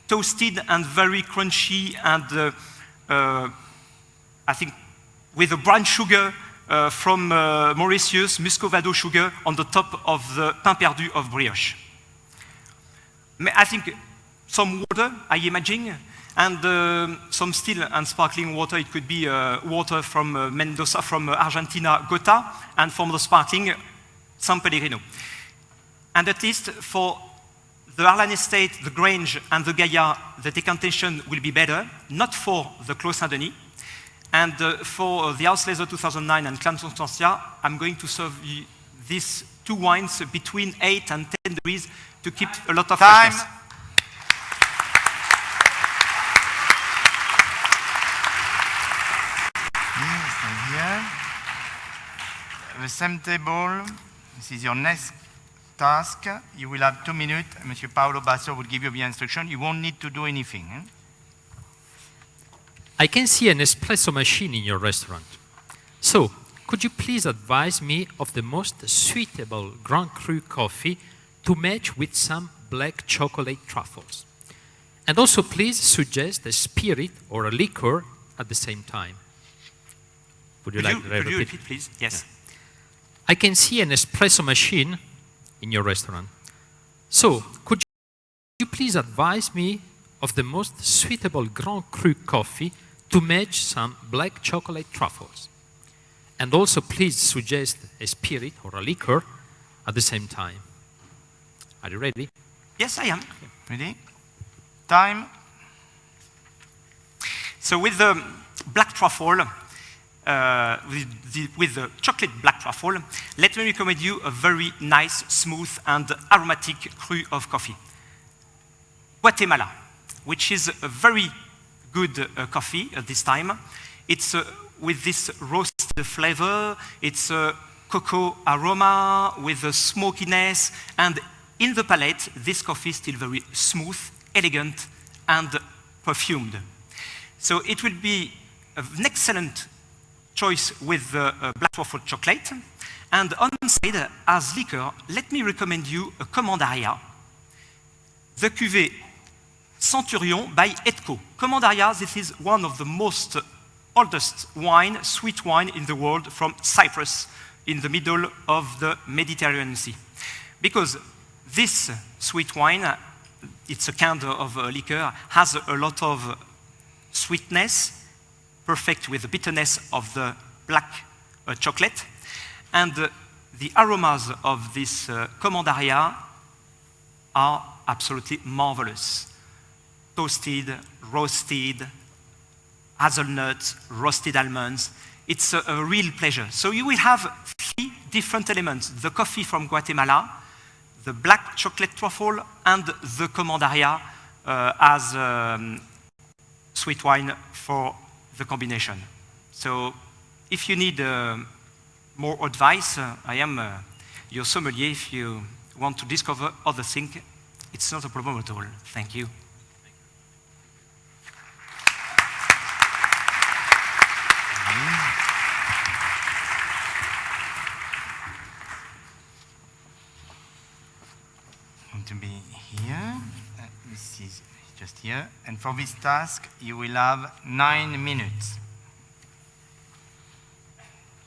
toasted and very crunchy, and I think with a brown sugar from Mauritius, Muscovado sugar on the top of the pain perdu of brioche. I think some water, I imagine, and some still and sparkling water. It could be water from Mendoza, from Argentina, Gota, and from the sparkling, San Pellegrino. And at least for the Arlan Estate, the Grange, and the Gaia, the decantation will be better, not for the Clos Saint-Denis. And for the Auslese 2009 and Clan Constantia, I'm going to serve you these two wines between 8 and 10 degrees to keep a lot of freshness. Here. The same table, this is your next task. You will have 2 minutes. Monsieur Paolo Basso will give you the instruction. You won't need to do anything. I can see an espresso machine in your restaurant. So, could you please advise me of the most suitable Grand Cru coffee to match with some black chocolate truffles? And also please suggest a spirit or a liqueur at the same time. Would you like to repeat? Could you repeat, please? Yes. Yeah. I can see an espresso machine in your restaurant. So, could you please advise me of the most suitable Grand Cru coffee to match some black chocolate truffles? And also please suggest a spirit or a liqueur at the same time. Are you ready? Yes, I am. Ready? Time. So with the black truffle, with the chocolate black truffle, let me recommend you a very nice, smooth, and aromatic cru of coffee. Guatemala, which is a very good coffee at this time. It's with this roasted flavor, it's a cocoa aroma with a smokiness, and in the palate, this coffee is still very smooth, elegant, and perfumed. So it will be an excellent choice with black truffle chocolate. And on side, as liquor, let me recommend you a Commandaria, the cuvée Centurion by Edco. Commandaria, this is one of the most oldest wine, sweet wine in the world from Cyprus, in the middle of the Mediterranean Sea. Because this sweet wine, it's a kind of liquor, has a lot of sweetness, perfect with the bitterness of the black chocolate. And the aromas of this Commandaria are absolutely marvelous. Toasted, roasted, hazelnuts, roasted almonds. It's a real pleasure. So you will have 3 different elements: the coffee from Guatemala, the black chocolate truffle, and the Commandaria as sweet wine for the combination. So if you need more advice, I am your sommelier. If you want to discover other things, it's not a problem at all. Thank you. To be here. This is just here. And for this task, you will have 9 minutes.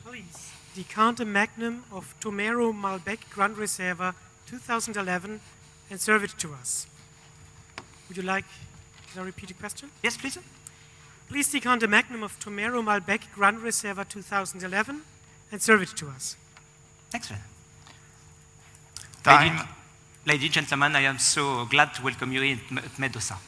Please, decant a magnum of Tomero Malbec Grand Reserva 2011 and serve it to us. Would you like, can I repeat the question? Yes, please. Please decant a magnum of Tomero Malbec Grand Reserva 2011 and serve it to us. Excellent. Time. Ladies and gentlemen, I am so glad to welcome you at Mendoza.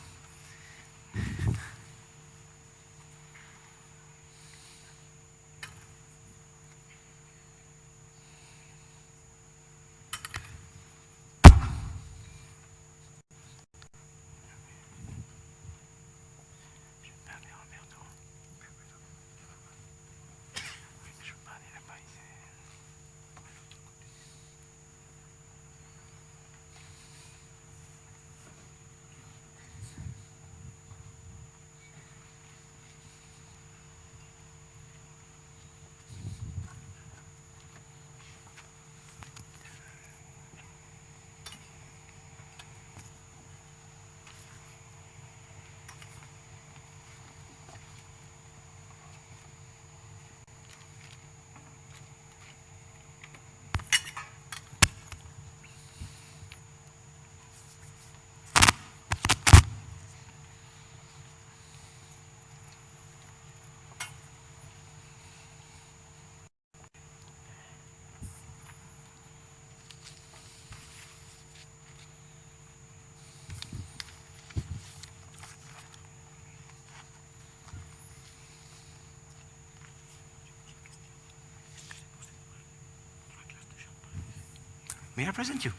May I present you?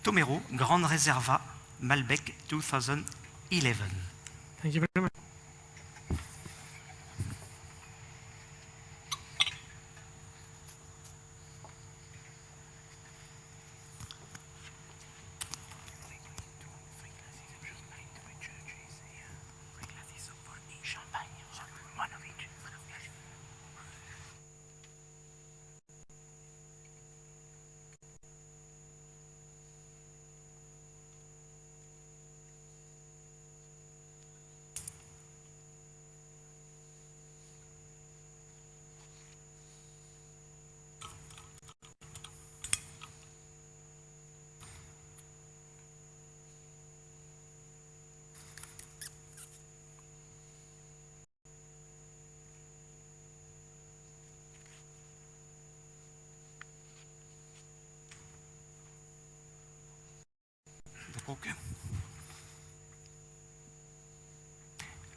Tomero Grand Reserva Malbec 2011. Thank you very much. Okay.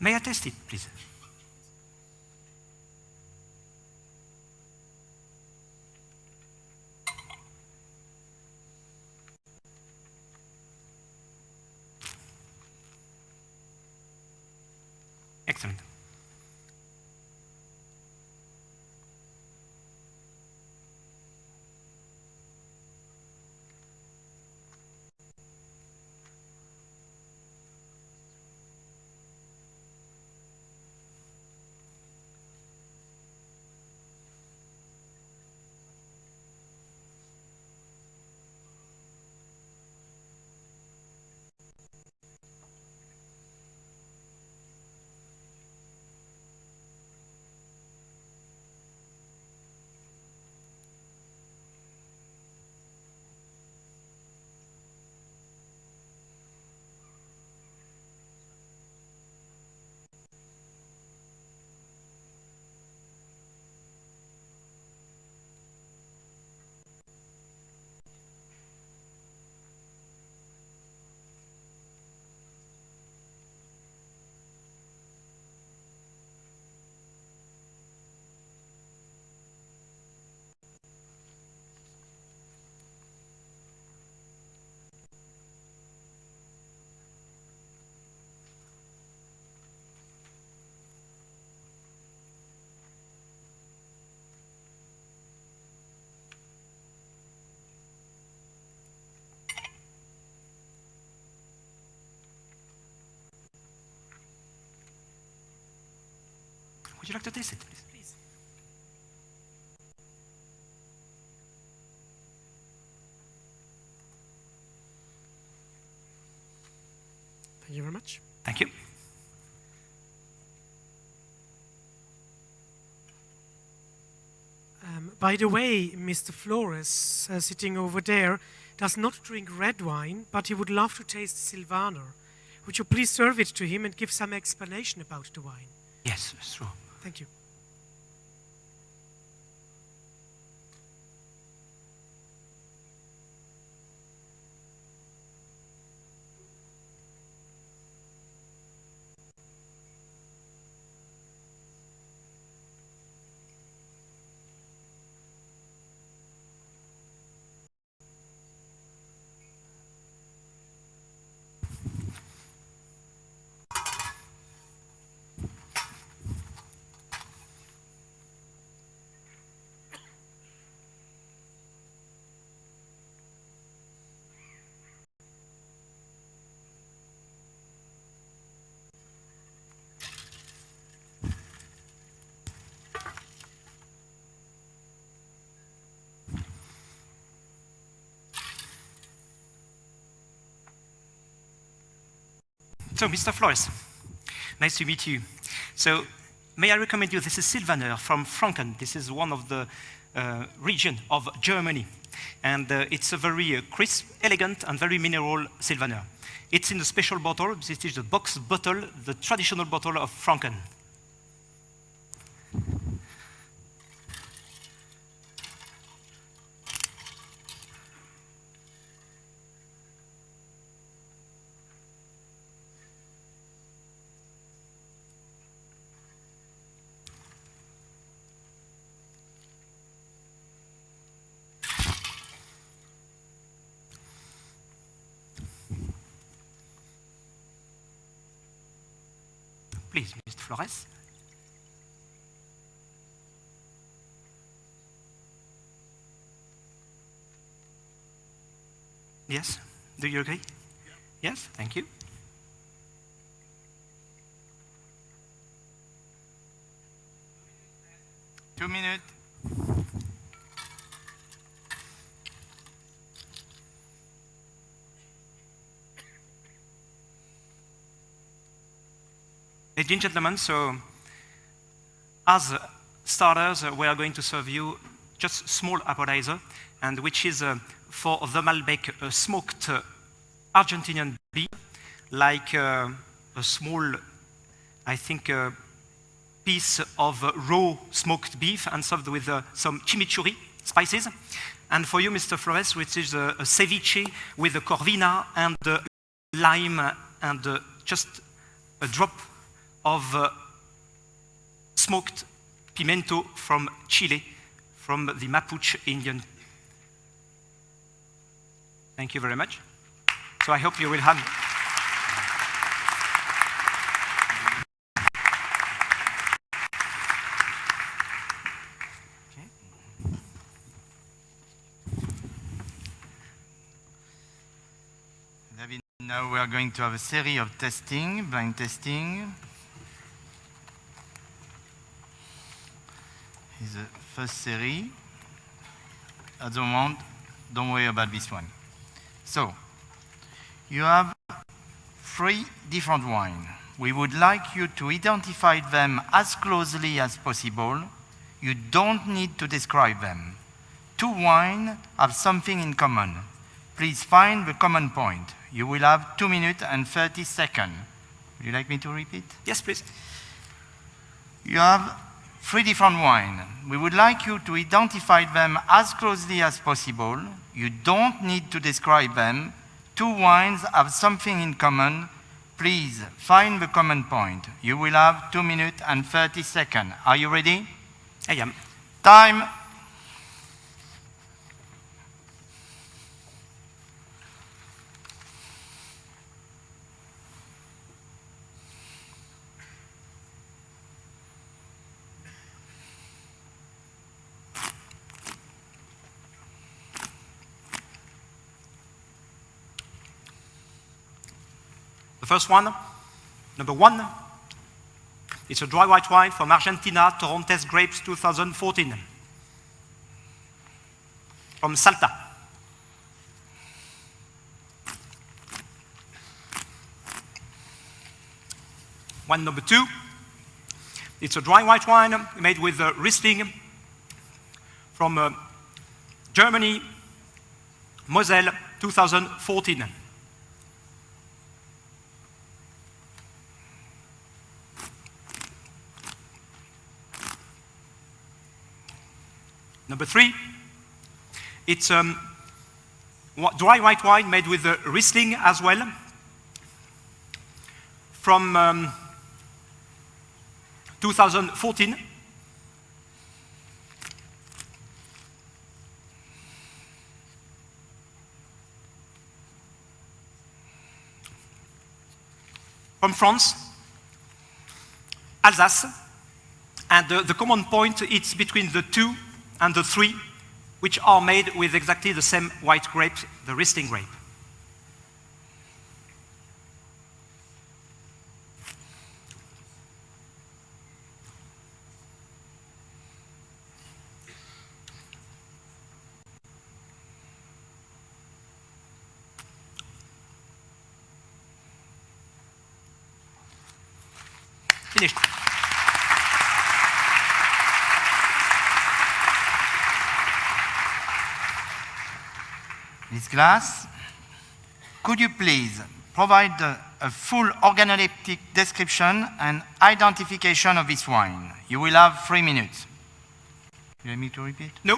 May I test it, please? Excellent. Would you like to taste it, please? Please. Thank you very much. Thank you. By the way, Mr. Flores, sitting over there, does not drink red wine, but he would love to taste Silvaner. Would you please serve it to him and give some explanation about the wine? Yes, sure. Thank you. So, Mr. Flores, nice to meet you. So, may I recommend you, this is Silvaner from Franken. This is one of the region of Germany. And it's a very crisp, elegant, and very mineral Silvaner. It's in a special bottle. This is the box bottle, the traditional bottle of Franken. Please, Mr. Flores. Yes? Do you agree? Yeah. Yes? Thank you. Two minutes. Ladies and gentlemen, so as starters, we are going to serve you just small appetizer, and which is for the Malbec smoked Argentinian beef, like a small, I think, piece of raw smoked beef and served with some chimichurri spices. And for you, Mr. Flores, which is a ceviche with a corvina and lime and just a drop of smoked pimento from Chile, from the Mapuche Indian. Thank you very much. So I hope you will have. Now we are going to have a series of testing, blind testing. Is the first series. At the moment, don't worry about this one. So, you have 3 different wines. We would like you to identify them as closely as possible. You don't need to describe them. 2 wines have something in common. Please find the common point. You will have 2 minutes and 30 seconds. Would you like me to repeat? Yes, please. You have 3 different wines. We would like you to identify them as closely as possible. You don't need to describe them. 2 wines have something in common. Please find the common point. You will have 2 minutes and 30 seconds. Are you ready? I am. Time. The first one, number 1, it's a dry white wine from Argentina, Torrontés Grapes 2014. From Salta. One number 2, it's a dry white wine made with Riesling from Germany, Moselle 2014. Number 3, it's dry white wine made with Riesling as well, from 2014. From France, Alsace, and the common point is between the 2 and the 3, which are made with exactly the same white grape, the Riesling grape. Finished. This glass, could you please provide a full organoleptic description and identification of this wine? You will have 3 minutes. You want me to repeat? No.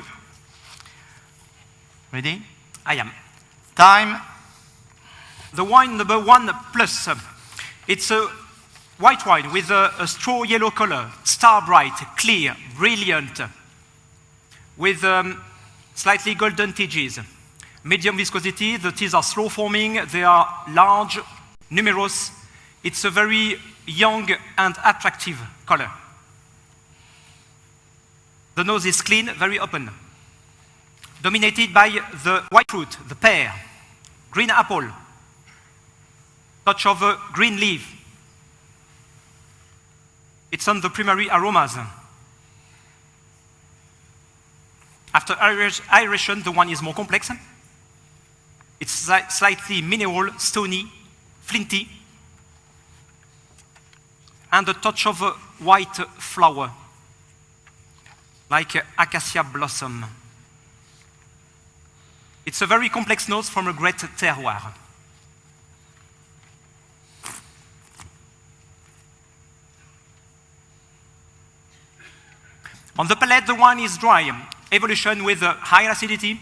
Ready? I am. Time. The wine number 1 plus, it's a white wine with a straw yellow color, star bright, clear, brilliant, with slightly golden tidges. Medium viscosity, the teas are slow forming, they are large, numerous. It's a very young and attractive color. The nose is clean, very open. Dominated by the white fruit, the pear, green apple, touch of a green leaf. It's on the primary aromas. After aeration, the wine is more complex. It's slightly mineral, stony, flinty, and a touch of a white flower, like acacia blossom. It's a very complex nose from a great terroir. On the palate, the wine is dry. Evolution with high acidity,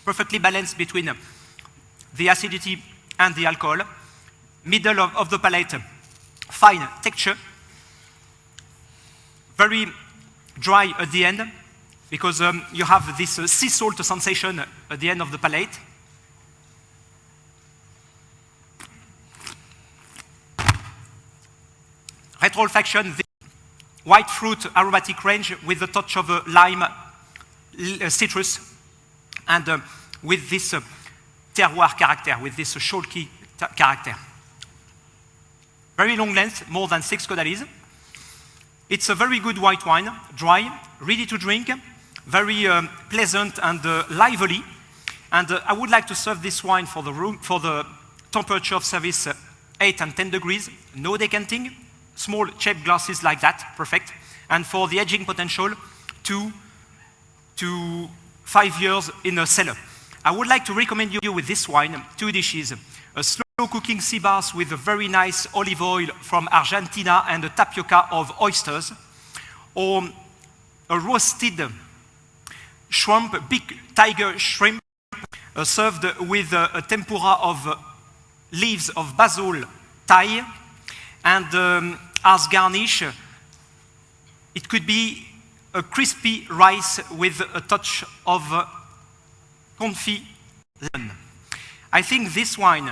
perfectly balanced between the acidity and the alcohol. Middle of the palate, fine texture. Very dry at the end, because you have this sea salt sensation at the end of the palate. Retroolfaction, the white fruit aromatic range with a touch of lime, citrus, and with this terroir character, with this chalky character. Very long length, more than 6 caudales. It's a very good white wine, dry, ready to drink, very pleasant and lively. And I would like to serve this wine for the temperature of service 8 and 10 degrees, no decanting, small shaped glasses like that, perfect. And for the aging potential, 2 to 5 years in a cellar. I would like to recommend you with this wine 2 dishes. A slow cooking sea bass with a very nice olive oil from Argentina and a tapioca of oysters. Or a roasted shrimp, big tiger shrimp, served with a tempura of leaves of basil Thai. And as garnish, it could be a crispy rice with a touch of confit lemon. I think this wine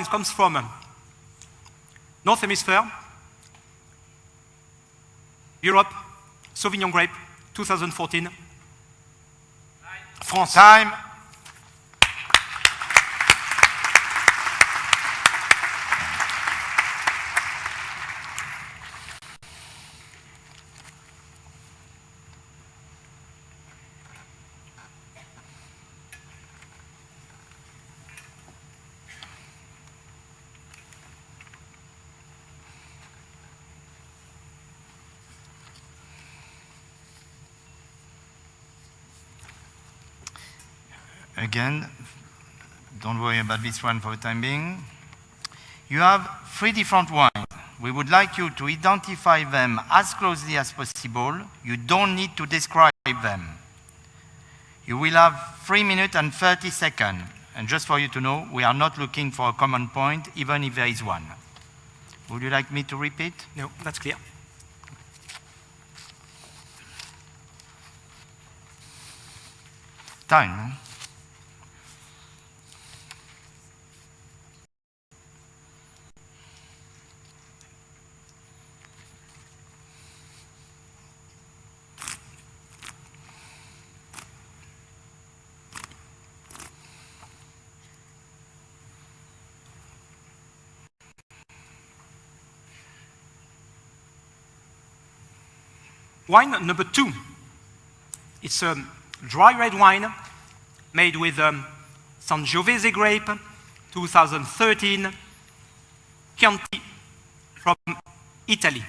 comes from North Hemisphere, Europe, Sauvignon grape, 2014. France. Time. Again, don't worry about this one for the time being. You have 3 different wines. We would like you to identify them as closely as possible. You don't need to describe them. You will have 3 minutes and 30 seconds. And just for you to know, we are not looking for a common point, even if there is one. Would you like me to repeat? No, that's clear. Time. Wine number 2. It's a dry red wine made with Sangiovese grape, 2013, Chianti from Italy.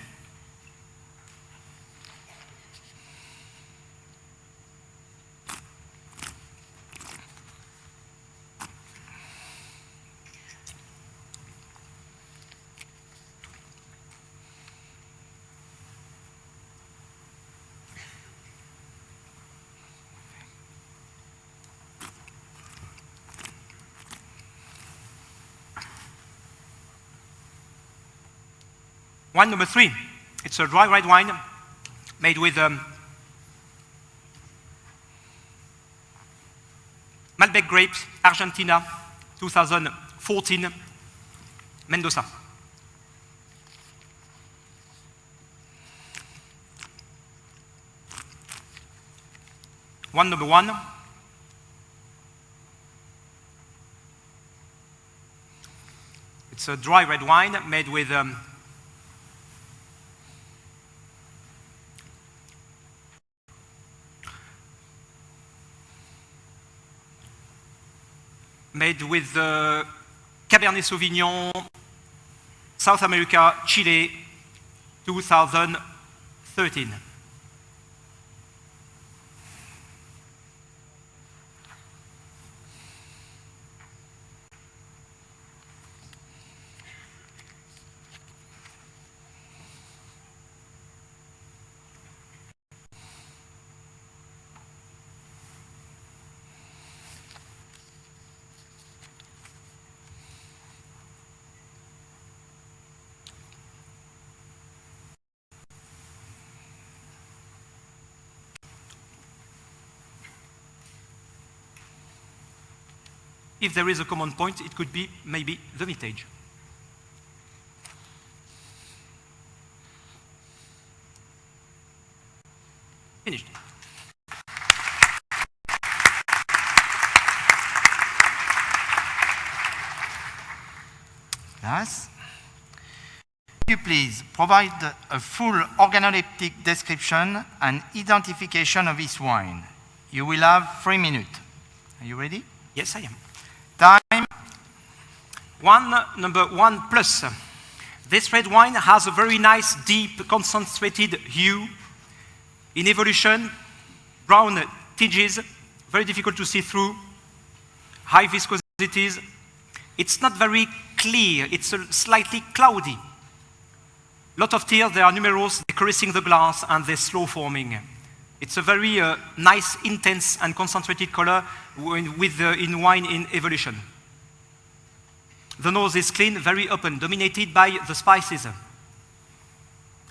Wine number 3, it's a dry red wine made with Malbec grapes, Argentina, 2014, Mendoza. Wine number 1, it's a dry red wine made with Cabernet Sauvignon, South America, Chile, 2013. If there is a common point, it could be maybe the vintage. Finished. glass. Could you please provide a full organoleptic description and identification of this wine? You will have 3 minutes. Are you ready? Yes, I am. Time. Number 1 plus. This red wine has a very nice, deep, concentrated hue. In evolution, brown tinges, very difficult to see through, high viscosities. It's not very clear, it's slightly cloudy. Lot of tears, they are numerous, they're caressing the glass, and they're slow forming. It's a very nice, intense, and concentrated color in wine in evolution. The nose is clean, very open, dominated by the spices.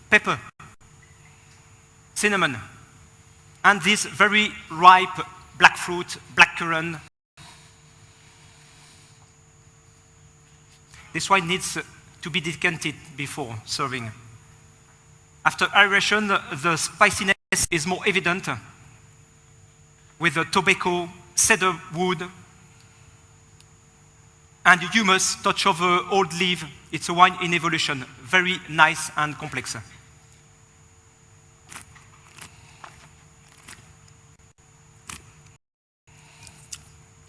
Pepper, cinnamon, and this very ripe black fruit, black currant. This wine needs to be decanted before serving. After aeration, the spiciness is more evident with the tobacco, cedar wood, and humus, touch of old leaf. It's a wine in evolution, very nice and complex.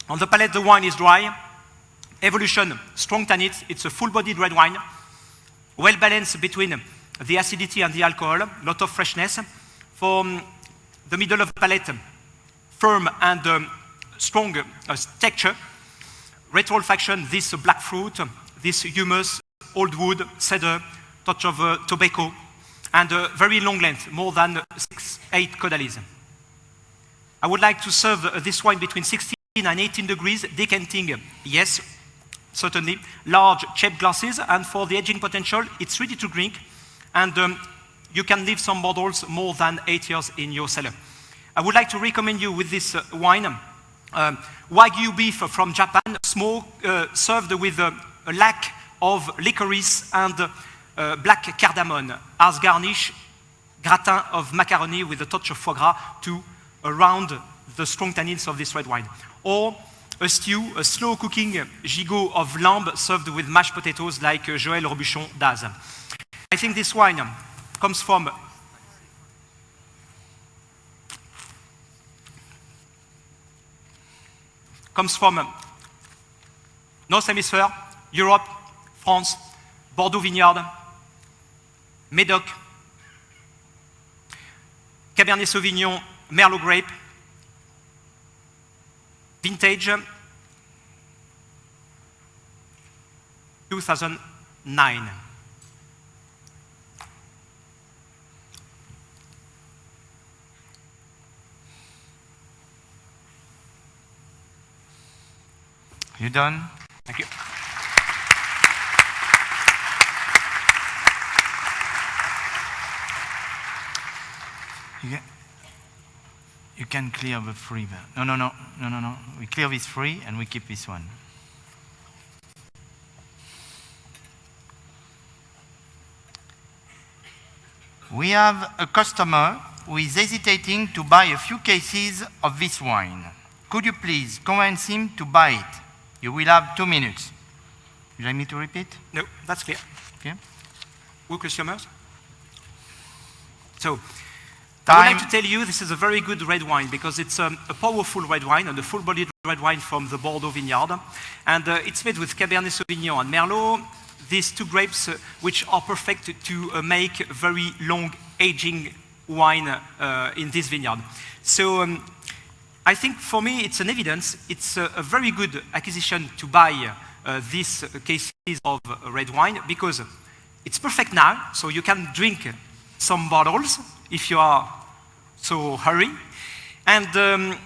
On the palate, the wine is dry. Evolution, strong tannins. It's a full-bodied red wine, well balanced between the acidity and the alcohol, lot of freshness. From the middle of the palate, firm and strong texture. Retroolfaction, this black fruit, this humus, old wood, cedar, touch of tobacco, and a very long length, more than 6-8 caudalie. I would like to serve this wine between 16 and 18 degrees, decanting, yes, certainly, large shaped glasses, and for the aging potential, it's ready to drink, and you can leave some bottles more than 8 years in your cellar. I would like to recommend you with this wine, Wagyu beef from Japan, served with a lack of licorice and black cardamom as garnish, gratin of macaroni with a touch of foie gras to round the strong tannins of this red wine. Or a stew, a slow cooking gigot of lamb served with mashed potatoes like Joël Robuchon does. I think this wine comes from North Hemisphere, Europe, France, Bordeaux vineyard, Médoc, Cabernet Sauvignon, Merlot grape, vintage 2009. You done? Thank you. You can clear the free. No. We clear this free and we keep this one. We have a customer who is hesitating to buy a few cases of this wine. Could you please convince him to buy it? You will have 2 minutes. Would you like me to repeat? No, that's clear. Okay. Who customers? So, I would like to tell you this is a very good red wine because it's a powerful red wine and a full-bodied red wine from the Bordeaux vineyard. And it's made with Cabernet Sauvignon and Merlot, these two grapes which are perfect to make very long aging wine in this vineyard. So I think for me it's an evidence, it's a very good acquisition to buy these cases of red wine because it's perfect now, so you can drink some bottles if you are so hurry, and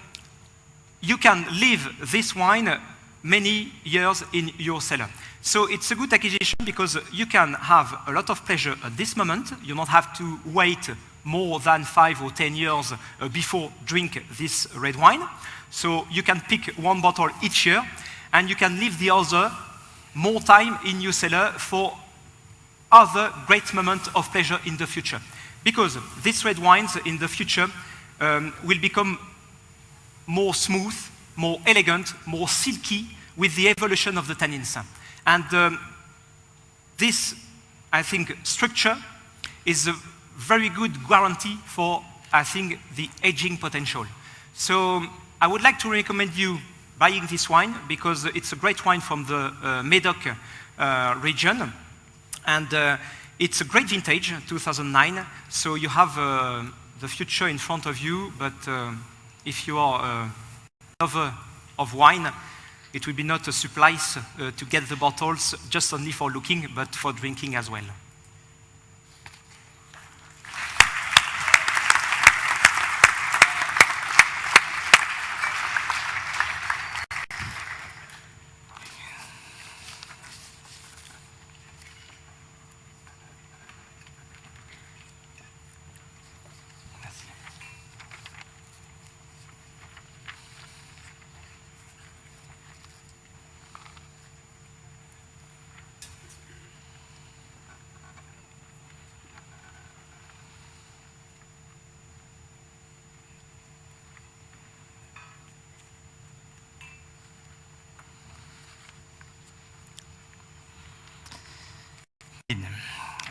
you can leave this wine many years in your cellar. So it's a good acquisition because you can have a lot of pleasure at this moment. You don't have to wait more than 5 or 10 years before drink this red wine. So you can pick one bottle each year, and you can leave the other more time in your cellar for other great moments of pleasure in the future. Because these red wines in the future will become more smooth, more elegant, more silky with the evolution of the tannins. And this, I think, structure is a very good guarantee for, I think, the aging potential. So I would like to recommend you buying this wine because it's a great wine from the Medoc region. And it's a great vintage, 2009. So you have the future in front of you, but if you are a lover of wine, it will be not a suffice to get the bottles just only for looking, but for drinking as well.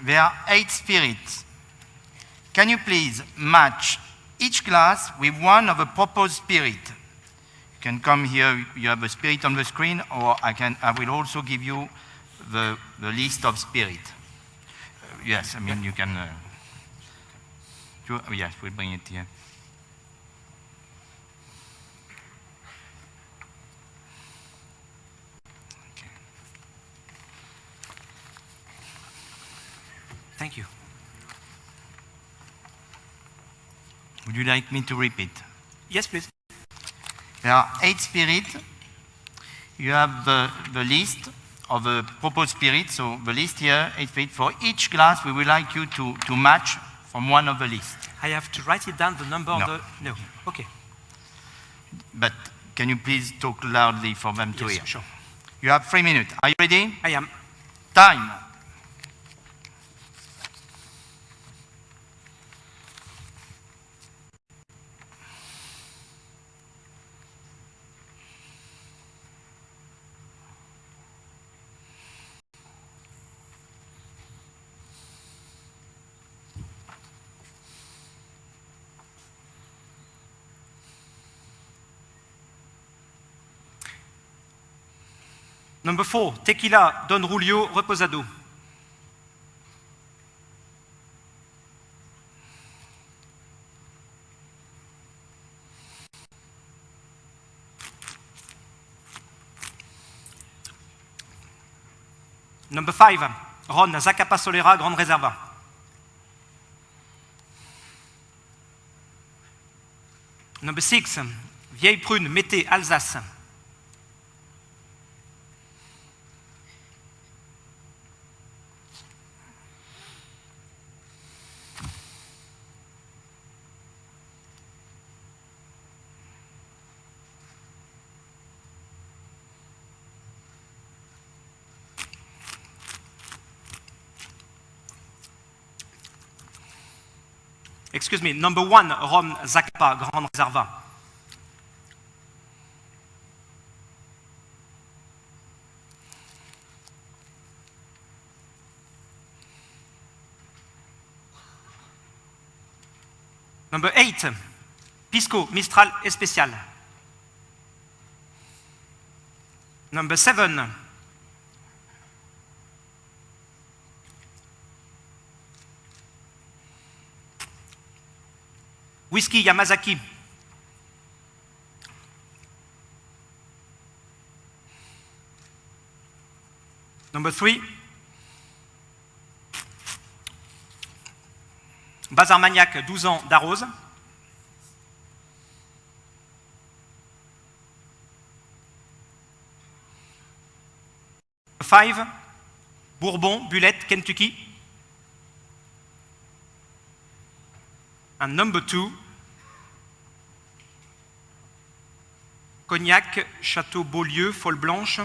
There are 8 spirits. Can you please match each glass with one of a proposed spirit? You can come here, you have a spirit on the screen, or I will also give you the list of spirit. Yes, I mean you can, yes, we'll bring it here. Thank you. Would you like me to repeat? Yes, please. There are 8 spirits. You have the list of the proposed spirits. So the list here, 8 spirits. For each glass, we would like you to match from one of the list. I have to write it down, the number of the... No. Okay. But can you please talk loudly for them to hear? Sure. You have 3 minutes. Are you ready? I am. Time. Number 4, Tequila, Don Julio, Reposado. Number 5, Ron, Zacapa Solera, Grande Reserva. Number 6, Vieille Prune, Mété, Alsace. Excuse me, number 1, Rhum Zacapa, Grande Reserva. Number 8, Pisco, Mistral, Especial. Number 7, Whisky Yamazaki. Number 3, Bazar Magnac, 12 ans d'Arrose. Number 5, Bourbon, Bullette, Kentucky. And number 2, Cognac, Château Beaulieu, Folle Blanche.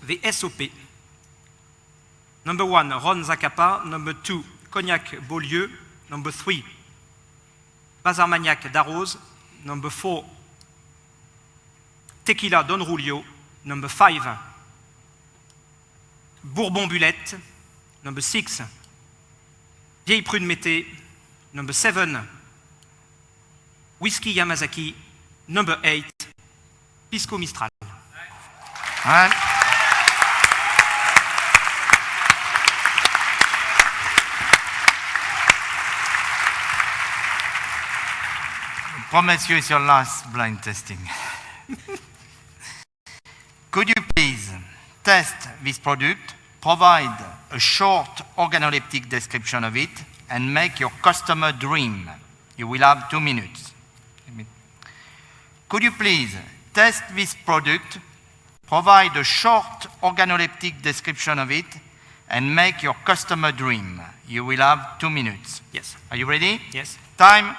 The SOP. Number 1, Ron Zacapa. Number 2, Cognac Beaulieu. Number 3, Bazar Magnac d'Arrose. Number 4, Tequila Don Julio, number 5. Bourbon Bulette, number 6. Vieille Prune Mété, number 7. Whisky Yamazaki, number 8. Pisco Mistral. Right. I promise you it's your last blind testing. Could you please test this product, provide a short organoleptic description of it, and make your customer dream? You will have 2 minutes. Could you please test this product, provide a short organoleptic description of it, and make your customer dream? You will have 2 minutes. Yes. Are you ready? Yes. Time.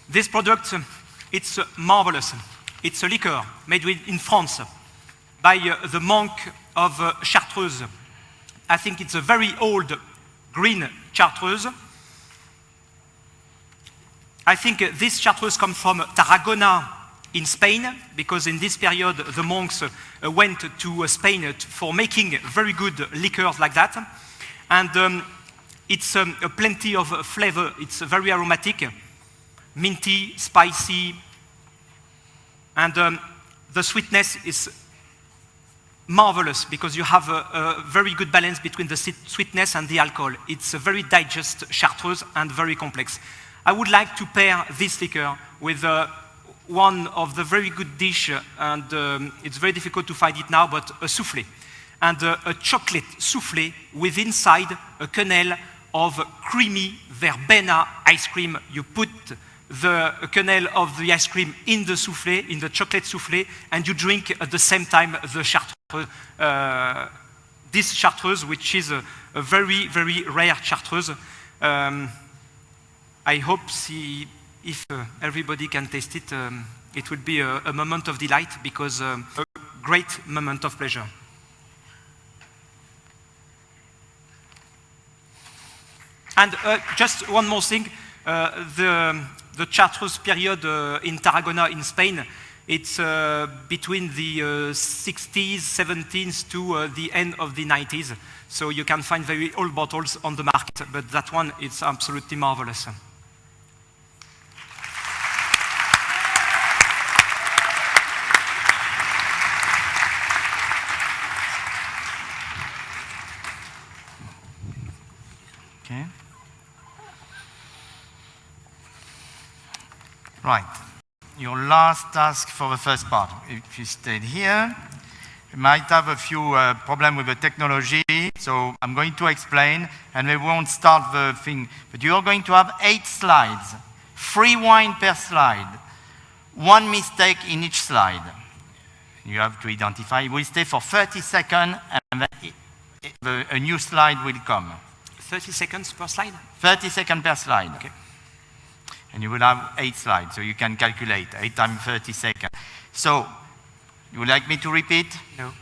This product, it's marvelous. It's a liquor made in France by the monk of Chartreuse. I think it's a very old green Chartreuse. I think this Chartreuse comes from Tarragona in Spain, because in this period the monks went to Spain for making very good liquors like that. And it's plenty of flavor. It's very aromatic, minty, spicy, and the sweetness is marvelous because you have a very good balance between the sweetness and the alcohol. It's a very digest Chartreuse and very complex. I would like to pair this liquor with one of the very good dish, and it's very difficult to find it now, but a soufflé. And a chocolate soufflé with inside a quenelle of creamy verbena ice cream. You put the kernel of the ice cream in the soufflé, in the chocolate soufflé, and you drink at the same time the Chartreuse. This Chartreuse, which is a very, very rare Chartreuse. I hope if everybody can taste it, it would be a moment of delight, because a great moment of pleasure. And just one more thing, the Chartreuse period in Tarragona in Spain, it's between the 60s, 70s to the end of the 90s. So you can find very old bottles on the market, but that one is absolutely marvelous. Okay. Right. Your last task for the first part. If you stayed here, you might have a few problems with the technology, so I'm going to explain, and we won't start the thing. But you're going to have 8 slides, 3 wine per slide, 1 mistake in each slide. You have to identify. We'll stay for 30 seconds, and then a new slide will come. 30 seconds per slide? 30 seconds per slide. Okay. And you will have 8 slides, so you can calculate 8 times 30 seconds. So, you would like me to repeat? No.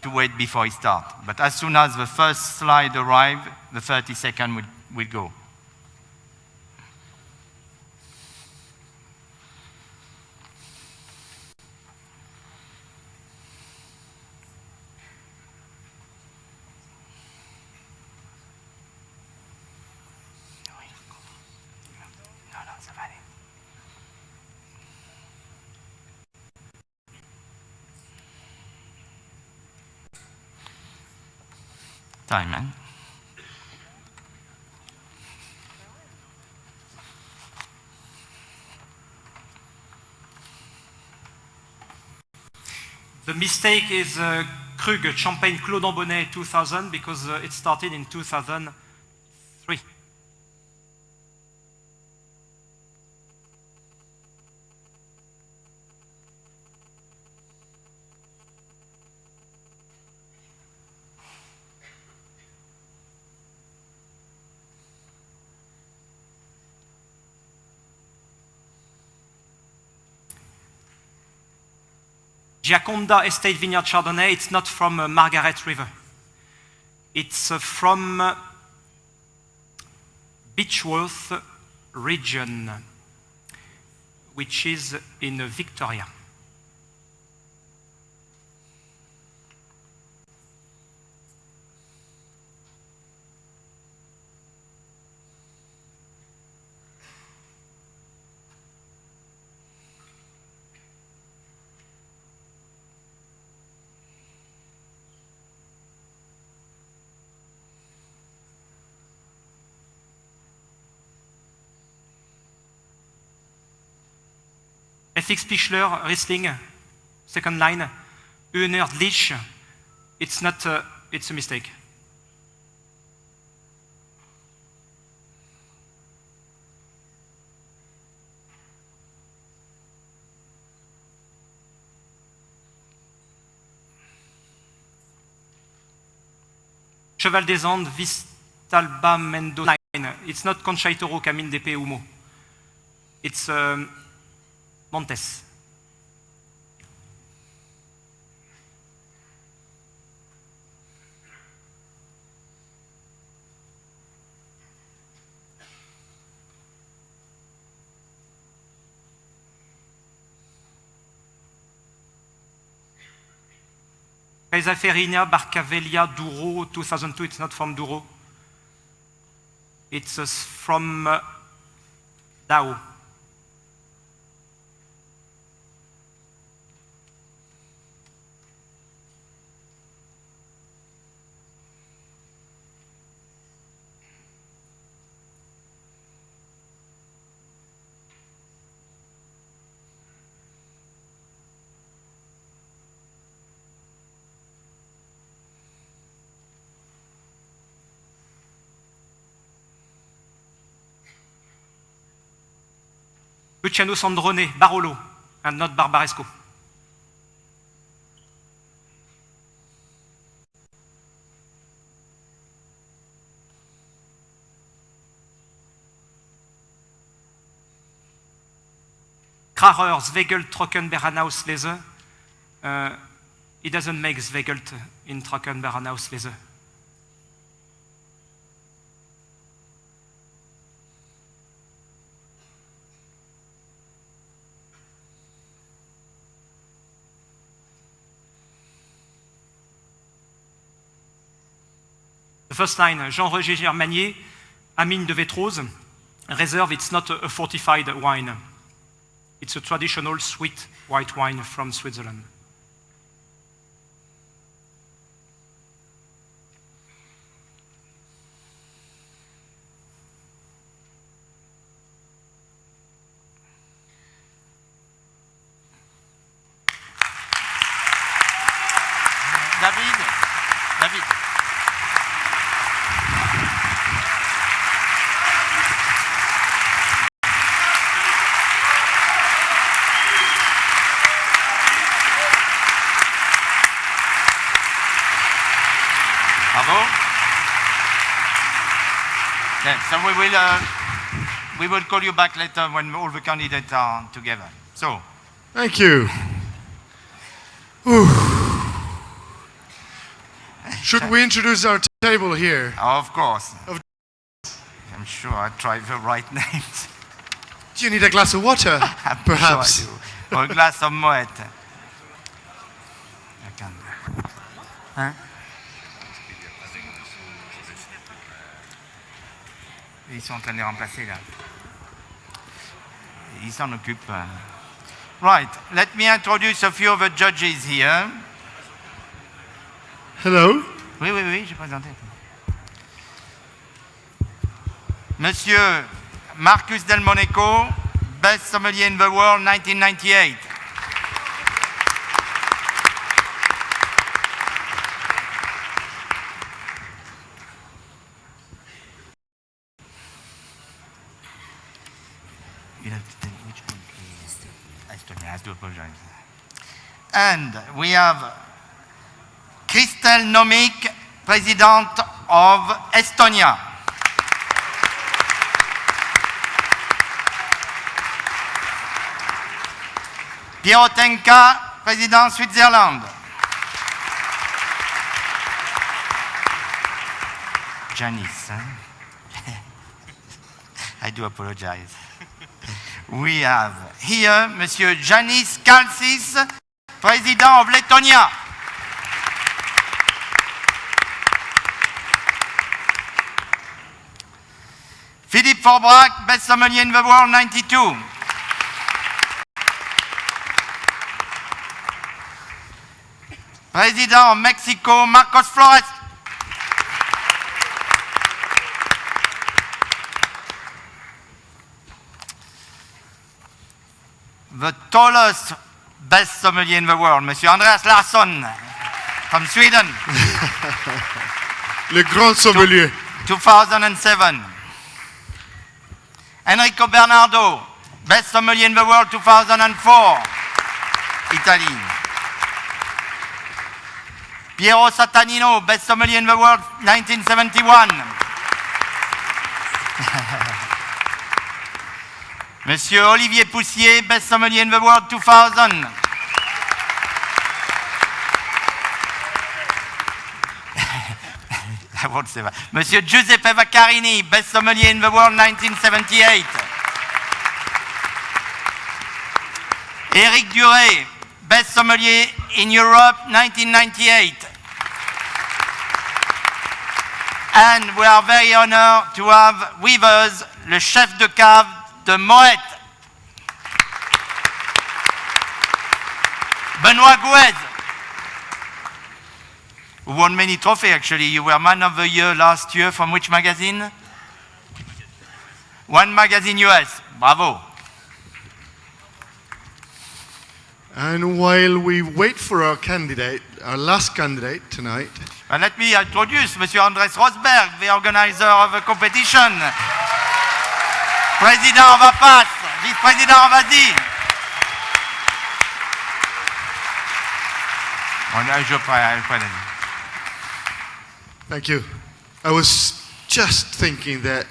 To wait before I start. But as soon as the first slide arrives, the 30 seconds will go. Time, man. The mistake is Krug Champagne Claude Ambonnet 2000, because it started in 2003. Giaconda Estate Vineyard Chardonnay, it's not from Margaret River. It's from Beechworth region, which is in Victoria. FX Pichler, Riesling, second line. Unerdlich, it's not, it's a mistake. Cheval des Andes, Vistalba, Mendoza. It's not Conchaitoro, Camine d'Épée, Humo. It's Montes. Caisaferina, Barcavelia, Douro, 2002, it's not from Douro. It's from Dao. Luciano Sandrone, Barolo, and not Barbaresco. Kracher, Zwegelt, Trocken, Beranhaus, Lese. It doesn't make Zwegelt in Trocken, Beranhaus, Lese. The first line, Jean-Roger Germanier, Amine de Vétrose. Reserve, it's not a fortified wine. It's a traditional sweet white wine from Switzerland. David. Bravo. Okay, so we will call you back later when all the candidates are together. So. Thank you. Whew. Should we introduce our table here? Of course. I'm sure I tried the right names. Do you need a glass of water, perhaps? Sure I do. Or a glass of Moet. Hein? Ils sont en train de les remplacer là. Ils s'en occupent. Right, let me introduce a few of the judges here. Hello. Oui, j'ai présenté. Monsieur Marcus Del Monaco, Best Sommelier in the World, 1998. Estonia, I have to apologize. And we have Christel Nomik, President of Estonia. Piero Tenka, President Switzerland. Janice. Hein? I do apologize. We have here Monsieur Janis Kalsis, President of Lettonia. Philippe Forbrac, Best Sommelier in the World, 92. President of Mexico, Marcos Flores. The tallest best sommelier in the world, Monsieur Andreas Larsson from Sweden. Le grand sommelier. 2007. Enrico Bernardo, best sommelier in the world, 2004, Italy. Piero Satanino, best sommelier in the world, 1971. Monsieur Olivier Poussier, best sommelier in the world, 2000. I won't say that. Monsieur Giuseppe Vaccarini, best sommelier in the world, 1978. Eric Duret, best sommelier in Europe, 1998. And we are very honored to have with us le chef de cave de Moet, Benoît Gouez, who won many trophies actually. You were Man of the Year last year from which magazine? One Magazine US. Bravo. And while we wait for our candidate, our last candidate tonight, let me introduce Monsieur Andres Rosberg, the organizer of the competition, President of APAS, Vice-President of ASI. Thank you. I was just thinking that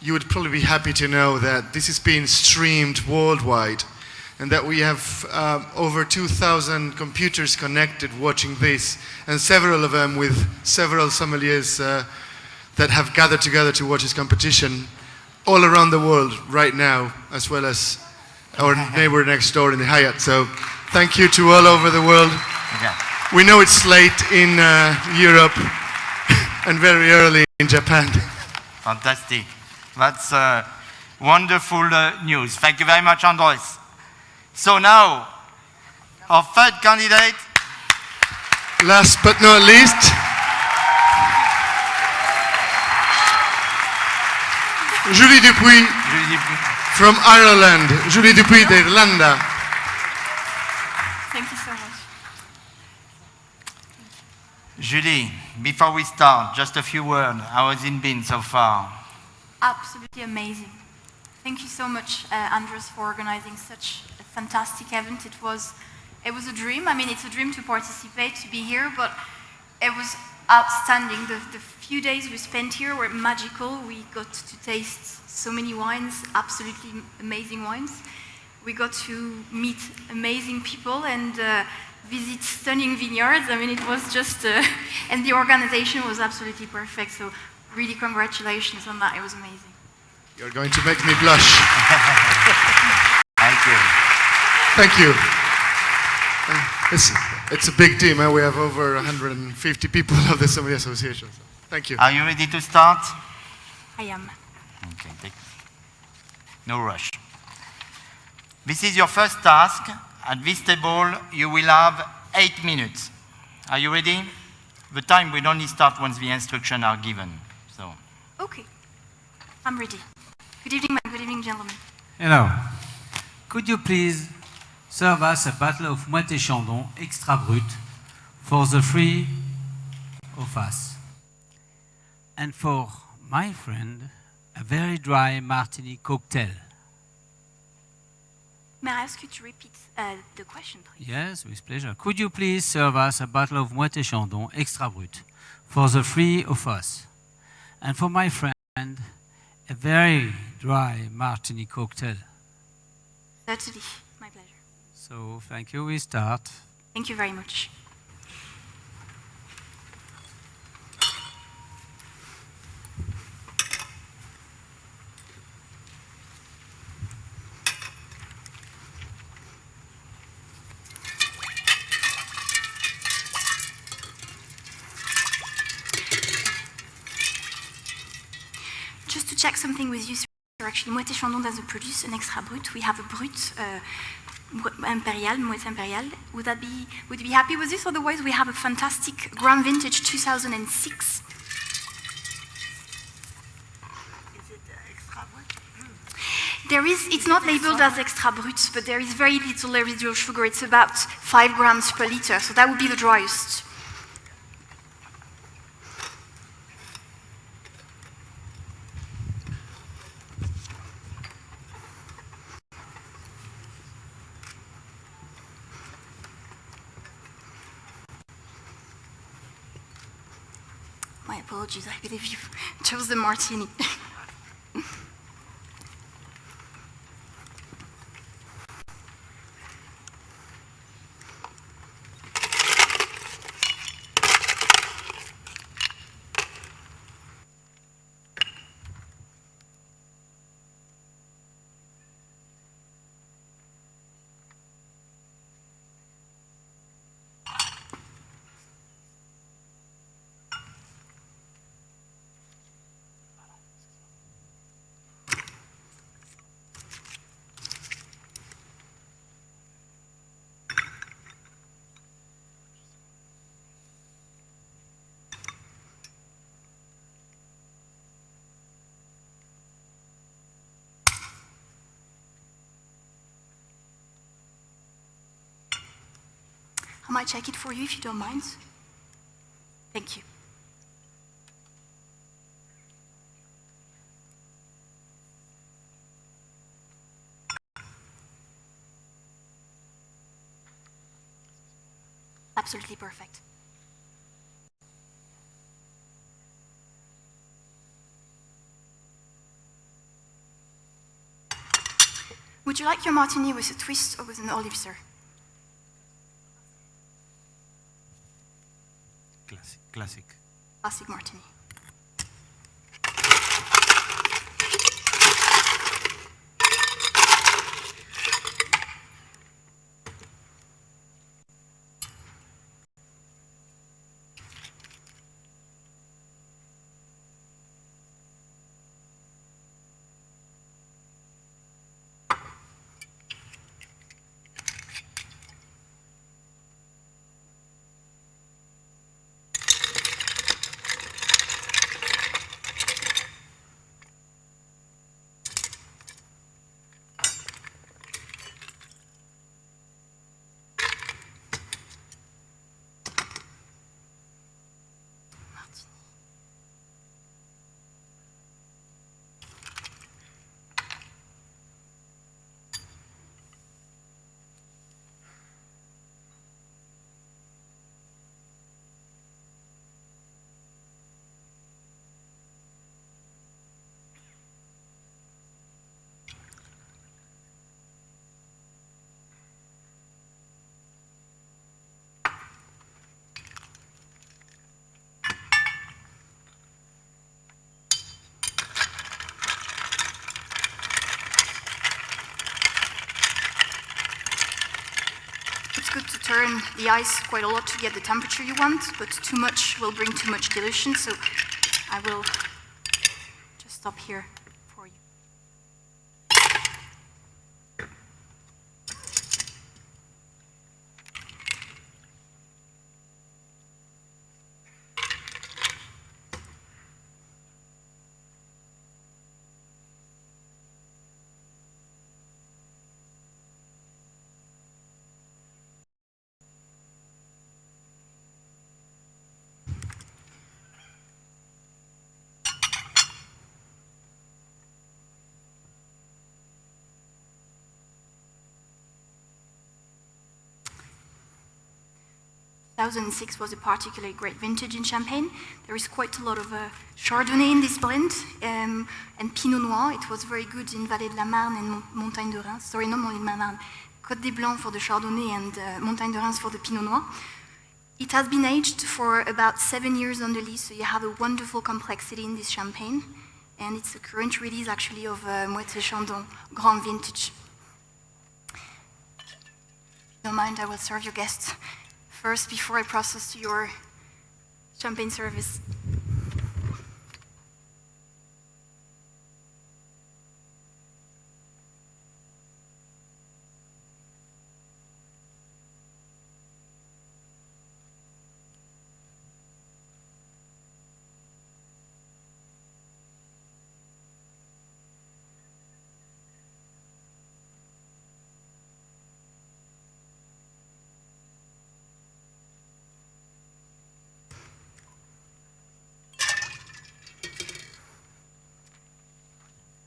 you would probably be happy to know that this is being streamed worldwide and that we have over 2,000 computers connected watching this, and several of them with several sommeliers that have gathered together to watch this competition all around the world right now, as well as our neighbor next door in the Hyatt. So thank you to all over the world. Okay. We know it's late in Europe and very early in Japan. Fantastic. That's wonderful news. Thank you very much, Andres. So now, our third candidate. Last but not least, Julie Dupuis from Ireland. Julie Dupuis d'Irlanda. Thank you so much. Julie, before we start, just a few words. How has it been so far? Absolutely amazing. Thank you so much, Andres, for organizing such a fantastic event. It was a dream. I mean, it's a dream to participate, to be here, but it was outstanding. The few days we spent here were magical. We got to taste so many wines, absolutely amazing wines. We got to meet amazing people and visit stunning vineyards. I mean, it was just, and the organization was absolutely perfect. So really congratulations on that. It was amazing. You're going to make me blush. Thank you. Thank you. It's a big team. We have over 150 people of the Sommelier Association. So thank you. Are you ready to start? I am. Okay, no rush. This is your first task. At this table, you will have 8 minutes. Are you ready? The time will only start once the instructions are given. So. Okay, I'm ready. Good evening, good evening, gentlemen. Hello. Could you please serve us a bottle of Moët et Chandon extra brut for the three of us? And for my friend, a very dry martini cocktail. May I ask you to repeat the question, please? Yes, with pleasure. Could you please serve us a bottle of Moët et Chandon extra brut for the three of us? And for my friend, a very dry martini cocktail. Certainly, my pleasure. So, thank you. We start. Thank you very much. check something with you, sir. Actually, Moët et Chandon doesn't produce an extra brut. We have a brut impérial, Moët impérial. Would you be happy with this? Otherwise, we have a fantastic Grand Vintage 2006. It's not labeled as extra brut, but there is very little residual sugar. It's about 5 grams per liter, so that would be the driest. My apologies, I believe you chose the martini. I might check it for you if you don't mind. Thank you. Absolutely perfect. Would you like your martini with a twist or with an olive, sir? Classic. Classic martini. It's good to turn the ice quite a lot to get the temperature you want, but too much will bring too much dilution, so I will just stop here for you. Two 2006 was a particularly great vintage in Champagne. There is quite a lot of Chardonnay in this blend and Pinot Noir. It was very good in Vallée de la Marne and Montagne de Reims. Sorry, not Montagne de la Marne. Côte des Blancs for the Chardonnay and Montagne de Reims for the Pinot Noir. It has been aged for about 7 years on the lees, so you have a wonderful complexity in this champagne. And it's a current release actually of Moët et Chandon Grand Vintage. If you don't mind, I will serve your guests first before I process your champagne service.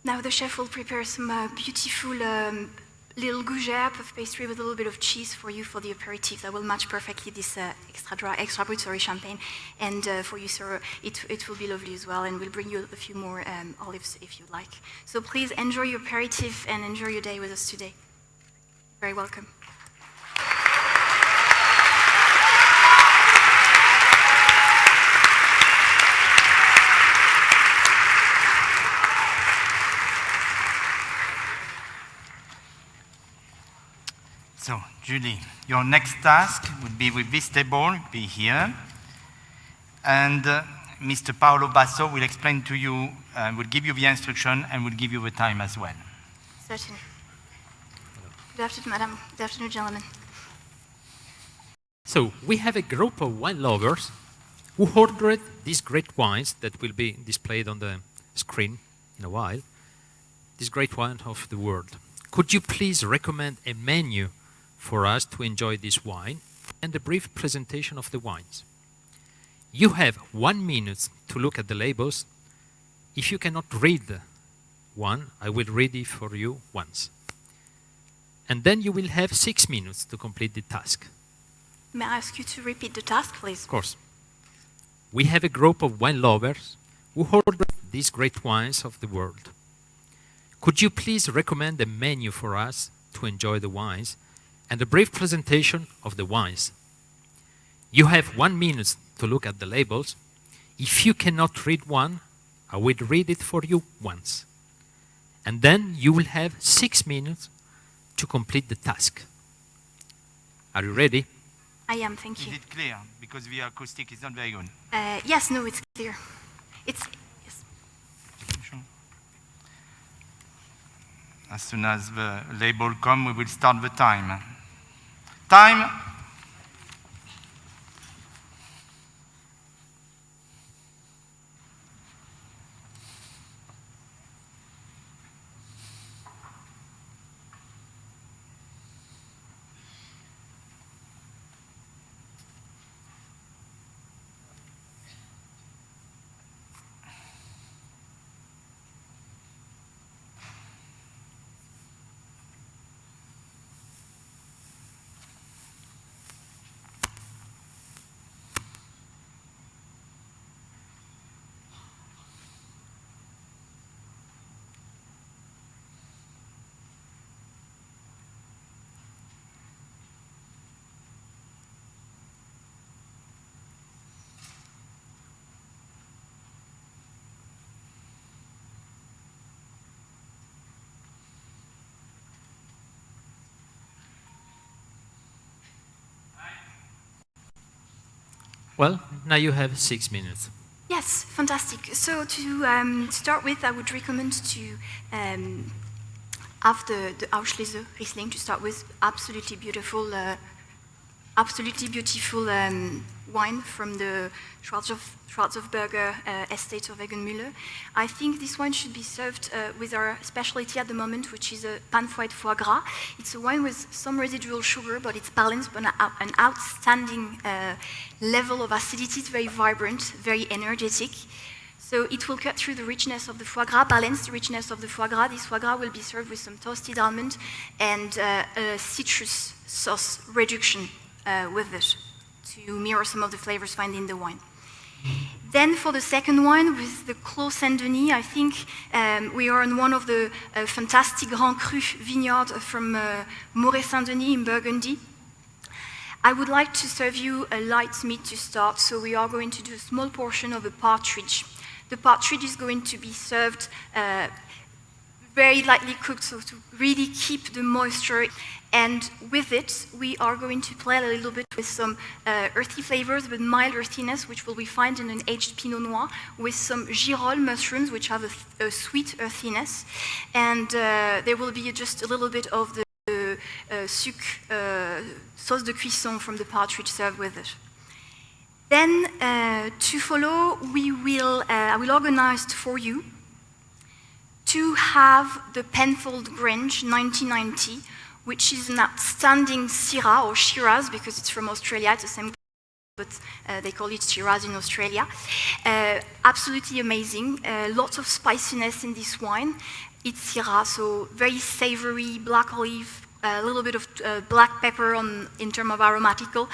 Now the chef will prepare some beautiful little gougère puff pastry with a little bit of cheese for you for the aperitif. That will match perfectly this extra brut champagne. And for you, sir, it will be lovely as well. And we'll bring you a few more olives if you like. So please enjoy your aperitif and enjoy your day with us today. Very welcome. So, Julie, your next task would be with this table, be here. And Mr. Paolo Basso will explain to you, will give you the instruction and will give you the time as well. Certainly. Good afternoon, madam. Good afternoon, gentlemen. So, we have a group of wine lovers who ordered these great wines that will be displayed on the screen in a while. These great wines of the world. Could you please recommend a menu for us to enjoy this wine and a brief presentation of the wines? You have 1 minute to look at the labels. If you cannot read one, I will read it for you once. And then you will have 6 minutes to complete the task. May I ask you to repeat the task, please? Of course. We have a group of wine lovers who ordered these great wines of the world. Could you please recommend a menu for us to enjoy the wines and a brief presentation of the wines? You have 1 minute to look at the labels. If you cannot read one, I will read it for you once. And then you will have 6 minutes to complete the task. Are you ready? I am, thank you. Is it clear? Because the acoustic is not very good. Yes, no, it's clear. Yes. Sure. As soon as the label comes, we will start the time. Time. Well, now you have 6 minutes. Yes, fantastic. So to start with, I would recommend to have the Auslese Riesling to start with. Absolutely beautiful wine from the Schwarzhofberger estate of Eggenmüller. I think this wine should be served with our specialty at the moment, which is a pan-fried foie gras. It's a wine with some residual sugar, but it's balanced by an outstanding level of acidity. It's very vibrant, very energetic. So it will cut through the richness of the foie gras, balance the richness of the foie gras. This foie gras will be served with some toasted almond and a citrus sauce reduction with it to mirror some of the flavors found in the wine. Then for the second wine, with the Clos Saint-Denis, I think we are on one of the fantastic Grand Cru vineyards from Moret Saint-Denis in Burgundy. I would like to serve you a light meat to start, so we are going to do a small portion of a partridge. The partridge is going to be served very lightly cooked, so to really keep the moisture. And with it, we are going to play a little bit with some earthy flavors, with mild earthiness, which will be found in an aged Pinot Noir, with some girole mushrooms, which have a sweet earthiness. And there will be just a little bit of the sauce de cuisson from the partridge served with it. Then, to follow, I will organize for you to have the Penfold Grange 1990, which is an outstanding Syrah or Shiraz, because it's from Australia, it's the same, but they call it Shiraz in Australia. Absolutely amazing, lots of spiciness in this wine. it's Syrah, so very savory, black olive, a little bit of black pepper in terms of aromatical.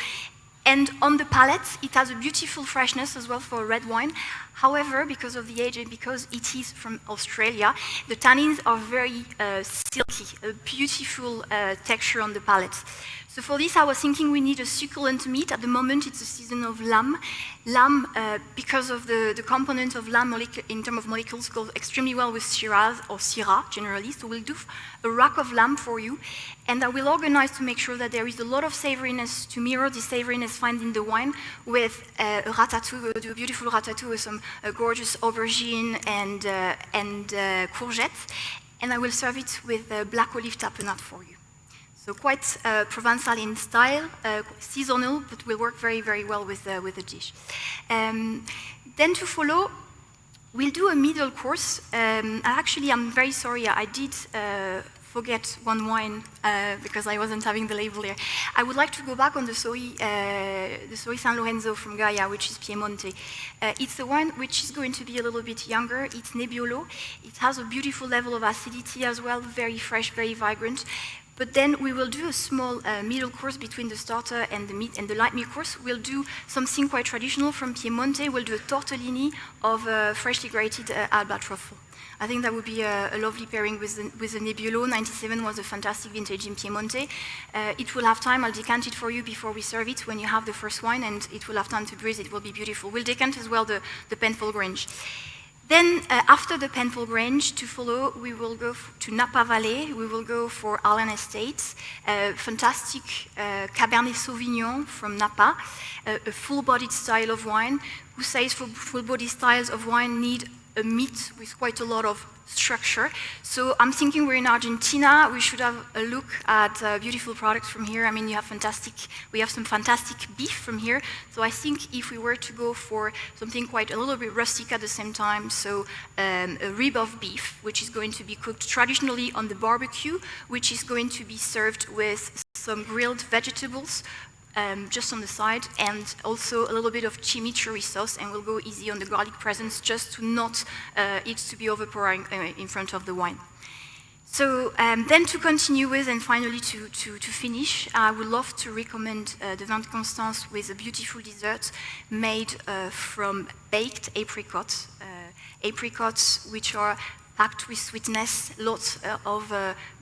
And on the palate, it has a beautiful freshness as well for red wine. However, because of the age and because it is from Australia, the tannins are very silky, a beautiful texture on the palate. So for this, I was thinking we need a succulent meat. At the moment, it's the season of lamb. Lamb, because of the component of lamb in terms of molecules, goes extremely well with Shiraz or Syrah generally. So we'll do a rack of lamb for you. And I will organize to make sure that there is a lot of savoriness to mirror the savoriness found in the wine with a ratatouille, a beautiful ratatouille with some gorgeous aubergine and courgettes. And I will serve it with black olive tapenade for you. So quite Provençal in style, seasonal, but will work very, very well with the dish. Then to follow, we'll do a middle course. Actually, I'm very sorry, I did forget one wine because I wasn't having the label there. I would like to go back on the Soi San Lorenzo from Gaia, which is Piemonte. It's a wine which is going to be a little bit younger. It's Nebbiolo. It has a beautiful level of acidity as well, very fresh, very vibrant. But then we will do a small middle course between the starter and the meat and the light meat course. We'll do something quite traditional from Piemonte. We'll do a tortellini of freshly grated Alba truffle. I think that would be a lovely pairing with the Nebbiolo. 97 was a fantastic vintage in Piemonte. It will have time. I'll decant it for you before we serve it when you have the first wine, and it will have time to breathe. It will be beautiful. We'll decant as well the Penfolds Grange. Then, after the Penfolds Grange, to follow, we will go to Napa Valley. We will go for Allen Estates, fantastic Cabernet Sauvignon from Napa, a full-bodied style of wine. Who says full-bodied styles of wine need a meat with quite a lot of structure? So I'm thinking we're in Argentina. We should have a look at beautiful products from here. I mean, we have some fantastic beef from here. So I think if we were to go for something quite a little bit rustic at the same time, so a rib of beef, which is going to be cooked traditionally on the barbecue, which is going to be served with some grilled vegetables, just on the side, and also a little bit of chimichurri sauce, and we'll go easy on the garlic presence just to not it to be overpowering in front of the wine. So then to continue with, and finally to finish, I would love to recommend the Vin de Constance with a beautiful dessert made from baked apricots, apricots which are packed with sweetness, lots of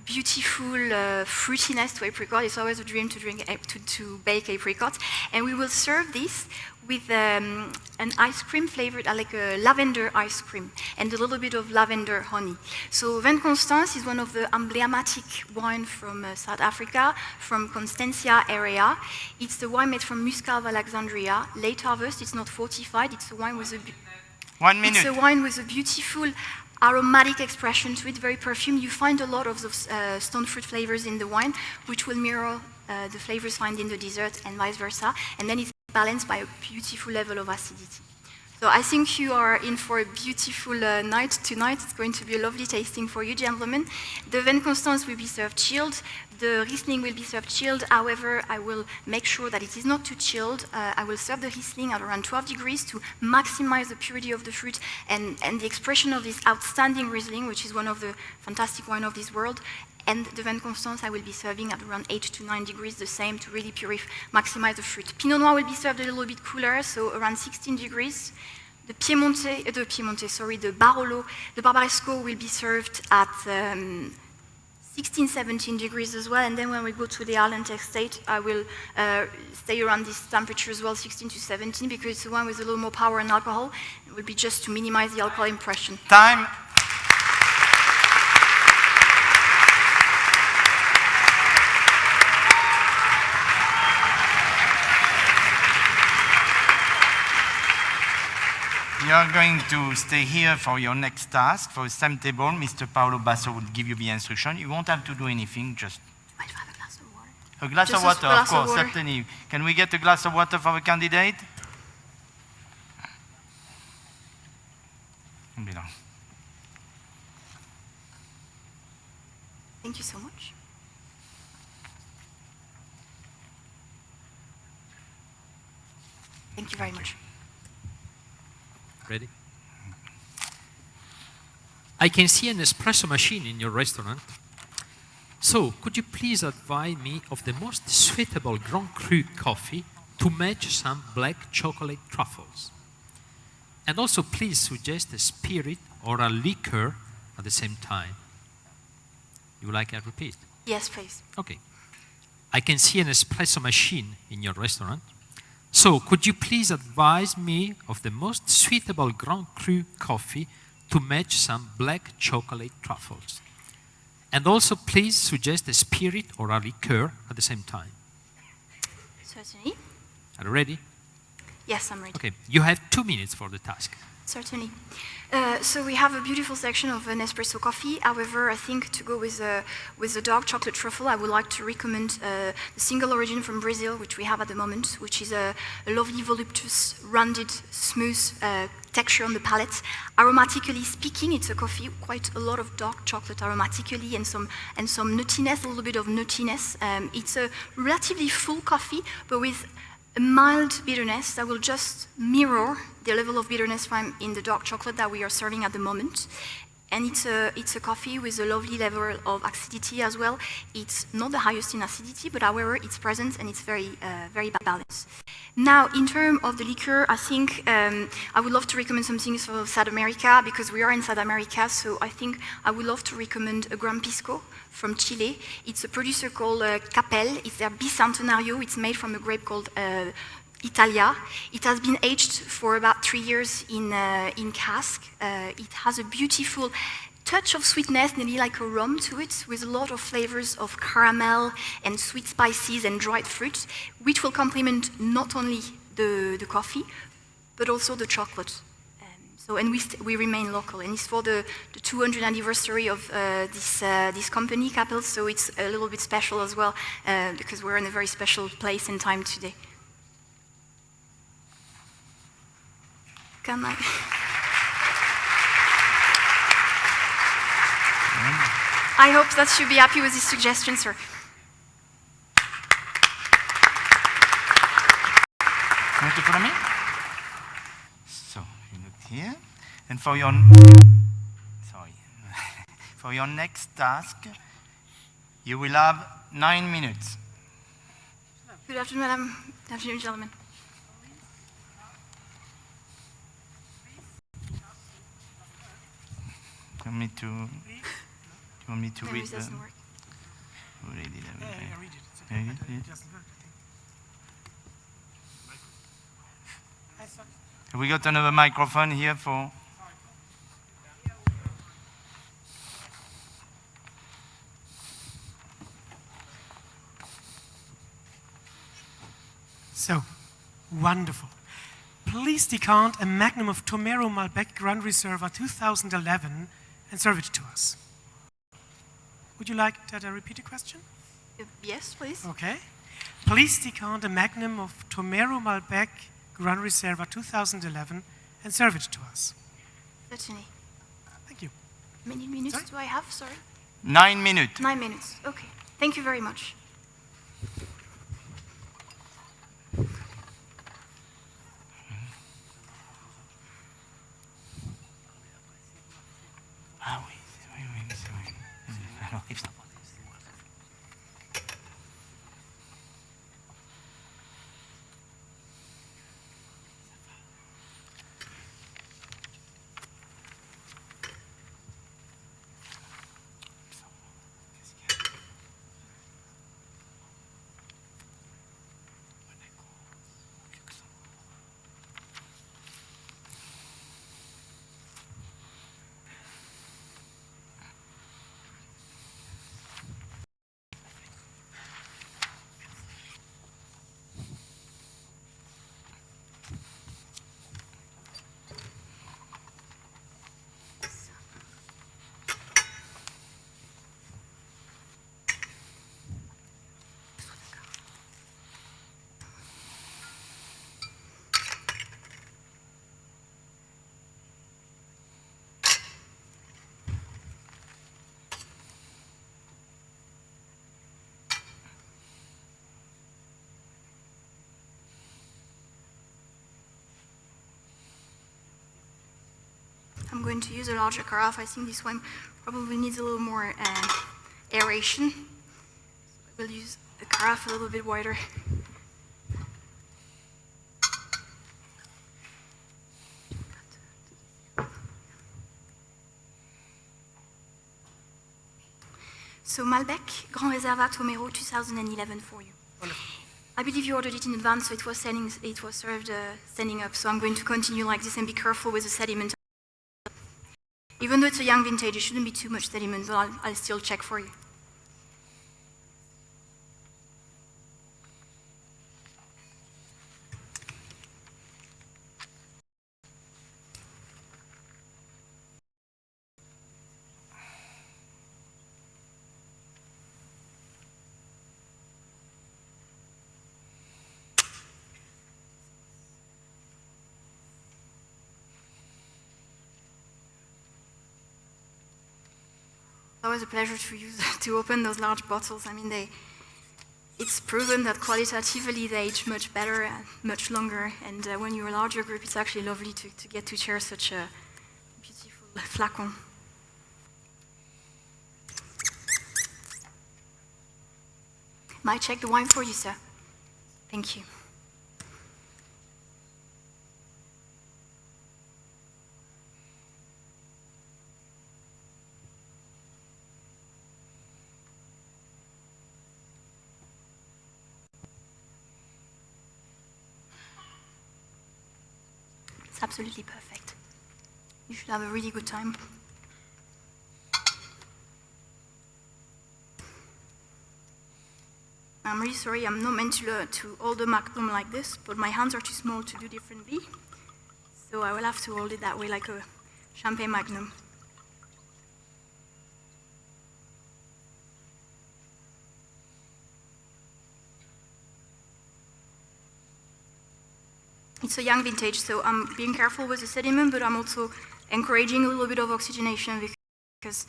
beautiful fruitiness to apricot. It's always a dream to bake apricot. And we will serve this with an ice cream flavored, like a lavender ice cream, and a little bit of lavender honey. So Vin de Constance is one of the emblematic wine from South Africa, from Constantia area. It's the wine made from Muscat of Alexandria, late harvest. It's not fortified. It's a wine with a 1 minute. It's a wine with a beautiful aromatic expression to it, very perfumed. You find a lot of those stone fruit flavors in the wine, which will mirror the flavors found in the dessert and vice versa. And then it's balanced by a beautiful level of acidity. So I think you are in for a beautiful night tonight. It's going to be a lovely tasting for you, gentlemen. The Vin de Constance will be served chilled. The Riesling will be served chilled. However, I will make sure that it is not too chilled. I will serve the Riesling at around 12 degrees to maximize the purity of the fruit and the expression of this outstanding Riesling, which is one of the fantastic wines of this world. And the Vin de Constance I will be serving at around 8 to 9 degrees, the same to really maximize the fruit. Pinot Noir will be served a little bit cooler, so around 16 degrees. The Barolo, the Barbaresco will be served at 16, 17 degrees as well. And then when we go to the Allen Estate, I will stay around this temperature as well, 16 to 17, because it's the one with a little more power and alcohol. It will be just to minimize the alcohol impression. Time. You are going to stay here for your next task. For the same table, Mr. Paolo Basso will give you the instruction. You won't have to do anything, just... Might have a glass of water. A glass of water, of course, certainly. Can we get a glass of water for the candidate? Thank you so much. Thank you very much. Ready? I can see an espresso machine in your restaurant. So, could you please advise me of the most suitable Grand Cru coffee to match some black chocolate truffles? And also, please suggest a spirit or a liqueur at the same time. You would like I repeat? Yes, please. Okay. I can see an espresso machine in your restaurant. So, could you please advise me of the most suitable Grand Cru coffee to match some black chocolate truffles? And also, please suggest a spirit or a liqueur at the same time. Certainly. Are you ready? Yes, I'm ready. Okay. You have 2 minutes for the task. Certainly. So we have a beautiful section of an espresso coffee. However, I think to go with the dark chocolate truffle, I would like to recommend the single origin from Brazil, which we have at the moment, which is a lovely, voluptuous, rounded, smooth texture on the palate. Aromatically speaking, it's a coffee, quite a lot of dark chocolate aromatically and some nuttiness, a little bit of nuttiness. It's a relatively full coffee, but with a mild bitterness that will just mirror the level of bitterness from in the dark chocolate that we are serving at the moment. And it's a coffee with a lovely level of acidity as well. It's not the highest in acidity, but however, it's present and it's very balanced. Now, in terms of the liqueur, I think I would love to recommend some things for South America, because we are in South America, so I think I would love to recommend a Gran Pisco from Chile. It's a producer called Capel. It's their bicentenario. It's made from a grape called Italia. It has been aged for about 3 years in cask. It has a beautiful touch of sweetness, nearly like a rum to it, with a lot of flavors of caramel and sweet spices and dried fruits, which will complement not only the coffee, but also the chocolate. And we remain local, and it's for the 200th anniversary of this company, Capel, so it's a little bit special as well, because we're in a very special place and time today. Can I? I hope that you'll be happy with this suggestion, sir. Want to follow me? So, you look here. And for your, for your next task, you will have 9 minutes. Good afternoon, madam. Good afternoon, gentlemen. You want me to No, read it doesn't work. Read it. Yeah, read it. It's Yeah, okay. yeah. It doesn't work, I think. Have we got another microphone here for? So, wonderful. Please decant a magnum of Tomero Malbec Grand Reserva 2011 and serve it to us. Would you like that I repeat the question? Yes, please. Okay. Please decant a magnum of Tomero Malbec Gran Reserva 2011 and serve it to us. Certainly. Thank you. How many minutes do I have? Sorry. 9 minutes. 9 minutes. Okay. Thank you very much. Ah oui, c'est vrai. Alors, I'm going to use a larger carafe. I think this one probably needs a little more aeration. So I will use a carafe a little bit wider. So Malbec Grand Réservat Romero 2011 for you. I believe you ordered it in advance, so it was served standing up. So I'm going to continue like this and be careful with the sediment. Even though it's a young vintage, it shouldn't be too much sediment, but I'll still check for you. Always a pleasure to open those large bottles. I mean, it's proven that qualitatively they age much better and much longer. And when you're a larger group, it's actually lovely to get to share such a beautiful flacon. Might check the wine for you, sir. Thank you. It's absolutely perfect. You should have a really good time. I'm really sorry, I'm not meant to hold a magnum like this, but my hands are too small to do differently. So I will have to hold it that way, like a champagne magnum. It's a young vintage, so I'm being careful with the sediment, but I'm also encouraging a little bit of oxygenation because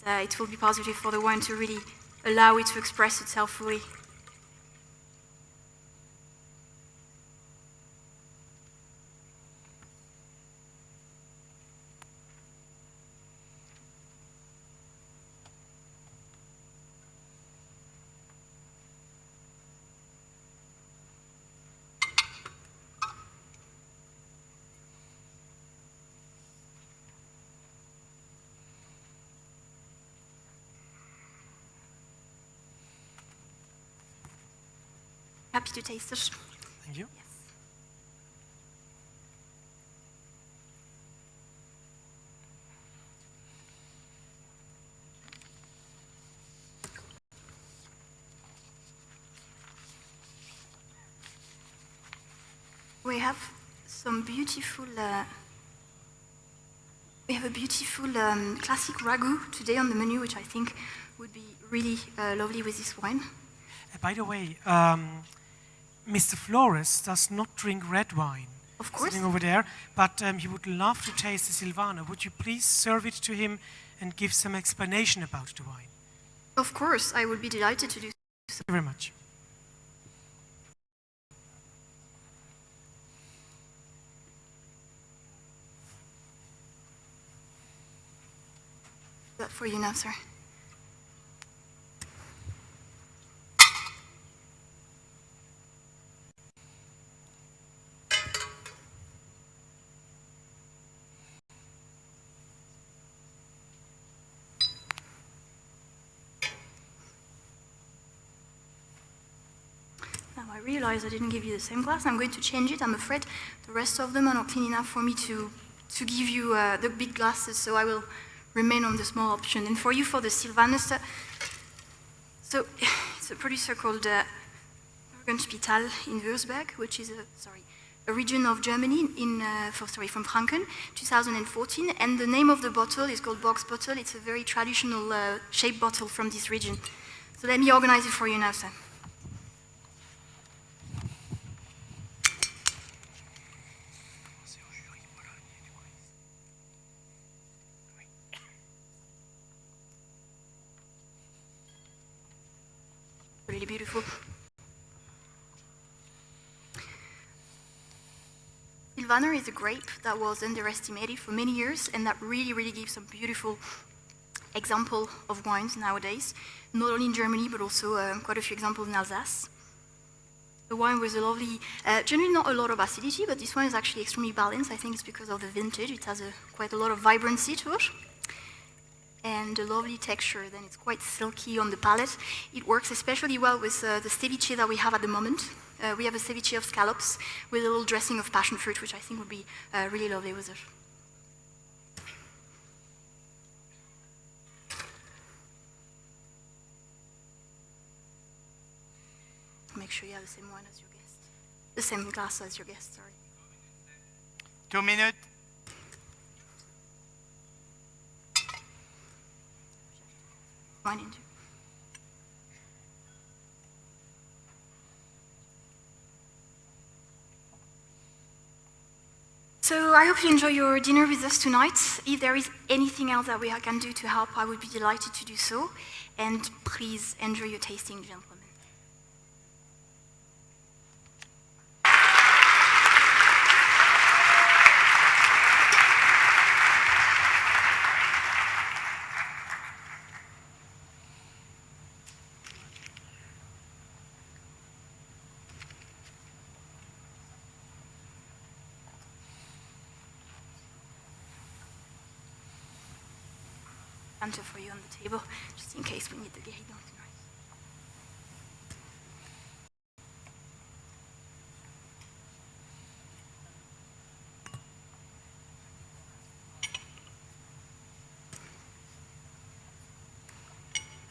it will be positive for the wine to really allow it to express itself fully. Happy to taste it. Thank you. Yes. We have some beautiful. We have a beautiful classic ragu today on the menu, which I think would be really lovely with this wine. By the way, Mr. Flores does not drink red wine. Of course. Sitting over there, but he would love to taste the Silvaner. Would you please serve it to him and give some explanation about the wine? Of course, I would be delighted to do so. Thank you very much. That for you now, sir. Now I realize I didn't give you the same glass. I'm going to change it. I'm afraid the rest of them are not clean enough for me to give you the big glasses, so I will remain on the small option. And for you, for the Sylvaner, so it's a producer called Bergenspital in Würzburg, which is a region of Germany from Franken, 2014. And the name of the bottle is called box bottle. It's a very traditional shaped bottle from this region. So let me organize it for you now, sir. Really beautiful. Sylvaner is a grape that was underestimated for many years and that really gives some beautiful example of wines nowadays, not only in Germany, but also quite a few examples in Alsace. The wine was a lovely, generally not a lot of acidity, but this one is actually extremely balanced. I think it's because of the vintage. It has quite a lot of vibrancy to it. And a lovely texture, then it's quite silky on the palate. It works especially well with the ceviche that we have at the moment. We have a ceviche of scallops with a little dressing of passion fruit, which I think would be really lovely with it. Make sure you have the same wine as your guest. The same glass as your guest, sorry. 2 minutes. Wine into. So I hope you enjoy your dinner with us tonight. If there is anything else that we can do to help, I would be delighted to do so. And please enjoy your tasting, gentlemen. For you on the table, just in case we need the guéridon tonight.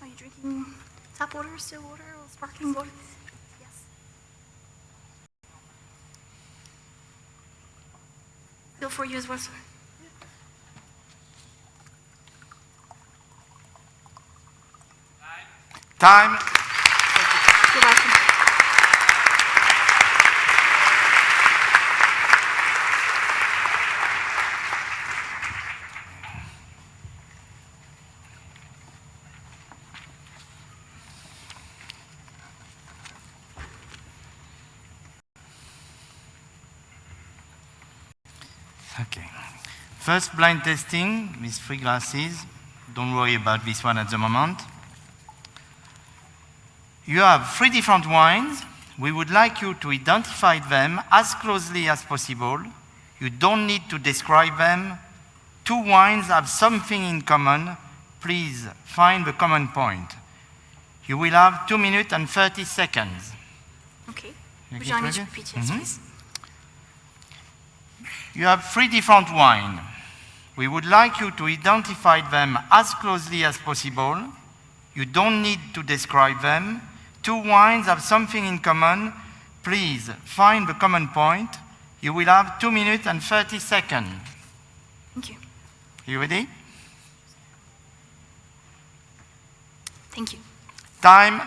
Are you drinking tap water, still water, or sparkling water? Yes. Still for you as well, sir. Time. You're welcome. Okay. First blind tasting with 3 glasses. Don't worry about this one at the moment. You have 3 different wines. We would like you to identify them as closely as possible. You don't need to describe them. 2 wines have something in common. Please find the common point. You will have 2 minutes and 30 seconds. Okay. Would you like me to repeat? Yes, please. You have 3 different wines. We would like you to identify them as closely as possible. You don't need to describe them. 2 wines have something in common. Please find the common point. You will have 2 minutes and 30 seconds. Thank you. You ready? Thank you. Time.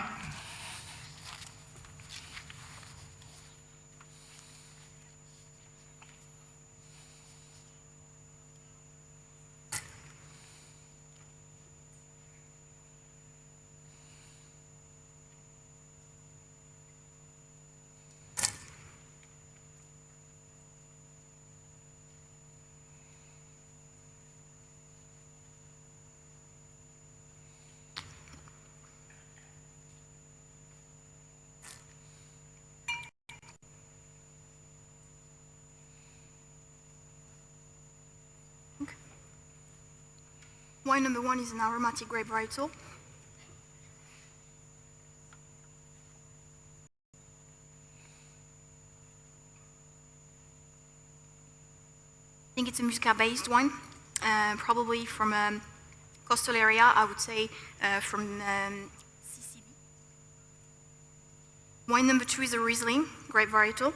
Wine number 1 is an aromatic grape varietal. I think it's a Muscat-based wine, probably from a coastal area, I would say from Sicily. Wine number 2 is a Riesling, grape varietal.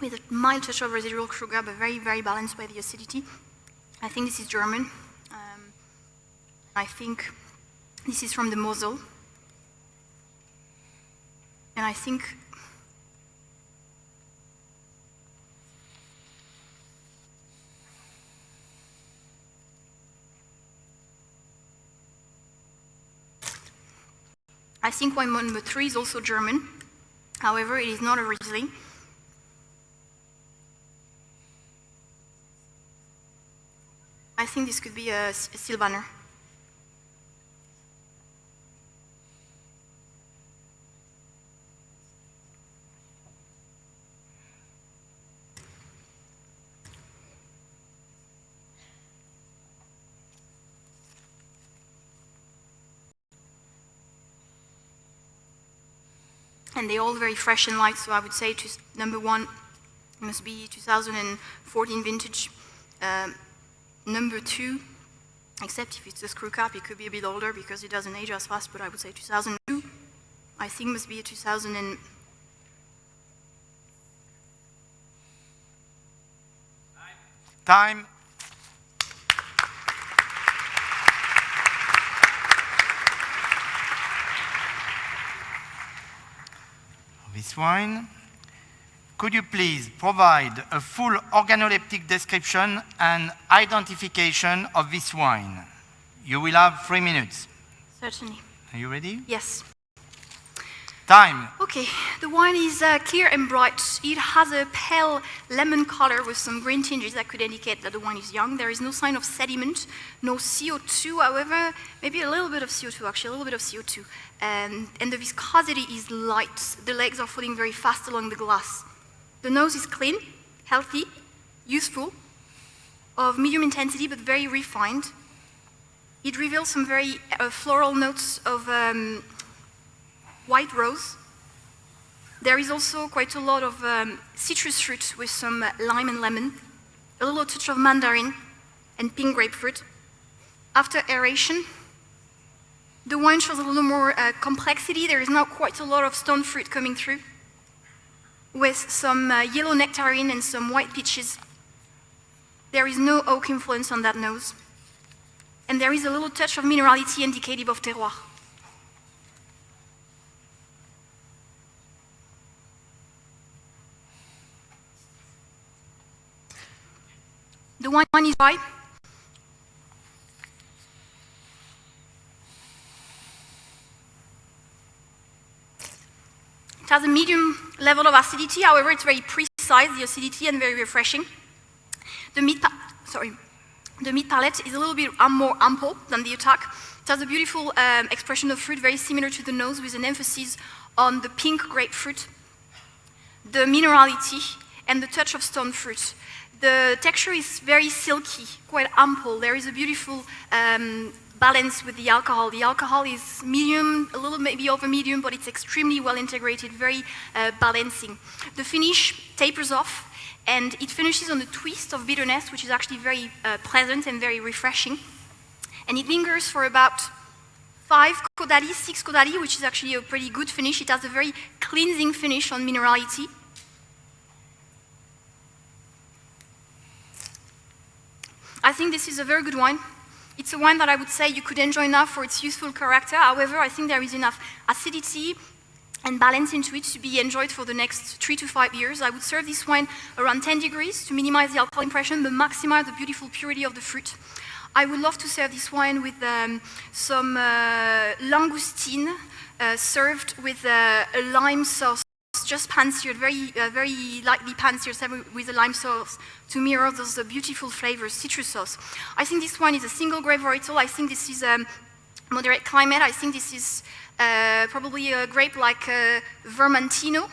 With a mild touch of residual sugar, but very balanced by the acidity. I think this is German. I think this is from the Mosel. And I think I think wine number 3 is also German. However, it is not a Riesling. I think this could be a Silvaner. And they're all very fresh and light, so I would say number 1 must be 2014 vintage. Number 2, except if it's a screw cap, it could be a bit older because it doesn't age as fast, but I would say 2002. I think must be a 2000 and... Time. This wine. Could you please provide a full organoleptic description and identification of this wine? You will have 3 minutes. Certainly. Are you ready? Yes. Time. Okay, the wine is clear and bright. It has a pale lemon color with some green tinges that could indicate that the wine is young. There is no sign of sediment, no CO2, however, maybe a little bit of CO2 actually, a little bit of CO2. And the viscosity is light. The legs are falling very fast along the glass. The nose is clean, healthy, useful, of medium intensity but very refined. It reveals some very floral notes of white rose. There is also quite a lot of citrus fruit with some lime and lemon, a little touch of mandarin and pink grapefruit. After aeration, the wine shows a little more complexity. There is now quite a lot of stone fruit coming through, with some yellow nectarine and some white peaches. There is no oak influence on that nose. And there is a little touch of minerality indicative of terroir. The wine is dry. It has a medium level of acidity, however, it's very precise, the acidity, and very refreshing. The meat palette is a little bit more ample than the attack. It has a beautiful expression of fruit, very similar to the nose, with an emphasis on the pink grapefruit, the minerality, and the touch of stone fruit. The texture is very silky, quite ample. There is a beautiful balance with the alcohol. The alcohol is medium, a little maybe over medium, but it's extremely well integrated, very balancing. The finish tapers off, and it finishes on a twist of bitterness, which is actually very pleasant and very refreshing. And it lingers for about 5 kodari, 6 kodari, which is actually a pretty good finish. It has a very cleansing finish on minerality. I think this is a very good wine. It's a wine that I would say you could enjoy now for its youthful character. However, I think there is enough acidity and balance into it to be enjoyed for the next 3 to 5 years. I would serve this wine around 10 degrees to minimize the alcohol impression but maximize the beautiful purity of the fruit. I would love to serve this wine with some langoustine served with a lime sauce, just pan-seared, very lightly pan-seared with a lime sauce to mirror those beautiful flavors, citrus sauce. I think this wine is a single grape varietal. I think this is moderate climate. I think this is probably a grape like Vermentino.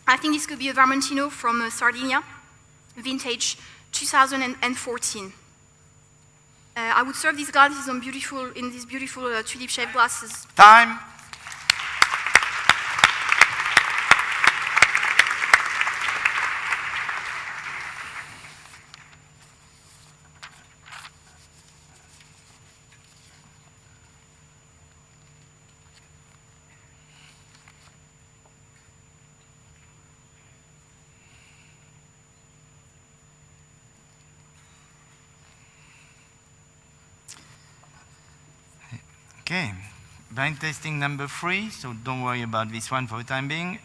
I think this could be a Vermentino from Sardinia, vintage 2014. I would serve these glasses in these beautiful tulip-shaped glasses. Time. Okay, blind tasting number 3, so don't worry about this one for the time being.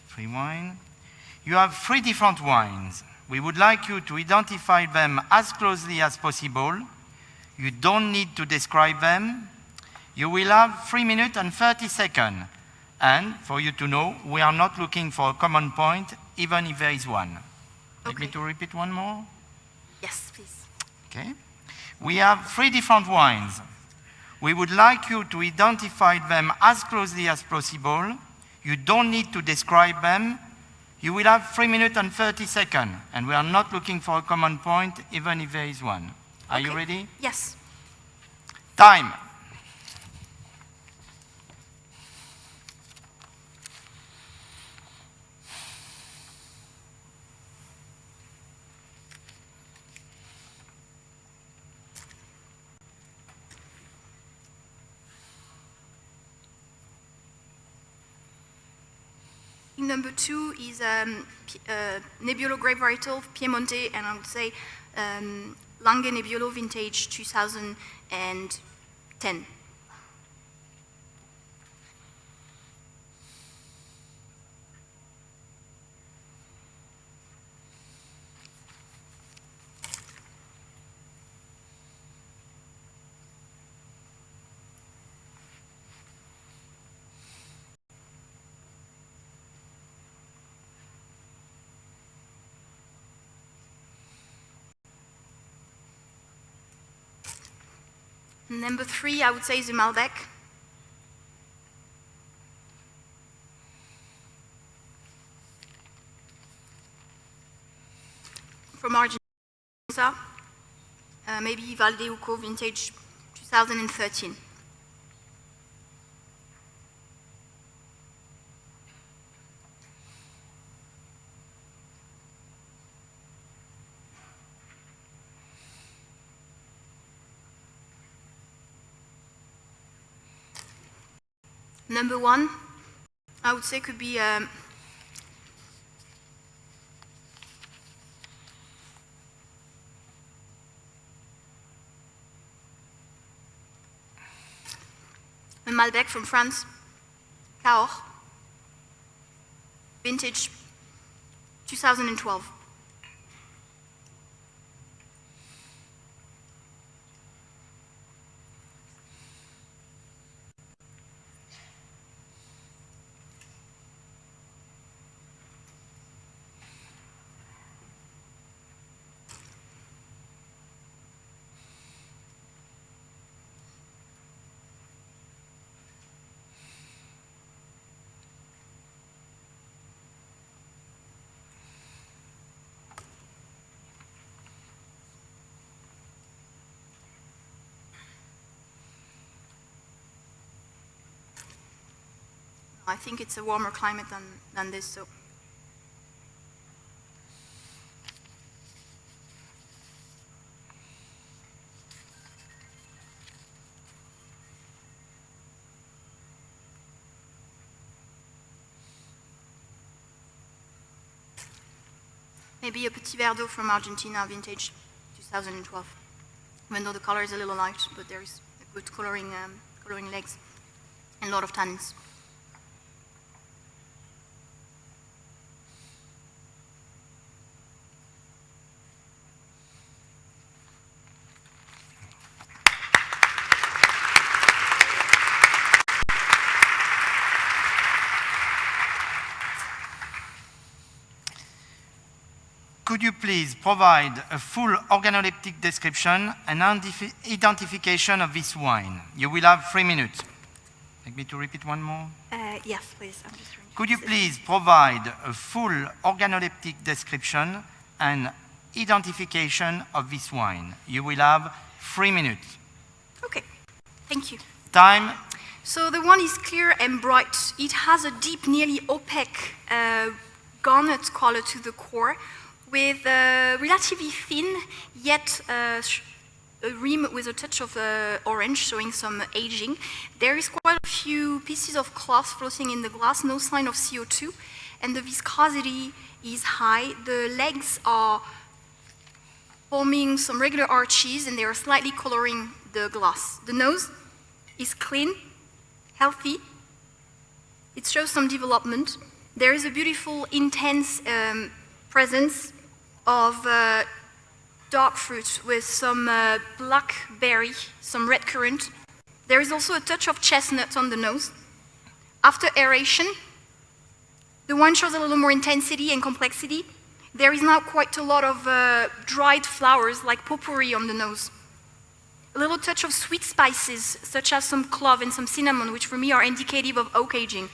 Free wine. You have 3 different wines. We would like you to identify them as closely as possible You don't need to describe them. You will have 3 minutes and 30 seconds. And for you to know, we are not looking for a common point, even if there is one. Let me to repeat one more. Yes, please. Okay. We have 3 different wines. We would like you to identify them as closely as possible. You don't need to describe them. You will have 3 minutes and 30 seconds. And we are not looking for a common point, even if there is one. Are you ready? Yes. Time. Number 2 is Nebbiolo grape varietal Piemonte, and I would say Lange Nebbiolo vintage 2010. Number 3, I would say, is the Malbec. From Argentina, maybe Valdeuco vintage 2013. Number 1, I would say, could be a Malbec from France, Cahors, vintage 2012. I think it's a warmer climate than this, so. Maybe a Petit Verdot from Argentina, vintage 2012. Even though the color is a little light, but there is a good coloring legs and a lot of tannins. Could you please provide a full organoleptic description and identification of this wine? You will have 3 minutes. Like me to repeat one more? Yes, please. I'm just Could you please provide a full organoleptic description and identification of this wine? You will have 3 minutes. Okay, thank you. Time. So the one is clear and bright. It has a deep, nearly opaque garnet color to the core, with relatively thin, yet a rim with a touch of orange, showing some aging. There is quite a few pieces of cloth floating in the glass, no sign of CO2, and the viscosity is high. The legs are forming some regular arches, and they are slightly coloring the glass. The nose is clean, healthy. It shows some development. There is a beautiful, intense presence of dark fruit with some blackberry, some red currant. There is also a touch of chestnut on the nose. After aeration, the wine shows a little more intensity and complexity. There is now quite a lot of dried flowers like potpourri on the nose. A little touch of sweet spices, such as some clove and some cinnamon, which for me are indicative of oak aging.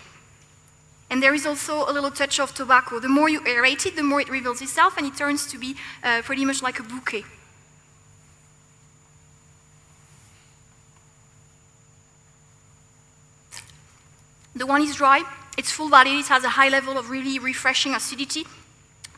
And there is also a little touch of tobacco. The more you aerate it, the more it reveals itself, and it turns to be pretty much like a bouquet. The wine is dry, it's full-bodied, it has a high level of really refreshing acidity.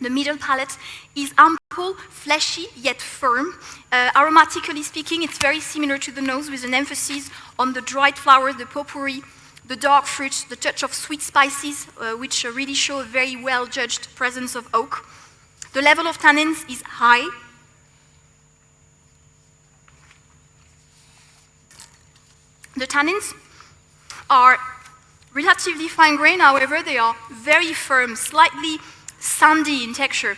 The middle palate is ample, fleshy, yet firm. Aromatically speaking, it's very similar to the nose, with an emphasis on the dried flowers, the potpourri, the dark fruits, the touch of sweet spices, which really show a very well-judged presence of oak. The level of tannins is high. The tannins are relatively fine grain, however, they are very firm, slightly sandy in texture.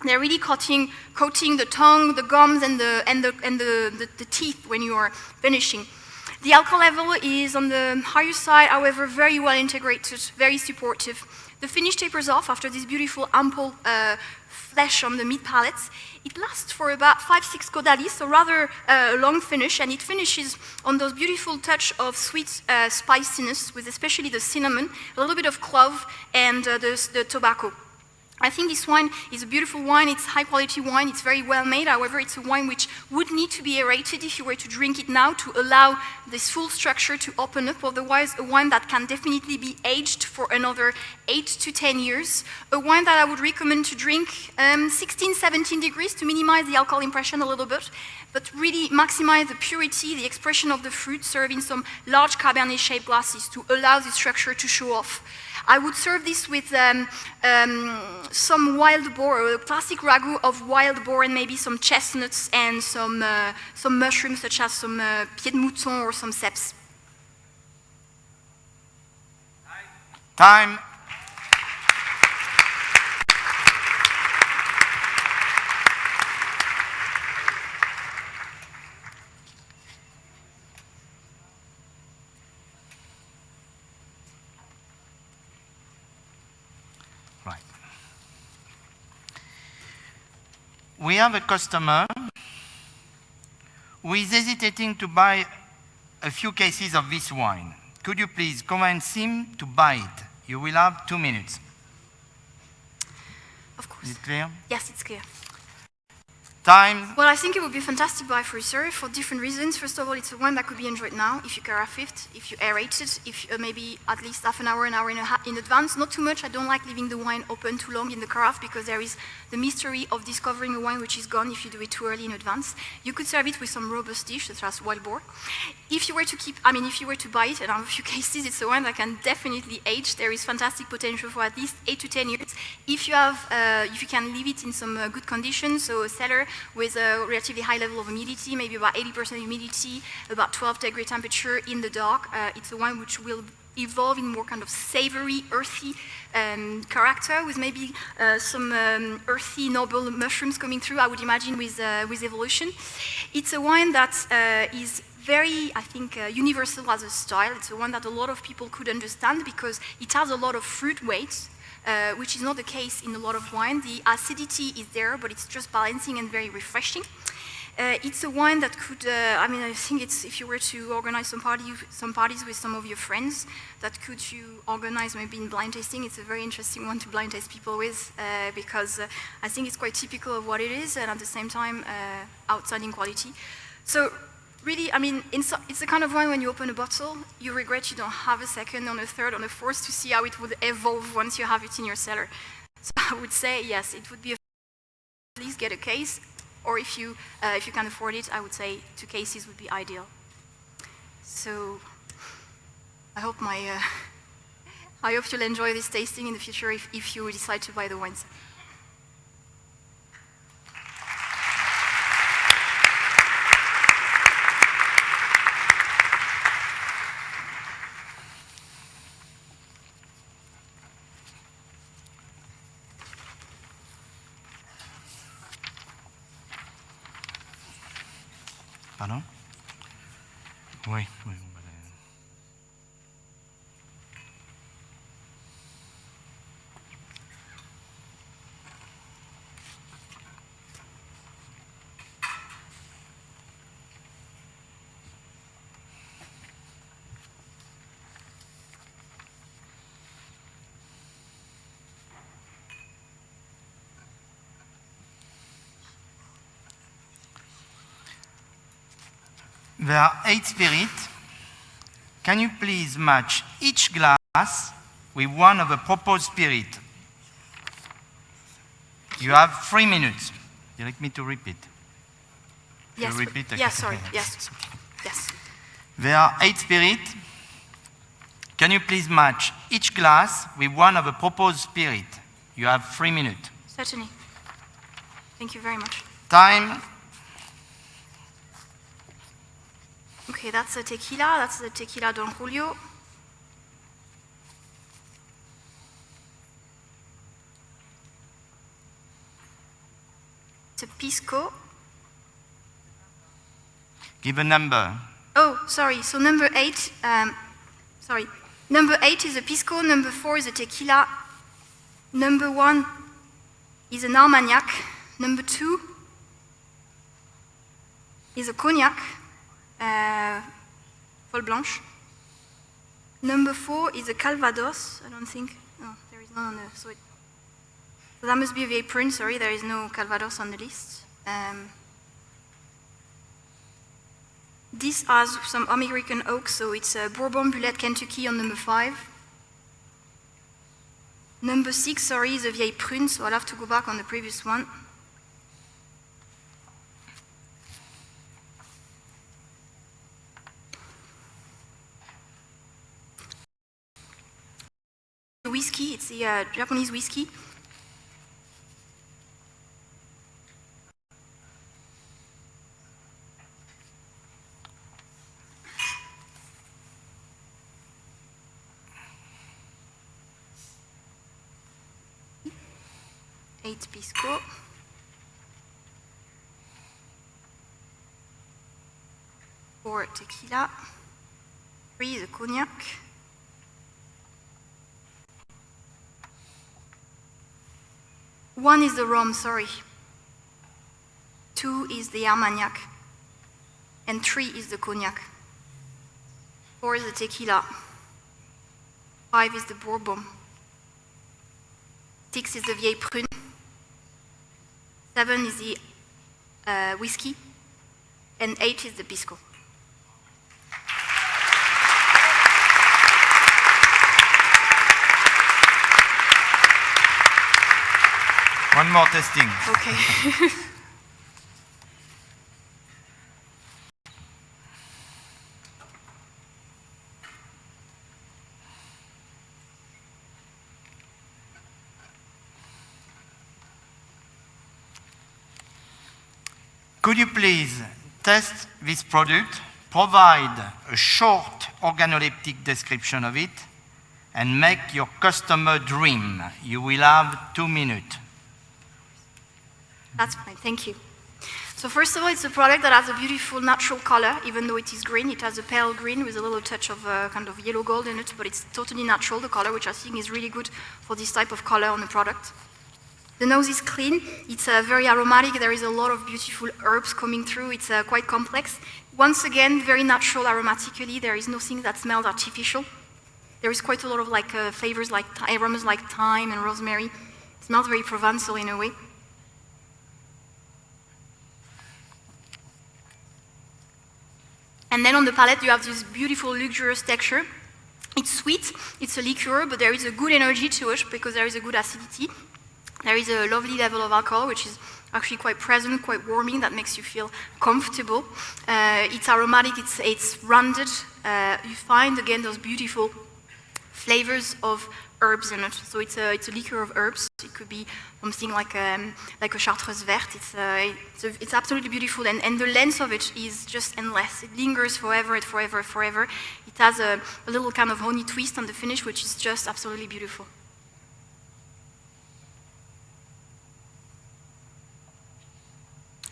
They're really coating the tongue, the gums, and the teeth when you are finishing. The alcohol level is on the higher side, however, very well integrated, very supportive. The finish tapers off after this beautiful ample flesh on the mid palates. It lasts for about 5-6 caudales, so rather long finish, and it finishes on those beautiful touch of sweet spiciness, with especially the cinnamon, a little bit of clove, and the tobacco. I think this wine is a beautiful wine, it's high quality wine, it's very well made, however it's a wine which would need to be aerated if you were to drink it now to allow this full structure to open up, otherwise a wine that can definitely be aged for another 8 to 10 years. A wine that I would recommend to drink 16-17 degrees to minimize the alcohol impression a little bit, but really maximize the purity, the expression of the fruit, served in some large Cabernet shaped glasses to allow the structure to show off. I would serve this with some wild boar, a classic ragout of wild boar, and maybe some chestnuts and some mushrooms, such as some pied de mouton or some ceps. Time. Right. We have a customer who is hesitating to buy a few cases of this wine. Could you please convince him to buy it? You will have 2 minutes. Of course. Is it clear? Yes, it's clear. Time. Well, I think it would be a fantastic buy for reserve for different reasons. First of all, it's a wine that could be enjoyed now if you carafe it, if you aerate it, if maybe at least half an hour in advance. Not too much. I don't like leaving the wine open too long in the carafe because there is the mystery of discovering a wine which is gone if you do it too early in advance. You could serve it with some robust dish such as wild boar. If you were to buy it, and I have a few cases, it's a wine that can definitely age. There is fantastic potential for at least 8 to 10 years. If you can leave it in some good conditions, so a cellar with a relatively high level of humidity, maybe about 80% humidity, about 12-degree temperature in the dark. It's a wine which will evolve in more kind of savory, earthy character, with maybe some earthy, noble mushrooms coming through, I would imagine, with evolution. It's a wine that is very, I think, universal as a style. It's a one that a lot of people could understand because it has a lot of fruit weight, which is not the case in a lot of wine. The acidity is there, but it's just balancing and very refreshing. It's a wine that could, I think it's, if you were to organize some parties with some of your friends, that could you organize maybe in blind tasting. It's a very interesting one to blind taste people with, because I think it's quite typical of what it is, and at the same time, outstanding quality. So really, it's the kind of wine when you open a bottle, you regret you don't have a second, on a third, on a fourth to see how it would evolve once you have it in your cellar. So I would say, yes, it would be at least get a case, or if you can afford it, I would say 2 cases would be ideal. So I hope you'll enjoy this tasting in the future if you decide to buy the wines. Pardon? Oui, oui. There are 8 spirits. Can you please match each glass with one of the proposed spirit? You have 3 minutes. You like me to repeat? Yes. You repeat? Yes, sorry. Yes. Yes. There are 8 spirits. Can you please match each glass with one of the proposed spirit? You have 3 minutes. Certainly. Thank you very much. Time. Okay, that's a tequila. That's the tequila Don Julio. It's a pisco. Give a number. Oh, sorry. So number 8. Sorry. Number 8 is a pisco. Number 4 is a tequila. Number 1 is an Armagnac. Number 2 is a cognac. Folle Blanche. Number 4 is a Calvados. I don't think. No, there is none on the. So that must be a vieille prune. Sorry, there is no Calvados on the list. This has some American oak, so it's a Bourbon Bullet Kentucky on number 5. Number 6, sorry, is a vieille prune, so I'll have to go back on the previous one. Whiskey, it's the Japanese whiskey. Eight pisco. 4 tequila. 3 is a cognac. 1 is the rum, sorry. 2 is the Armagnac. And 3 is the cognac. 4 is the tequila. 5 is the Bourbon. 6 is the vieille prune. 7 is the whiskey. And 8 is the pisco. One more testing. Okay. Could you please test this product, provide a short organoleptic description of it, and make your customer dream? You will have 2 minutes. That's fine, thank you. So first of all, it's a product that has a beautiful natural color, even though it is green. It has a pale green with a little touch of kind of yellow gold in it, but it's totally natural, the color, which I think is really good for this type of color on the product. The nose is clean, it's very aromatic, there is a lot of beautiful herbs coming through, it's quite complex. Once again, very natural aromatically, there is nothing that smells artificial. There is quite a lot of flavors like aromas like thyme and rosemary. It smells very Provençal in a way. And then on the palate, you have this beautiful, luxurious texture. It's sweet, it's a liqueur, but there is a good energy to it because there is a good acidity. There is a lovely level of alcohol, which is actually quite present, quite warming, that makes you feel comfortable. It's aromatic, it's rounded. You find, again, those beautiful flavors of herbs in it. So it's a liqueur of herbs. It could be something like a Chartreuse Verte. It's absolutely beautiful, and the length of it is just endless. It lingers forever and forever and forever. It has a little kind of honey twist on the finish, which is just absolutely beautiful.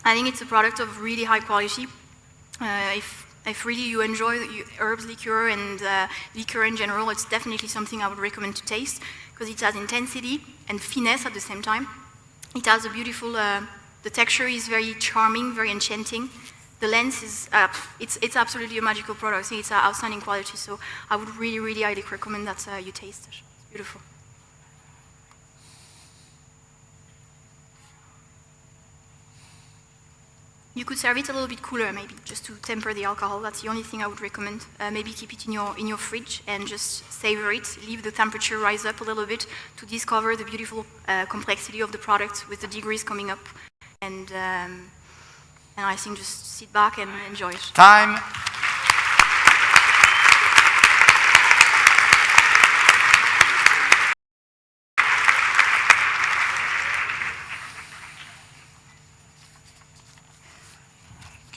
I think it's a product of really high quality. If really you enjoy herbs liqueur and liquor in general, it's definitely something I would recommend to taste because it has intensity and finesse at the same time. It has a beautiful, the texture is very charming, very enchanting. The lens is, it's absolutely a magical product. I think it's outstanding quality, so I would really, really highly recommend that you taste it. It's beautiful. You could serve it a little bit cooler, maybe, just to temper the alcohol. That's the only thing I would recommend. Maybe keep it in your fridge and just savor it. Leave the temperature rise up a little bit to discover the beautiful complexity of the product with the degrees coming up. And I think just sit back and enjoy it. Time.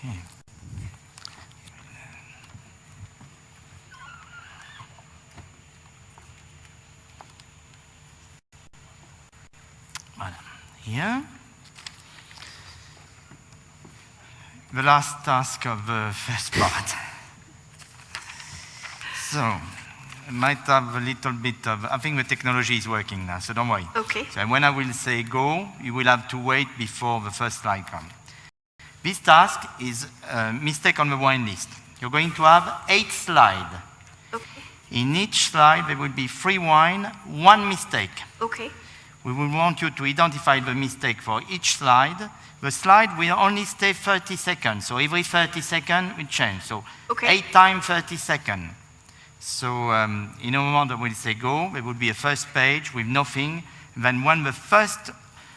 Okay. Voilà. Here. The last task of the first part. So, I might have a little bit of, I think the technology is working now, so don't worry. Okay. So when I will say go, you will have to wait before the first slide comes. This task is a mistake on the wine list. You're going to have 8 slides. Okay. In each slide, there will be 3 wine, 1 mistake. Okay. We will want you to identify the mistake for each slide. The slide will only stay 30 seconds, so every 30 seconds we change. So 8 times 30 seconds. So in a moment that we'll say go, there will be a first page with nothing. And then when the first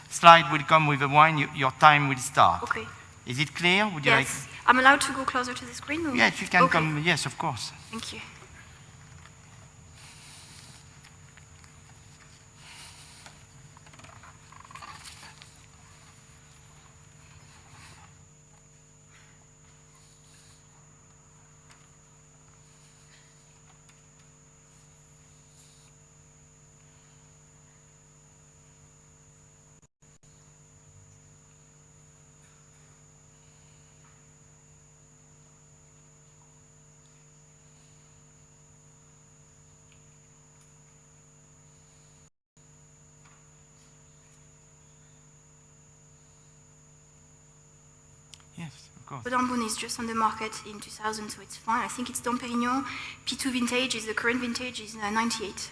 slide will come with the wine, your time will start. Okay. Is it clear? Would you like? I'm allowed to go closer to the screen? Or? Yes, you can come. Yes, of course. Thank you. Yes, of course. But Ambon is just on the market in 2000, so it's fine. I think it's Dom Pérignon. P2 vintage is the current vintage is 98.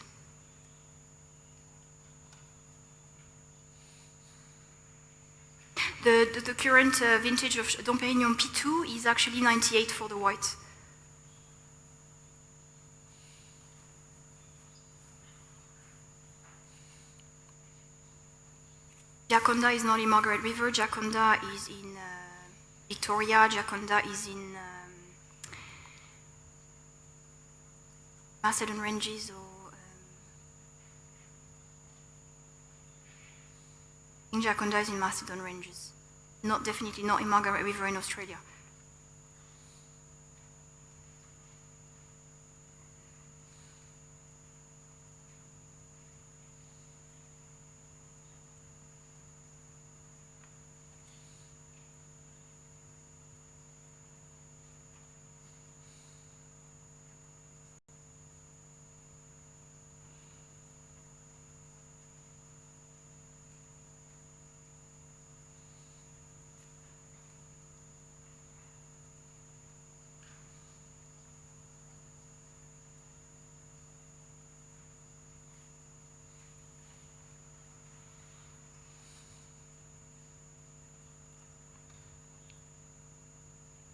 The current vintage of Dom Pérignon P2 is actually 98 for the white. Jaconda is not in Margaret River. Jaconda is in Victoria. Jaconda is in Macedon Ranges or in Jaconda is in Macedon Ranges. Definitely not in Margaret River in Australia.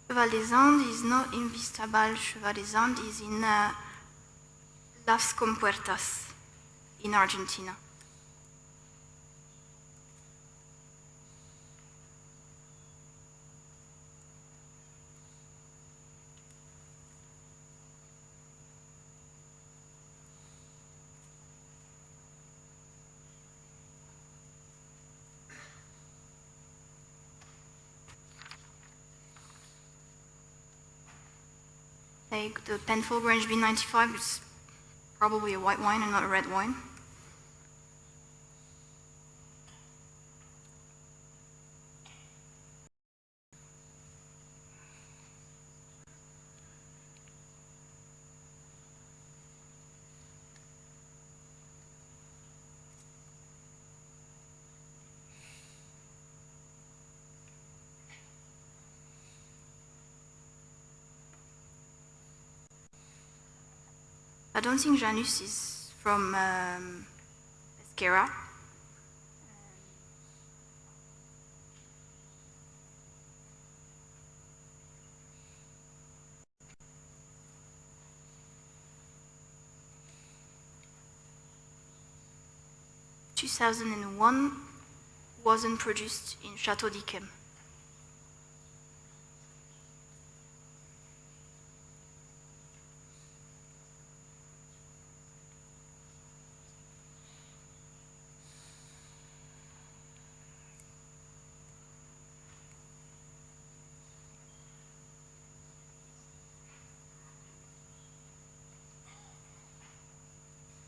Cheval des Andes is not in Vistabal. Cheval des Andes is in Las Compuertas in Argentina. Like the Penfold Grange B95 is probably a white wine and not a red wine. I don't think Janus is from Pesquera. 2001 wasn't produced in Château d'Yquem.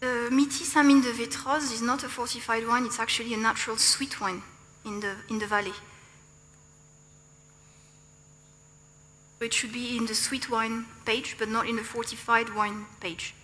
The Miti Saint-Mine de Vétroz is not a fortified wine, it's actually a natural sweet wine in the valley. So it should be in the sweet wine page, but not in the fortified wine page.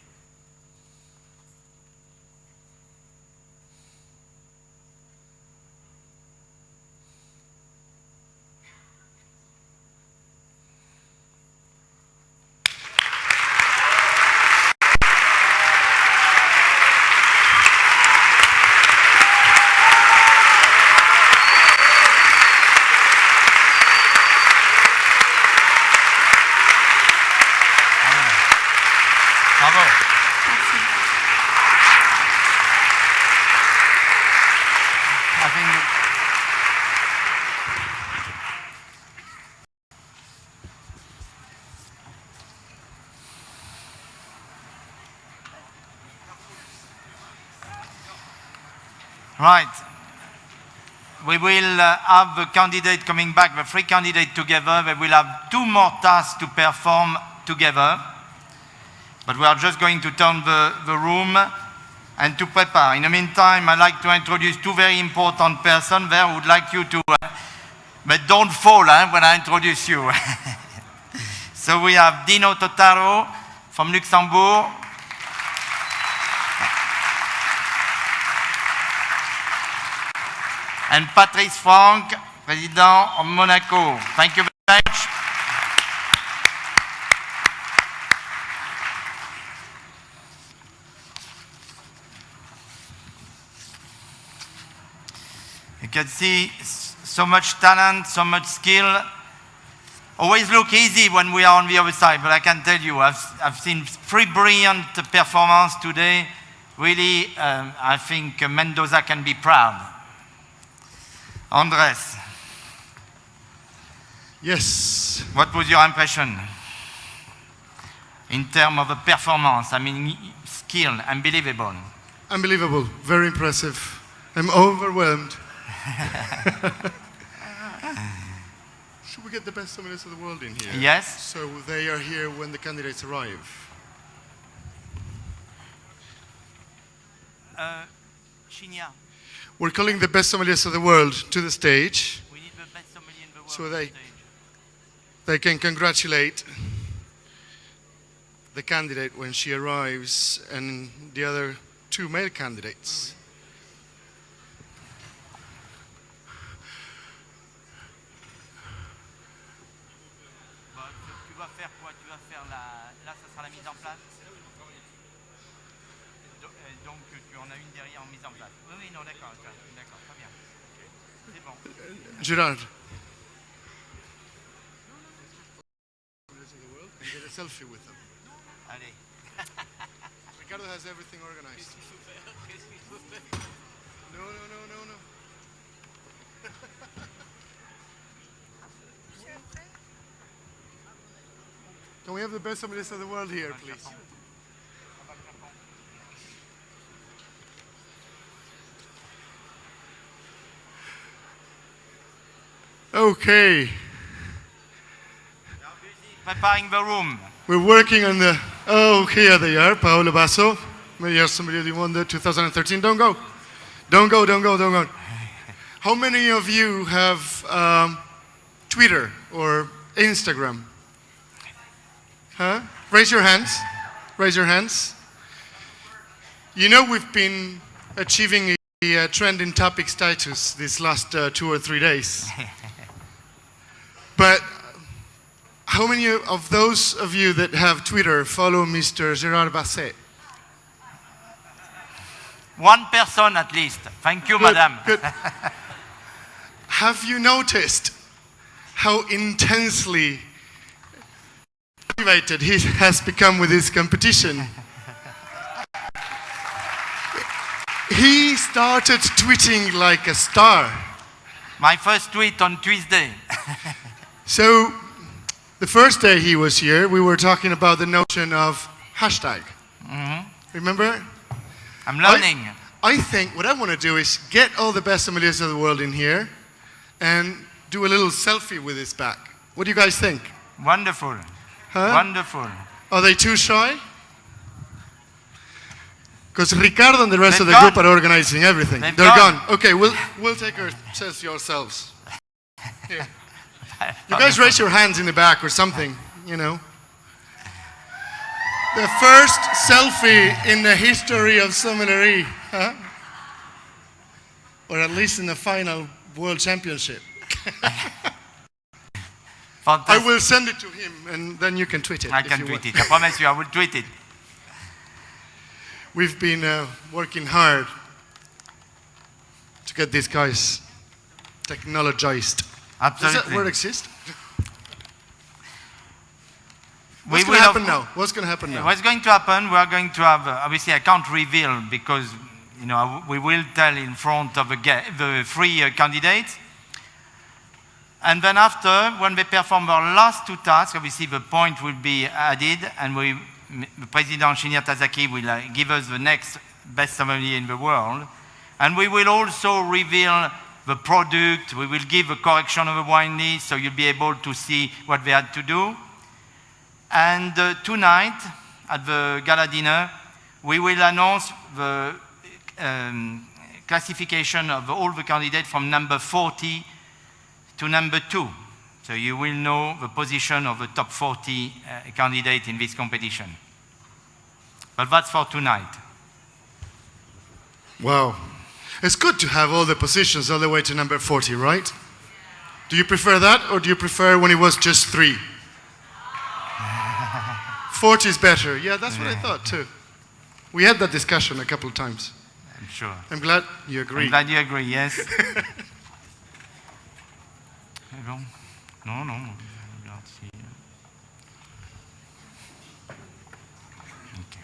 Right. We will have the candidate coming back, the three candidates together. They will have 2 more tasks to perform together. But we are just going to turn the room and to prepare. In the meantime, I'd like to introduce 2 very important persons there who would like you to, but don't fall when I introduce you. So we have Dino Totaro from Luxembourg. And Patrice Franck, President of Monaco. Thank you very much. You can see so much talent, so much skill. Always look easy when we are on the other side, but I can tell you, I've seen 3 brilliant performances today. Really, I think Mendoza can be proud. Andres. Yes. What was your impression in terms of the performance? I mean, skill, unbelievable. Unbelievable, very impressive. I'm overwhelmed. Should we get the best sommeliers of the world in here? Yes. So they are here when the candidates arrive. Chinia. We're calling the best sommeliers of the world to the stage. We need the best sommelier in the world so on the stage. They can congratulate the candidate when she arrives and the other 2 male candidates. Tu vas faire quoi? Tu vas faire là, ça sera la mise en place. Donc tu en as une derrière en mise en place. Oui, non, d'accord, très bien. C'est bon. Gerard. And get a selfie with them. Allez. Ricardo has everything organized. No. Can we have the best sommeliers of the world here, please? Okay. Preparing the room. We're working on the... Oh, here they are. Paolo Basso, Meilleur Sommelier Du Monde 2013. Don't go. How many of you have Twitter or Instagram? Huh? Raise your hands. You know we've been achieving a trending topic status these last 2 or 3 days. But how many of those of you that have Twitter follow Mr. Gérard Basset? One person at least. Thank you, madam. Good. Have you noticed how intensely motivated he has become with his competition? He started tweeting like a star. My first tweet on Tuesday. So, the first day he was here, we were talking about the notion of hashtag. Remember? I'm learning. I think what I want to do is get all the best sommeliers of the world in here and do a little selfie with his back. What do you guys think? Wonderful. Huh? Wonderful. Are they too shy? Because Ricardo and the rest of the They've group gone. are organizing everything. They've They're gone. gone. Okay, we'll take our selfie ourselves. Here. You guys raise your hands in the back or something, you know. The first selfie in the history of sommelier, huh? Or at least in the final world championship. I will send it to him and then you can tweet it. I if can you tweet want. it. I promise you, I will tweet it. We've been working hard to get these guys technologized. Absolutely. Does that word exist? We What's going will to happen of- now? What's going to happen now? What's going to happen? We are going to have, obviously I can't reveal because, you know, we will tell in front of the three candidates. And then after, when they perform their last two tasks, obviously the point will be added and President Shinya Tazaki will give us the next best sommelier in the world. And we will also reveal the product, we will give a correction of the wine list so you'll be able to see what they had to do. And tonight, at the gala dinner, we will announce the classification of all the candidates from number 40 to number 2. So you will know the position of the top 40 candidates in this competition. But that's for tonight. Wow. It's good to have all the positions all the way to number 40, right? Do you prefer that or do you prefer when it was just 3? 40 is better. Yeah, that's what I thought too. We had that discussion a couple of times. I'm sure. I'm glad you agree. I'm glad you agree, yes. Non, non, non. Regarde si... Ok.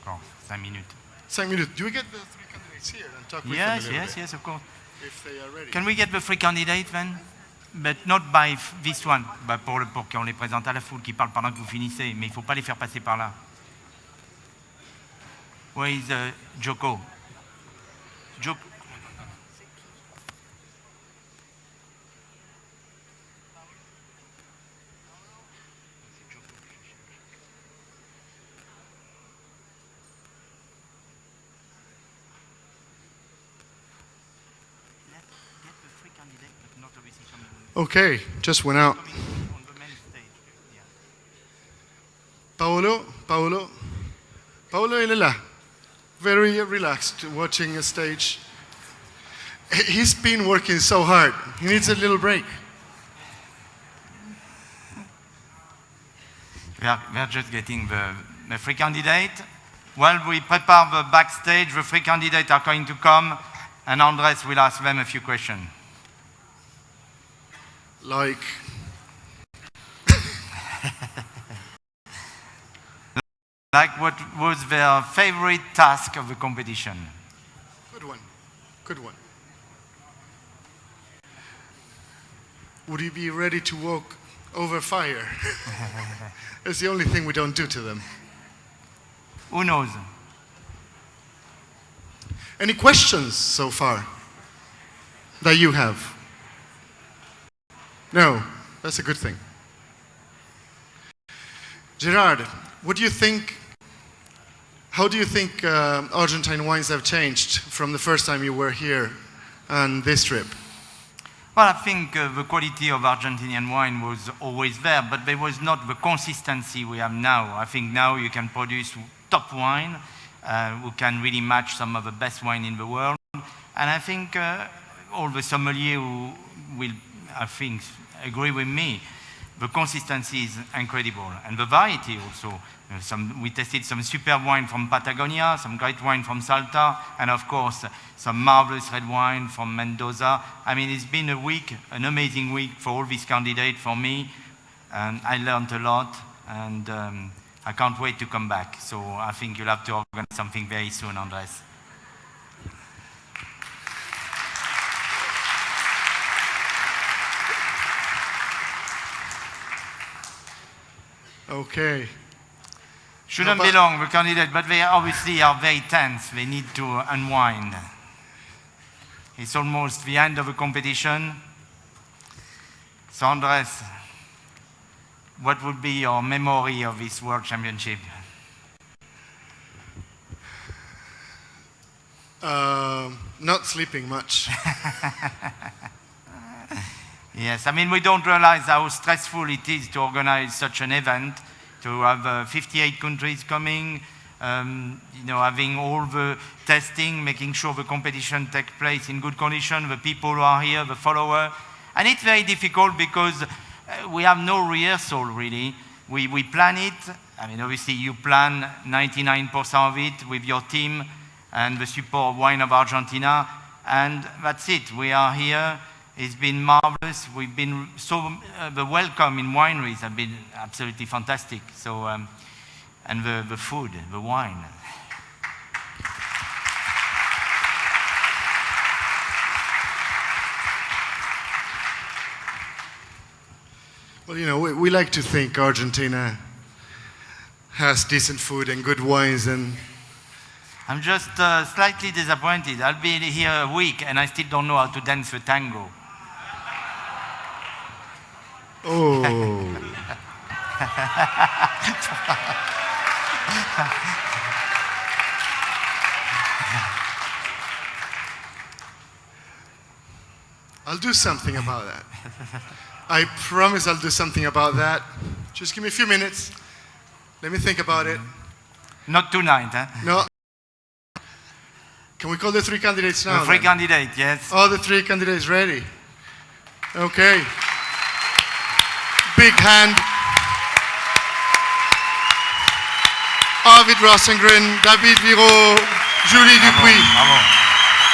Encore 5 minutes. 5 minutes. Do we get the 3 candidates here and talk with them a Yes, little yes, bit? yes, of course. If they are ready. Can we get the 3 candidates then? But not by this one. Bah, pour qu'on les présente à la foule qui parle pendant que vous finissez, mais il ne faut pas les faire passer par là. Where is Joko? Joko. Okay, just went out. Paolo, il est là. Very relaxed, watching a stage. He's been working so hard. He needs a little break. We are just getting the 3 candidates. While we prepare the backstage, the 3 candidates are going to come, and Andres will ask them a few questions. Like? Like what was their favorite task of the competition? Good one. Good one. Would you be ready to walk over fire? That's the only thing we don't do to them. Who knows? Any questions so far that you have? No, that's a good thing. Gerard, what do you think? How do you think Argentine wines have changed from the first time you were here on this trip? Well, I think the quality of Argentinian wine was always there, but there was not the consistency we have now. I think now you can produce top wine who can really match some of the best wine in the world. And I think all the sommeliers who will, I think, agree with me. the consistency is incredible, and the variety also. We tasted some superb wine from Patagonia, some great wine from Salta, and of course, some marvelous red wine from Mendoza. I mean, it's been a week, an amazing week for all these candidates, for me. I learned a lot, and I can't wait to come back. So I think you'll have to organize something very soon, Andres. Okay. Shouldn't be long, the candidate, but they obviously are very tense. They need to unwind. It's almost the end of the competition. So Andres, what would be your memory of this World Championship? Not sleeping much. Yes, I mean, we don't realize how stressful it is to organize such an event, to have 58 countries coming, having all the testing, making sure the competition takes place in good condition, the people who are here, the followers. And it's very difficult because we have no rehearsal, really. We plan it. I mean, obviously, you plan 99% of it with your team and the support of Wine of Argentina. And that's it. We are here. It's been marvelous. We've been the welcome in wineries have been absolutely fantastic. So, and the food, the wine. Well, we like to think Argentina has decent food and good wines, and I'm just slightly disappointed. I'll be here a week and I still don't know how to dance the tango. Oh. I'll do something about that. I promise I'll do something about that. Just give me a few minutes. Let me think about it. Not tonight, huh? No. Can we call the three candidates now? The three candidates, yes. All the three candidates ready? Okay. Big hand. Arvid Rosengren, David Viro, Julie Dupuis. Bravo.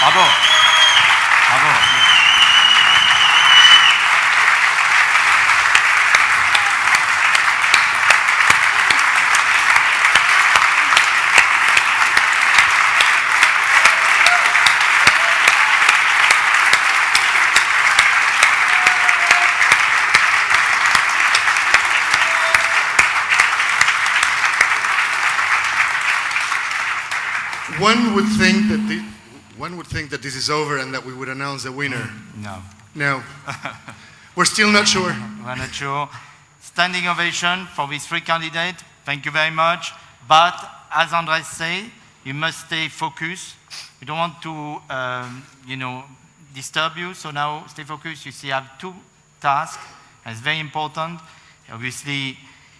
Bravo. Bravo. One would think that this is over and that we would announce the winner. No. No. We're still not sure. We're not sure. Standing ovation for these three candidates. Thank you very much. But as Andres said, you must stay focused. We don't want to, disturb you. So now stay focused. You see, you have two tasks. It's very important. Obviously,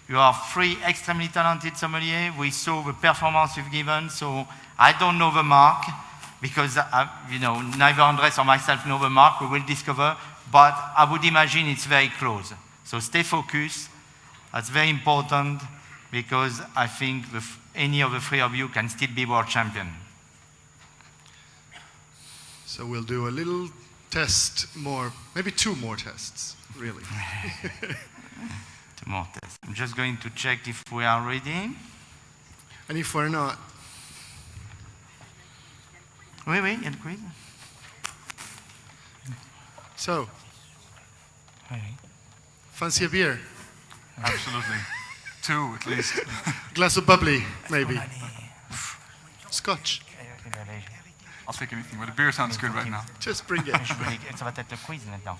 you are three extremely talented sommeliers. We saw the performance you've given. So I don't know the mark because, neither Andres or myself know the mark. We will discover. But I would imagine it's very close. So stay focused. That's very important because I think any of the three of you can still be world champion. So we'll do a little test more, maybe two more tests, really. Two more tests. I'm just going to check if we are ready. And if we're not? Oui, il y a le quiz. So, fancy a beer? Absolutely. Two, at least. Glass of bubbly, maybe. Scotch. I'll take anything, but the beer sounds good right now. Just bring it. Ça va être le quiz maintenant.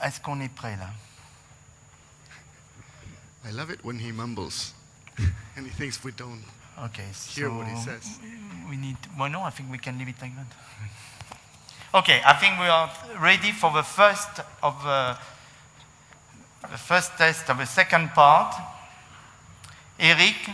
Est-ce qu'on est prêt là? I love it when he mumbles. And he thinks we don't hear what he says. We need, well, no, I think we can leave it like that. Okay, I think we are ready for the first test of the second part. Eric.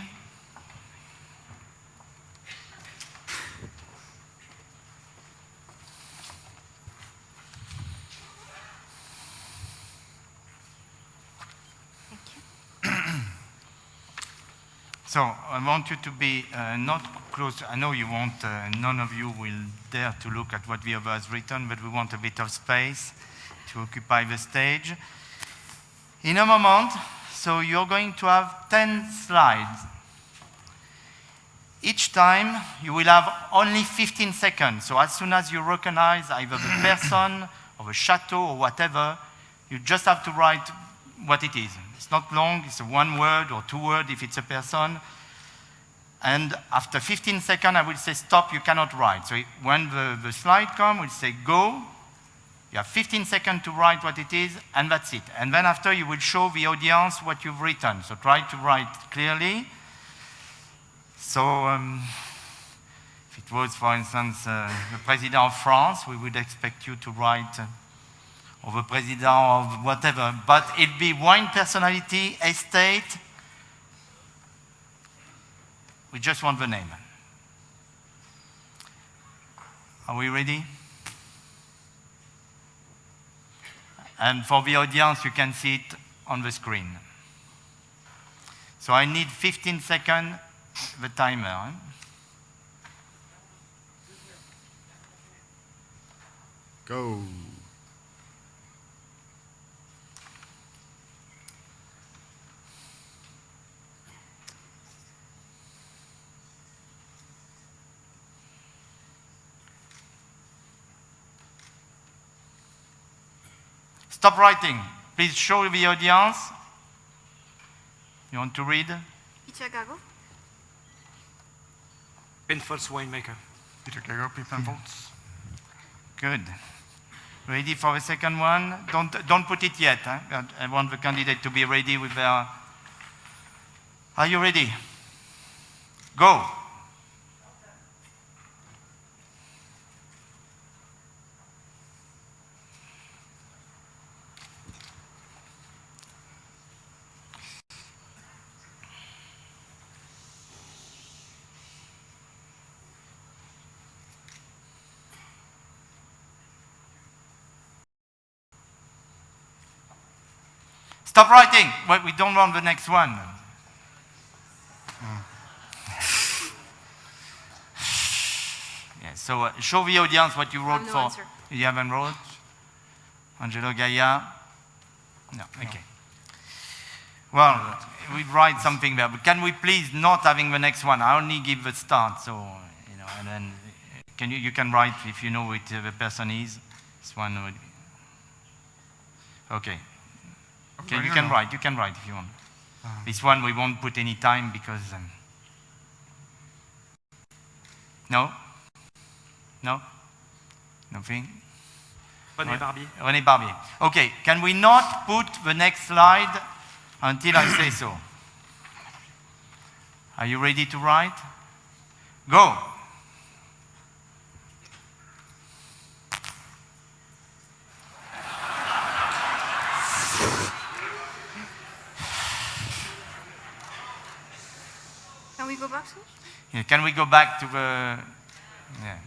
So I want you to be not close. I know you won't, none of you will dare to look at what the other has written, but we want a bit of space to occupy the stage. In a moment, so you're going to have 10 slides. Each time, you will have only 15 seconds. So as soon as you recognize either the person or the chateau or whatever, you just have to write what it is. It's not long, it's a 1 word or 2 words if it's a person. And after 15 seconds, I will say, stop, you cannot write. So when the slide comes, we'll say, go. You have 15 seconds to write what it is, and that's it. And then after, you will show the audience what you've written. So try to write clearly. So if it was, for instance, the President of France, we would expect you to write or the President of whatever. But it'd be wine personality, estate. We just want the name. Are we ready? And for the audience, you can see it on the screen. So I need 15 seconds, the timer. Go. Stop writing. Please show the audience. You want to read? Peter Gago. Penfolds winemaker. Peter Gago, Penfolds. Good. Ready for the second one? Don't put it yet. Huh? I want the candidate to be ready with their... Are you ready? Go. Stop writing. Well, we don't want the next one. Yeah, so show the audience what you wrote no for. answer. You haven't wrote? Angelo Gaia? No, okay. Well, we write something there, but can we please not having the next one? I only give the start, so, you know, and then you can write if you know what the person is. This one would be. Okay. Okay, you can write if you want. This one we won't put any time because... no? No? Nothing? René Barbier. René Barbier. Okay, can we not put the next slide until I say so? Are you ready to write? Go! Can we go back to it? Yeah, can we go back to the... Yeah.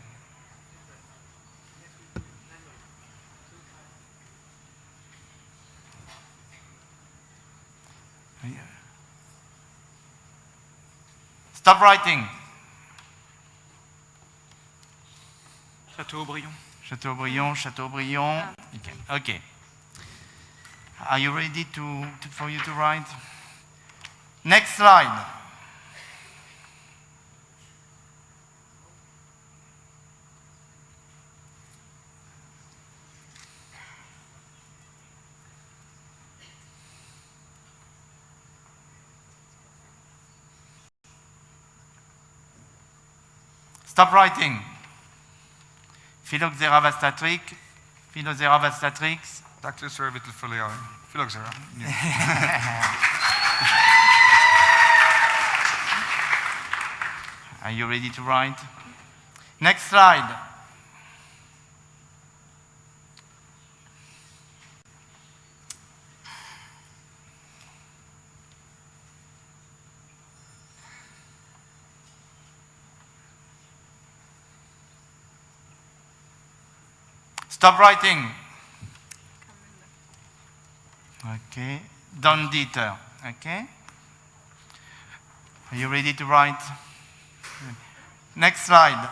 Stop writing. Chateaubriand. Chateaubriand, Chateaubriand. Okay. Are you ready for you to write? Next slide. Stop writing. Phylloxera vastatrix. Phylloxera vastatrix. Dactylus vitifoliae. Phylloxera. Are you ready to write? Next slide. Stop writing. Okay. Don Dieter. Okay. Are you ready to write? Next slide.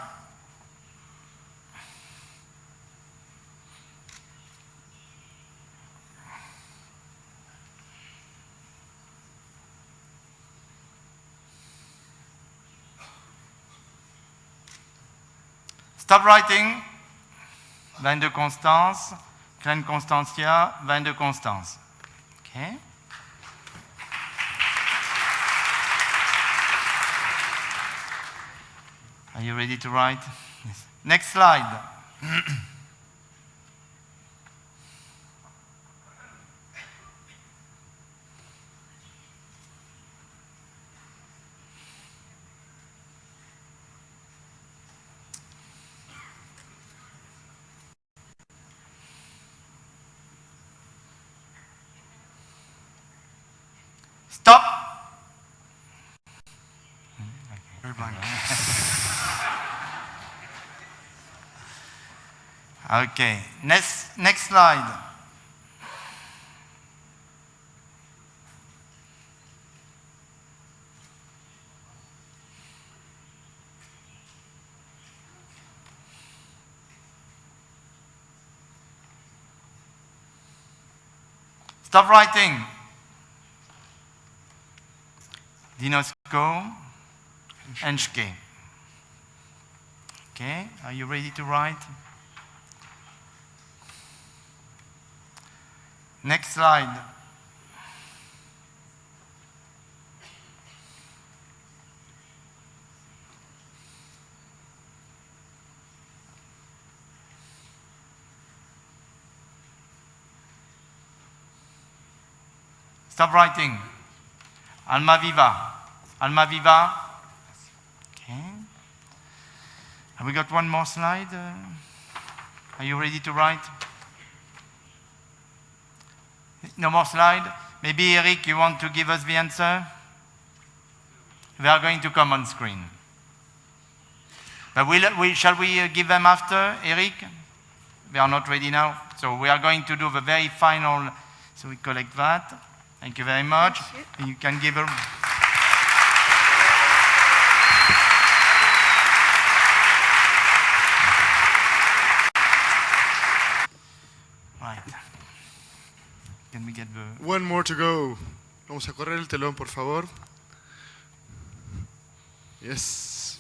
Stop writing. Vin de Constance. Crème Constantia. Vin de Constance. Okay. Are you ready to write? Yes. Next slide. Stop. Very blank. Okay, next slide. Stop writing. Dinosko and Schke. Okay, are you ready to write? Next slide. Stop writing. Almaviva. Almaviva. Okay. Have we got one more slide? Are you ready to write? No more slide? Maybe Eric, you want to give us the answer? They are going to come on screen. But shall we give them after, Eric? They are not ready now. So we are going to do the very final, so we collect that. Thank you very much. And you can give them. Right. Can we get the... One more to go. Vamos a correr el telón, por favor. Yes.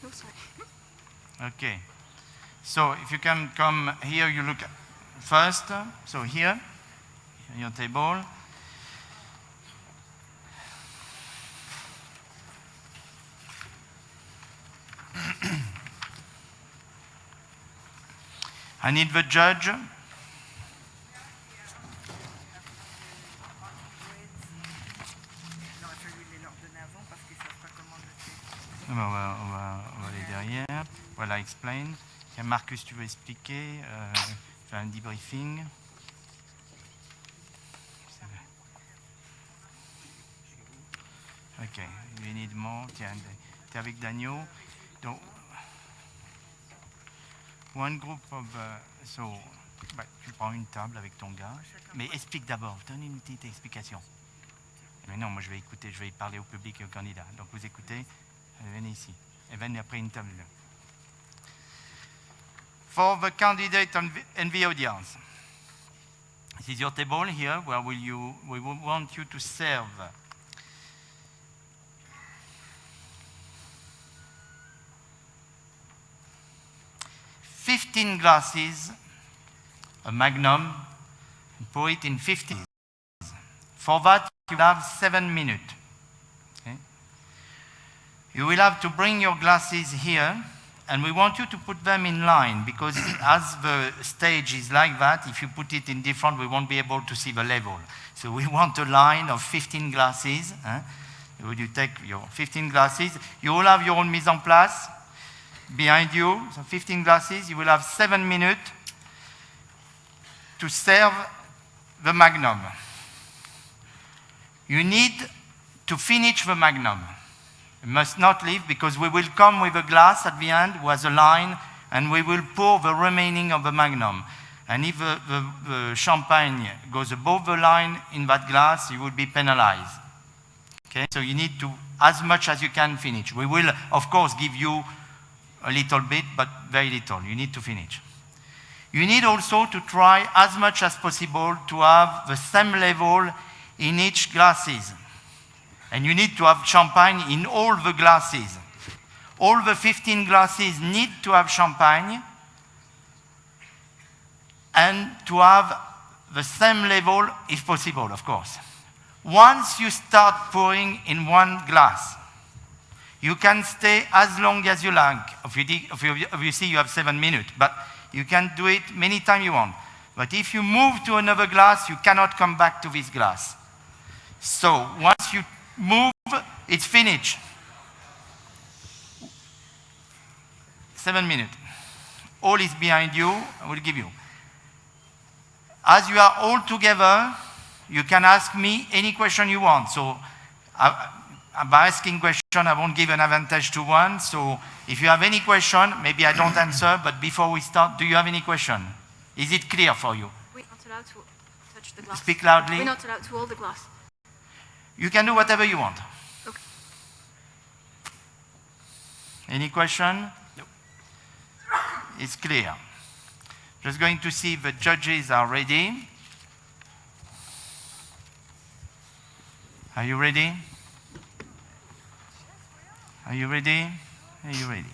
Oh, sorry. Okay. So if you can come here, you look first. So here, on your table. I need the judge. On va aller derrière. Voilà, explain. Tiens, Marcus, tu veux expliquer, faire un debriefing. Ok, we need more. Tiens, t'es avec Daniel. Donc, one group of... so, bah, tu prends une table avec ton gars, mais explique d'abord, donne une petite explication. Mais non, moi je vais écouter, je vais parler au public et aux candidats. Donc vous écoutez, venez ici. Et venez après une table. For the candidate and the audience. This is your table here, where we want you to serve 15 glasses, a magnum, and pour it in 15. For that, you have 7 minutes. Okay? You will have to bring your glasses here, and we want you to put them in line, because as the stage is like that, if you put it in different, we won't be able to see the level. So we want a line of 15 glasses. Would you take your 15 glasses? You all have your own mise en place behind you, so 15 glasses. You will have 7 minutes to serve the magnum. You need to finish the magnum. You must not leave, because we will come with a glass at the end with a line, and we will pour the remaining of the Magnum. And if the champagne goes above the line in that glass, you will be penalized. Okay? So you need to, as much as you can, finish. We will, of course, give you a little bit, but very little. You need to finish. You need also to try as much as possible to have the same level in each glasses. And you need to have champagne in all the glasses. All the 15 glasses need to have champagne and to have the same level if possible, of course. Once you start pouring in one glass, you can stay as long as you like. Obviously, you have 7 minutes, but you can do it many times you want. But if you move to another glass, you cannot come back to this glass. So once you move, it's finished. 7 minutes. All is behind you, I will give you. As you are all together, you can ask me any question you want. So by asking question, I won't give an advantage to one. So if you have any question, maybe I don't answer, but before we start, do you have any question? Is it clear for you? We're not allowed to touch the glass. Speak loudly. We're not allowed to hold the glass. You can do whatever you want. Okay. Any question? No. It's clear. Just going to see if the judges are ready. Are you ready? Are you ready? Are you ready?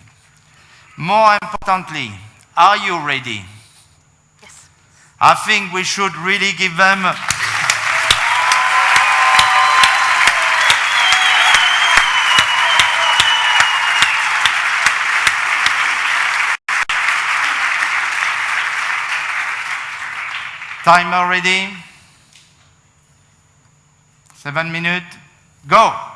More importantly, are you ready? Yes. I think we should really give them timer ready? 7 minutes. Go!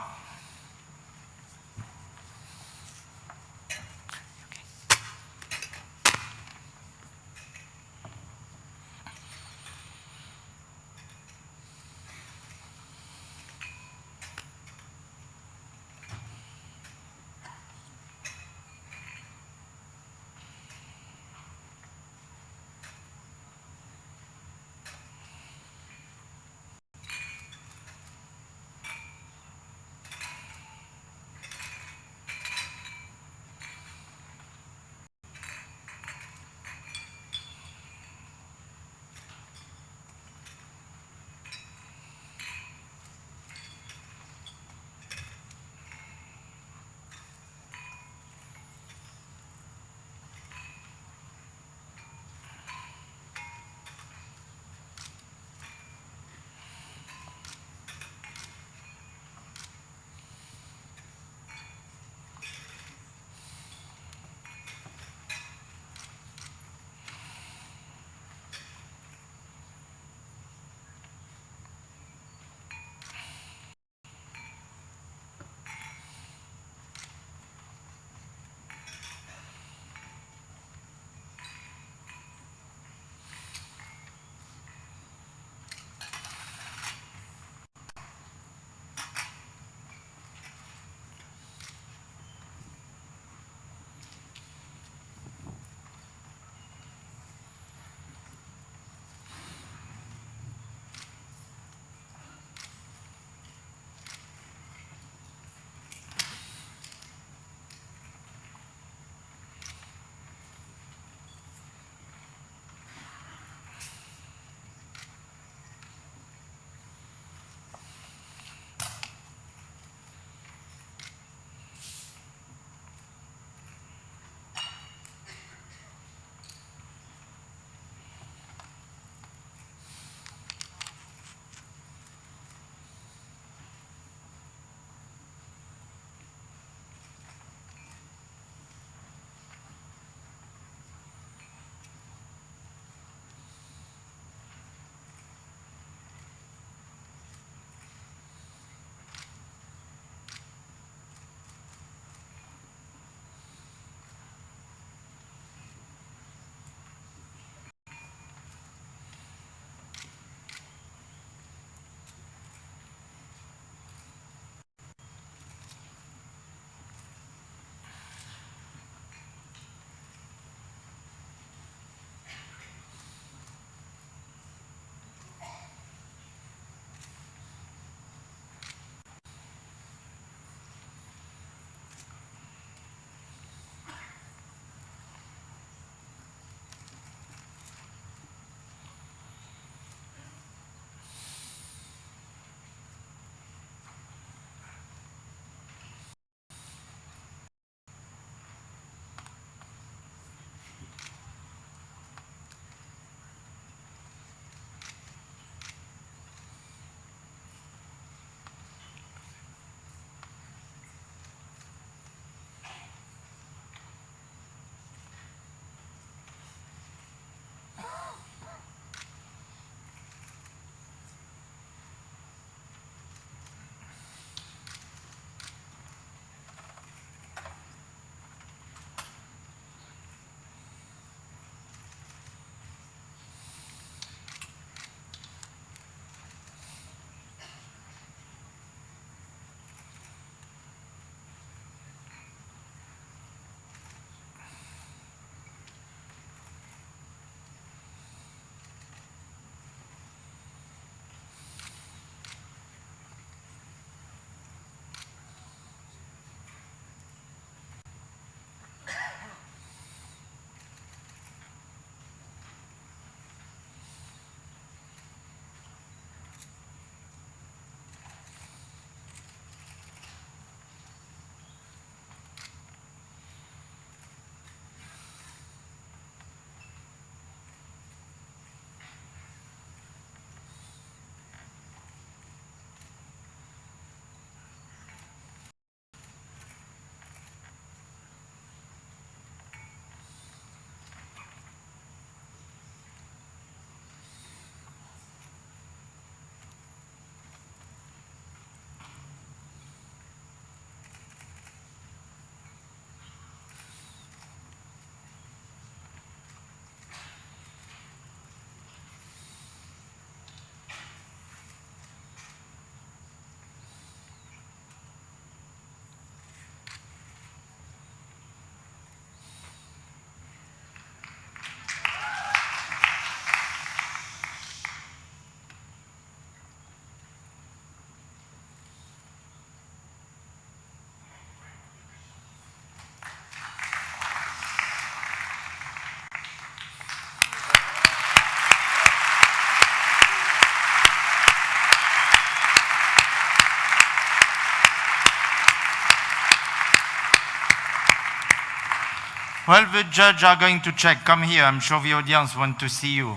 Well, the judge are going to check. Come here. I'm sure the audience want to see you.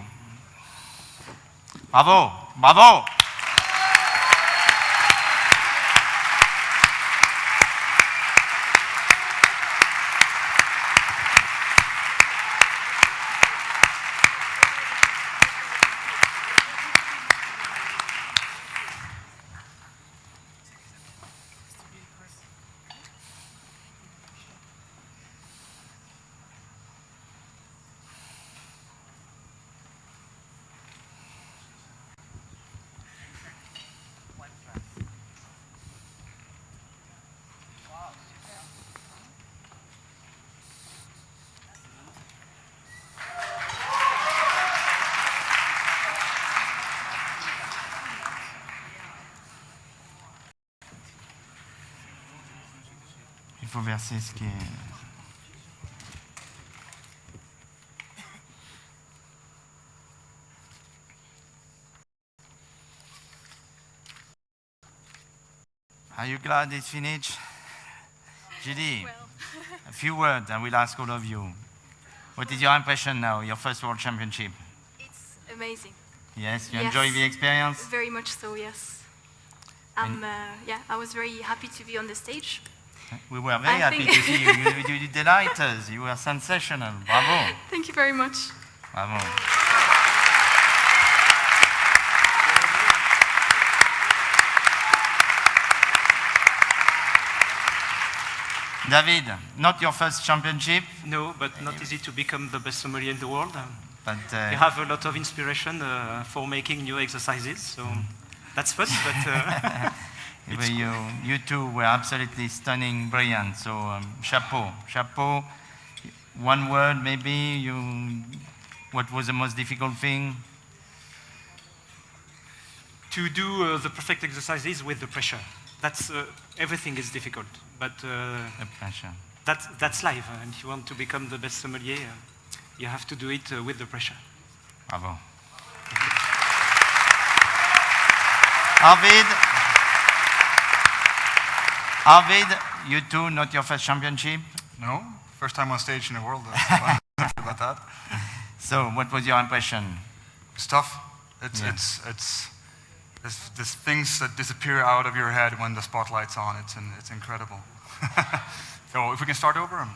Bravo. Bravo. Il faut verser ce qui est... Are you glad it's finished? Judy, a few words and we'll ask all of you. What is your impression now, your first World Championship? It's amazing. Yes, you enjoy the experience? Very much so, yes. I was very happy to be on the stage. We were very happy to see you. You delight us. You were sensational. Bravo. Thank you very much. Bravo. David, not your first championship. No, but not easy to become the best sommelier in the world. But you have a lot of inspiration for making new exercises, so that's fun. But you two were absolutely stunning, brilliant. So chapeau, chapeau. One word, maybe. What was the most difficult thing? To do the perfect exercises with the pressure. That's everything is difficult, but the pressure. That's life. And if you want to become the best sommelier, you have to do it with the pressure. Bravo. Arvid, you too, not your first championship? No, first time on stage in the world. That's about that. So, what was your impression? It's tough. There's things that disappear out of your head when the spotlight's on. It's incredible. So, if we can start over.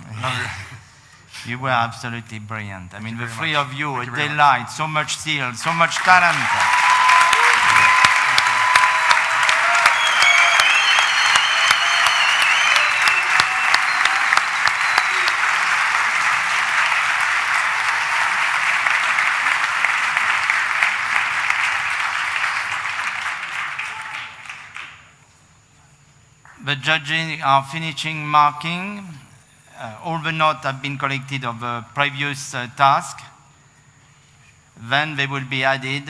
You were absolutely brilliant. I mean, the three of you, a delight, so much skill, so much talent. The judges are finishing marking. All the notes have been collected of the previous task. Then they will be added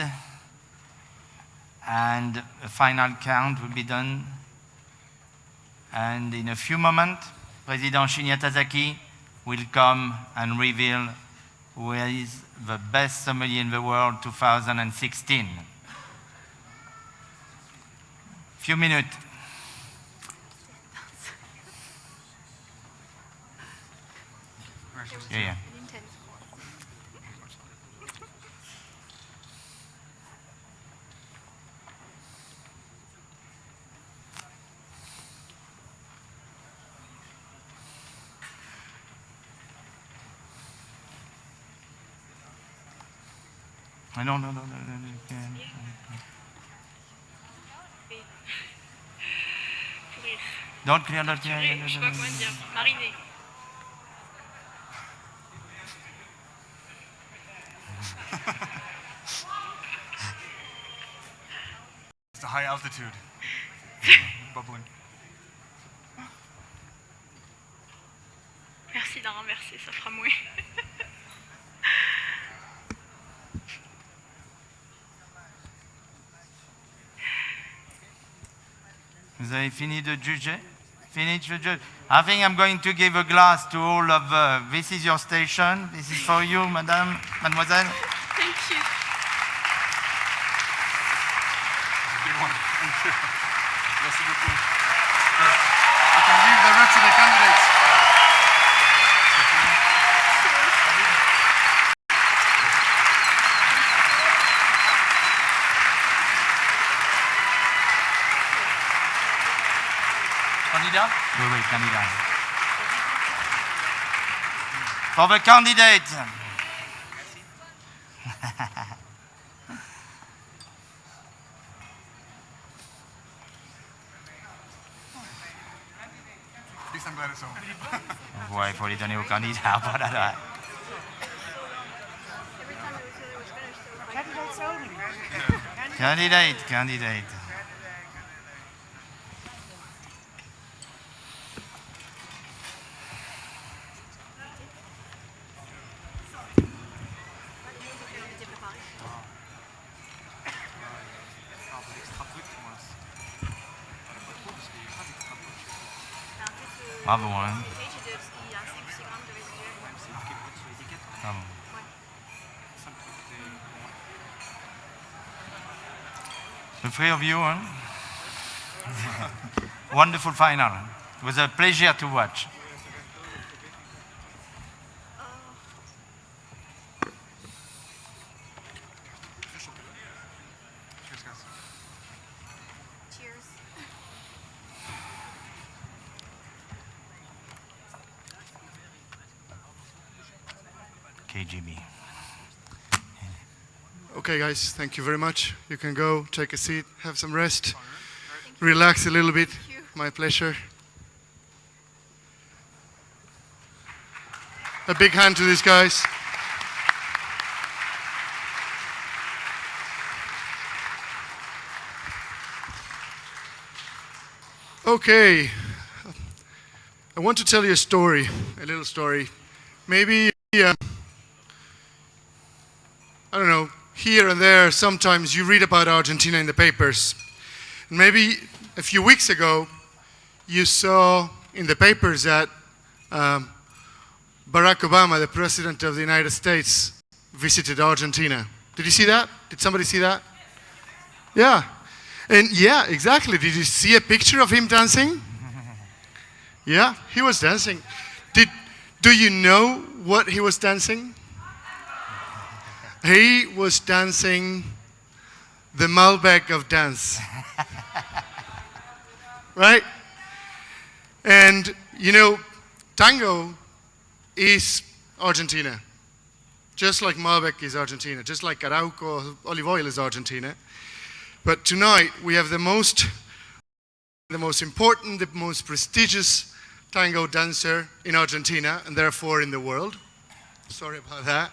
and a final count will be done. And in a few moments, President Shinya Tazaki will come and reveal who is the best sommelier in the world 2016. Few minutes. Yeah. No. Don't clear, don't clear. Je sais pas comment dire. Mariner. It's the high altitude. Bubbling. Merci d'en renverser, ça fera moins. Vous avez fini de juger? Finish the judge. I think I'm going to give a glass to all of this is your station. This is for you, madame, mademoiselle. Thank you. Merci beaucoup. You can leave the rest of the candidates. Candidat? Oui, candidat. For the candidate. At least I'm glad it's over. Ouais, il faut les donner aux candidats. Voilà. Candidate. Bravo, hein. Bravo. The three of you, huh? Wonderful final. It was a pleasure to watch. KGB. Okay, guys, thank you very much. You can go, take a seat, have some rest, relax a little bit. My pleasure. A big hand to these guys. Okay, I want to tell you a story, a little story. Maybe, I don't know, here and there, sometimes you read about Argentina in the papers. And maybe a few weeks ago, you saw in the papers that Barack Obama, the President of the United States, visited Argentina. Did you see that? Did somebody see that? Yeah. And yeah, exactly. Did you see a picture of him dancing? Yeah, he was dancing. Do you know what he was dancing? He was dancing the Malbec of dance. Right? And, you know, tango is Argentina. Just like Malbec is Argentina. Just like Arauco, olive oil is Argentina. But tonight we have the most important, the most prestigious tango dancer in Argentina, and therefore in the world. Sorry about that.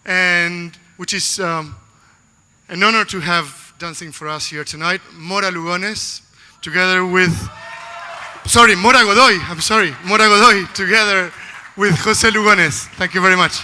And which is an honor to have dancing for us here tonight. Mora Lugones, together with, Mora Godoy, together with Jose Lugones. Thank you very much.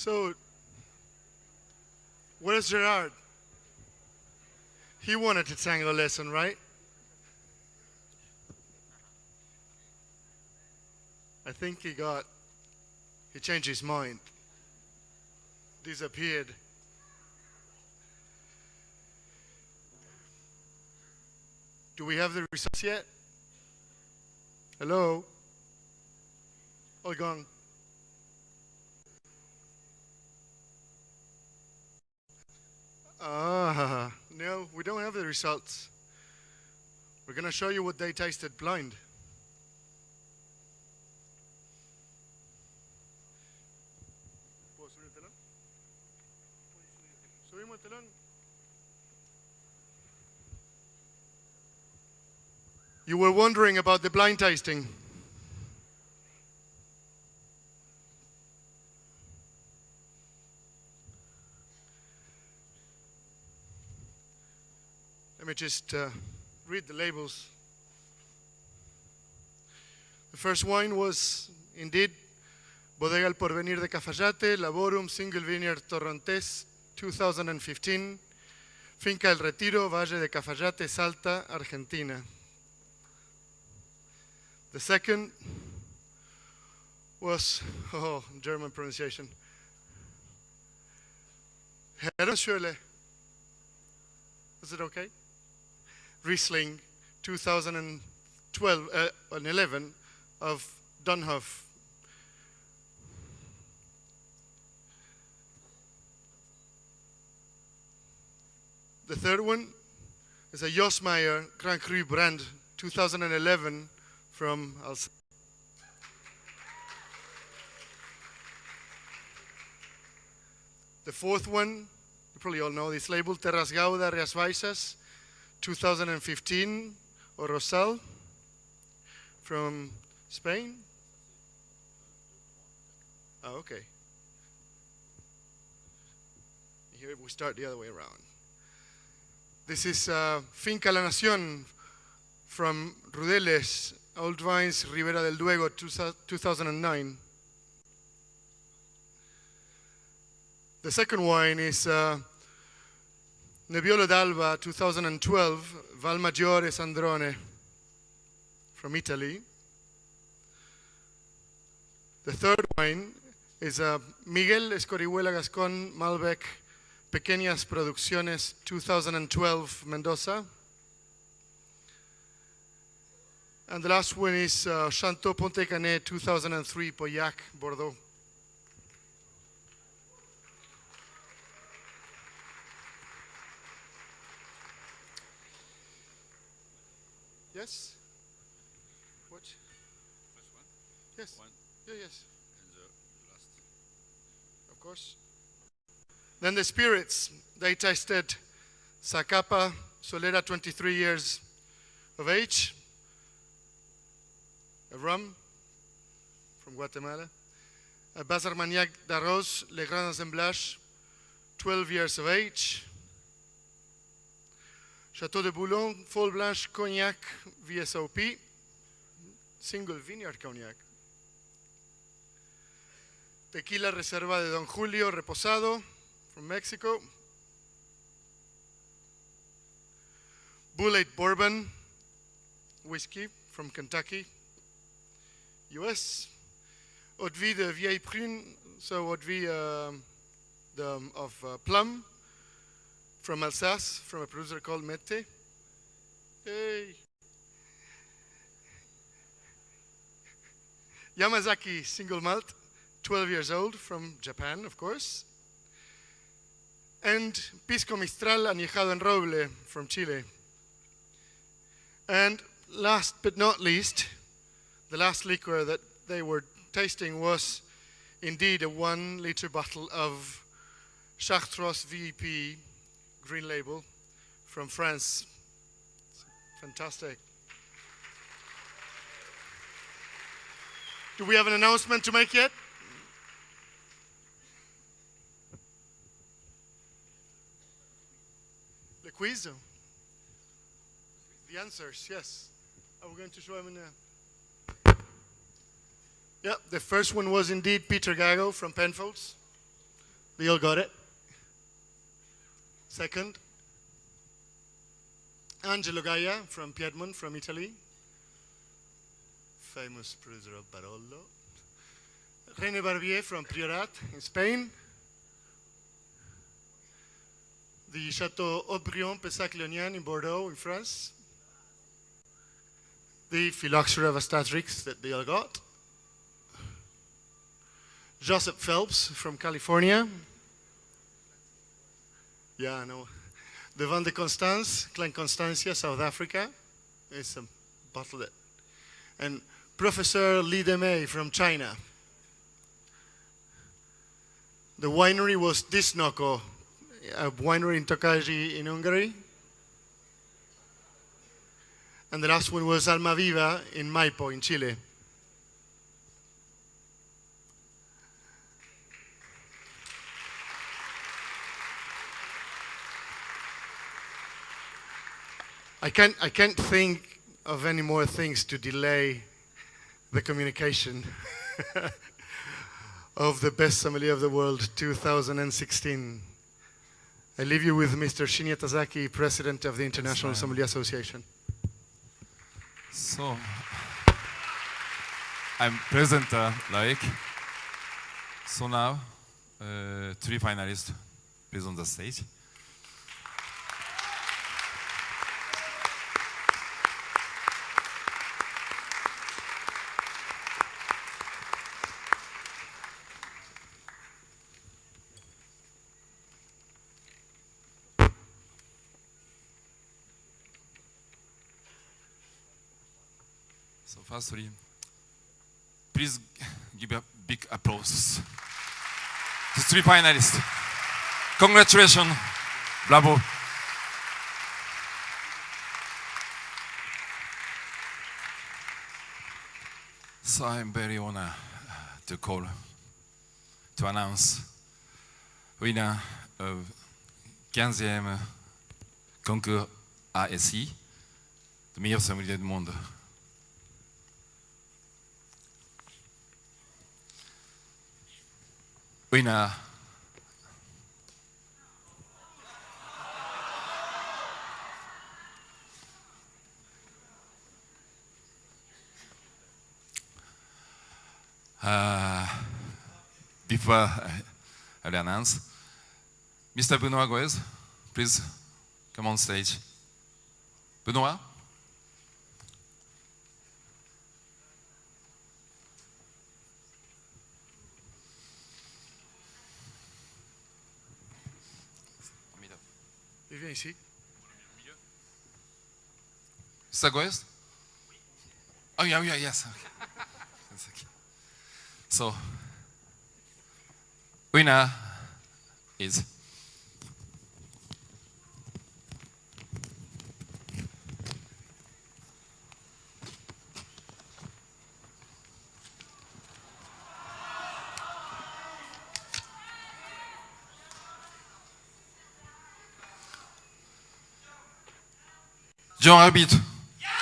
So, where's Gerard? He wanted a tango lesson, right? I think he changed his mind. Disappeared. Do we have the results yet? Hello? All gone. No, we don't have the results. We're going to show you what they tasted blind. Subimos el telón. You were wondering about the blind tasting. Let me just read the labels. The first wine was indeed Bodega El Porvenir de Cafayate, Laborum, Single Vineyard Torrontés, 2015, Finca El Retiro, Valle de Cafayate, Salta, Argentina. The second was, German pronunciation, Herrenschule. Is it okay? Riesling 2012 and 11 of Dunhoff. The third one is a Josmeyer Grand Cru brand 2011 from Alsace. The fourth one, you probably all know this label, Terras Gauda Rias Baixas 2015, or Rosal from Spain. Oh, okay. Here we start the other way around. This is Finca La Nación from Rudeles, Old Vines, Ribera del Duero, 2009. The second wine is Nebbiolo d'Alba, 2012, Valmaggiore Sandrone from Italy. The third wine is Miguel Escorihuela Gascon Malbec, Pequeñas Producciones, 2012, Mendoza. And the last one is Chateau Ponte Canet, 2003, Pauillac, Bordeaux. Yes? What? First one? Yes. One. Yeah, yes. And the last. Of course. Then the spirits, they tasted Zacapa Solera, 23 years of age, a rum from Guatemala, a Bas Armagnac d'Arros, Le Grand Assemblage, 12 years of age, Chateau de Boulogne, Folle Blanche Cognac, VSOP, single vineyard cognac, Tequila Reserva de Don Julio, Reposado, from Mexico, Bulleit Bourbon, whiskey from Kentucky, US, Eau de Vie de Vieille Prune, so Eau de Vie of plum, from Alsace, from a producer called Mette. Hey. Yamazaki single malt, 12 years old, from Japan, of course. And Pisco Mistral añejado en roble from Chile. And last but not least, the last liquor that they were tasting was indeed a 1 liter bottle of Chartreuse VEP green label from France. Fantastic. Do we have an announcement to make yet? The quiz? The answers, yes. Are we going to show them in the... Yeah, the first one was indeed Peter Gago from Penfolds. They all got it. Second, Angelo Gaia from Piedmont, from Italy. Famous producer of Barolo. René Barbier from Priorat in Spain. The Chateau Aubryon Pessac-Léognan in Bordeaux in France. The phylloxera of Astatrix that they all got. Joseph Phelps from California. Yeah, I know. The Van de Constance, Klein Constantia, South Africa. It's a bottle that. And Professor Li Demey from China. The winery was Disnoko, a winery in Tokaji in Hungary. And the last one was Almaviva in Maipo in Chile. I can't think of any more things to delay the communication of the best sommelier of the world 2016. I leave you with Mr. Shinya Tazaki, President of the International Sommelier Association. So, I'm President Loic. So now, 3 finalists is on the stage. So firstly, please give a big applause to 3 finalists. Congratulations, bravo. So I'm very honored to announce winner of 15e Concours A.S.I, the Meilleur Sommelier du Monde. Winner before I'll announce, Mr. Benoit Goez, please come on stage. Benoit? Il vient ici. Mr. Goez? Oh, yeah, yes. Okay. So, winner is John Arbit,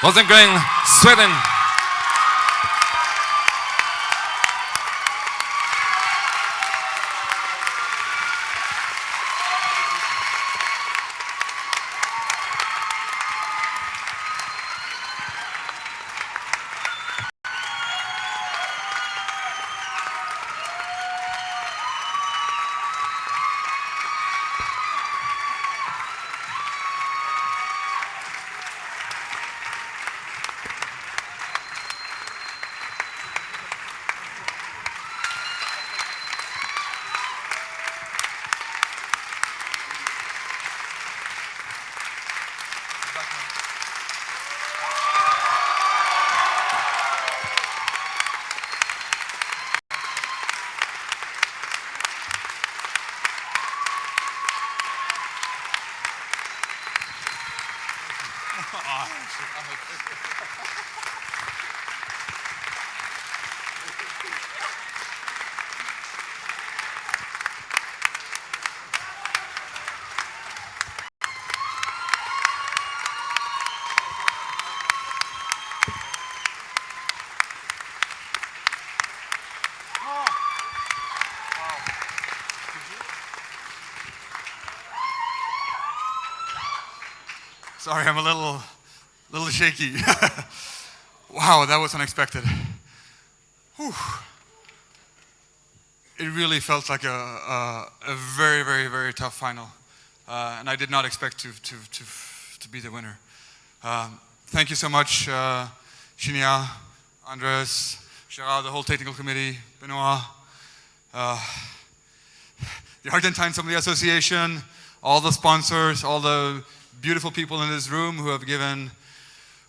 Rosengren, Sweden. Sorry, I'm a little shaky. Wow, that was unexpected. Whew. It really felt like a very, very, very tough final. And I did not expect to be the winner. Thank you so much, Shinya, Andres, Gerard, the whole technical committee, Benoit, the Argentine Sommelier Association, all the sponsors, all the beautiful people in this room who have given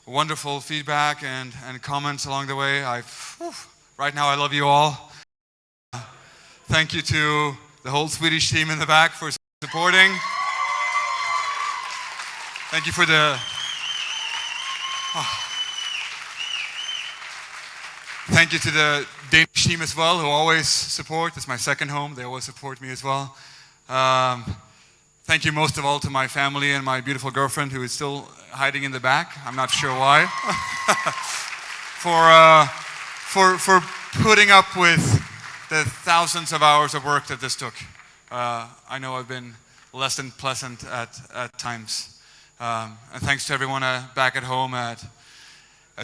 wonderful feedback and comments along the way. Right now I love you all. Thank you to the whole Swedish team in the back for supporting. Thank you for the... Thank you to the Danish team as well, who always support. It's my second home. They always support me as well. Thank you most of all to my family and my beautiful girlfriend, who is still hiding in the back. I'm not sure why. For putting up with the thousands of hours of work that this took. I know I've been less than pleasant at times. And thanks to everyone back at home at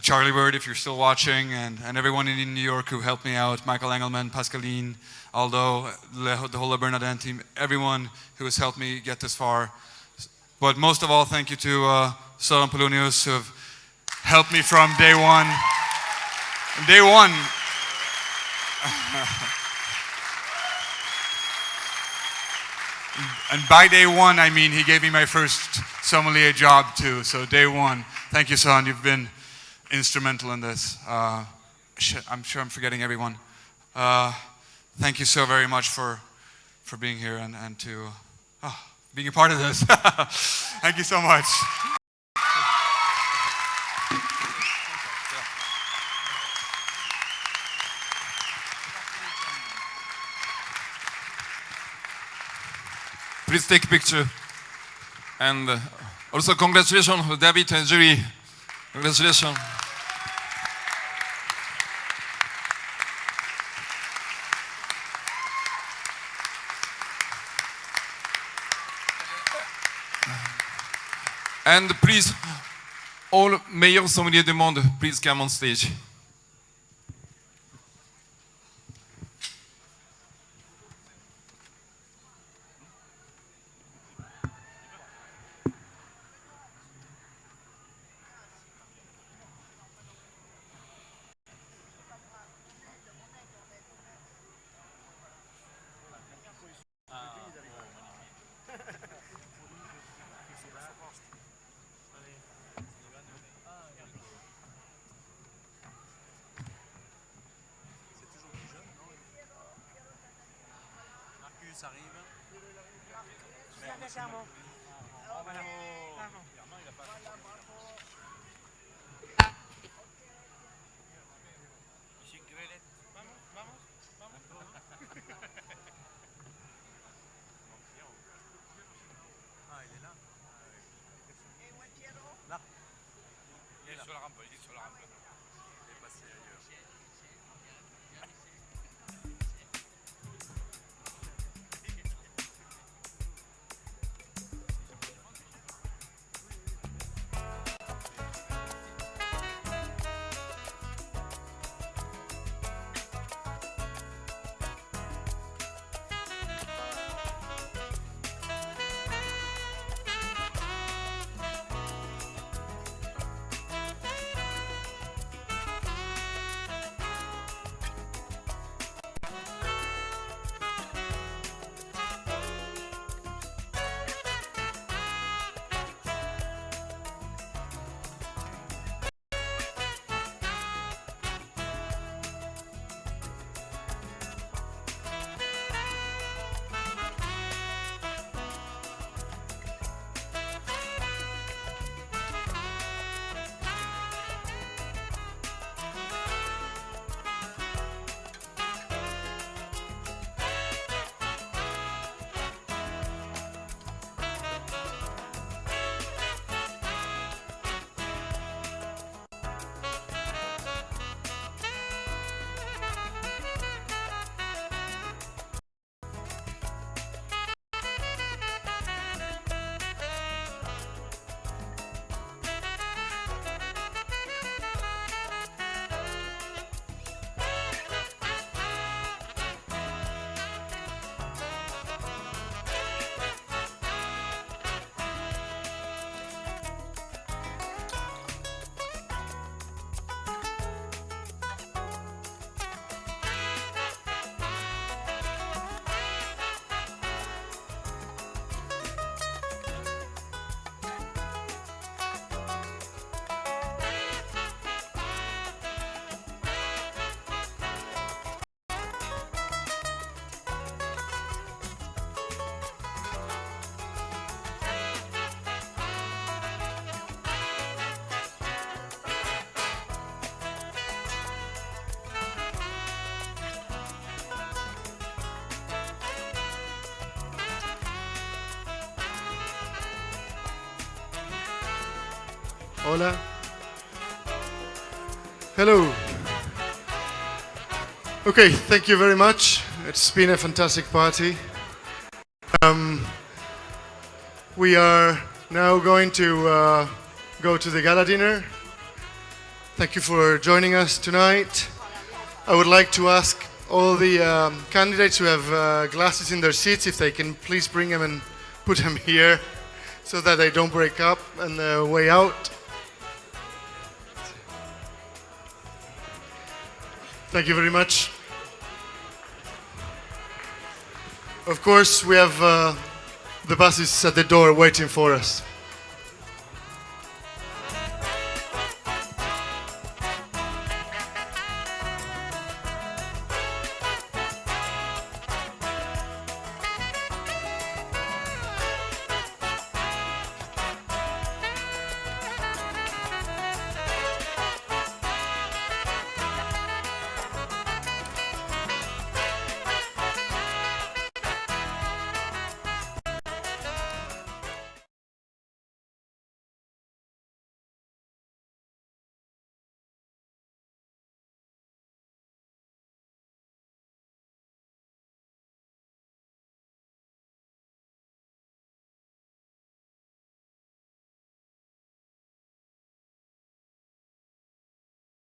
Charlie Bird, if you're still watching, and everyone in New York who helped me out, Michael Engelman, Pascaline, Aldo, the whole Bernardin team, everyone who has helped me get this far. But most of all, thank you to Soren Polonius, who have helped me from day one. Day one. And by day one, I mean he gave me my first sommelier job too. So day one, thank you, Son. You've been instrumental in this. I'm sure I'm forgetting everyone. Thank you so very much for being here and to being a part of this. Thank you so much. Please take a picture. And also congratulations to David and Julie. Congratulations. And please, all Meilleur Sommelier du Monde, please come on stage. Hola. Hello. Okay, thank you very much. It's been a fantastic party. We are now going to go to the gala dinner. Thank you for joining us tonight. I would like to ask all the candidates who have glasses in their seats if they can please bring them and put them here so that they don't break up on the way out. Thank you very much. Of course, we have the buses at the door waiting for us.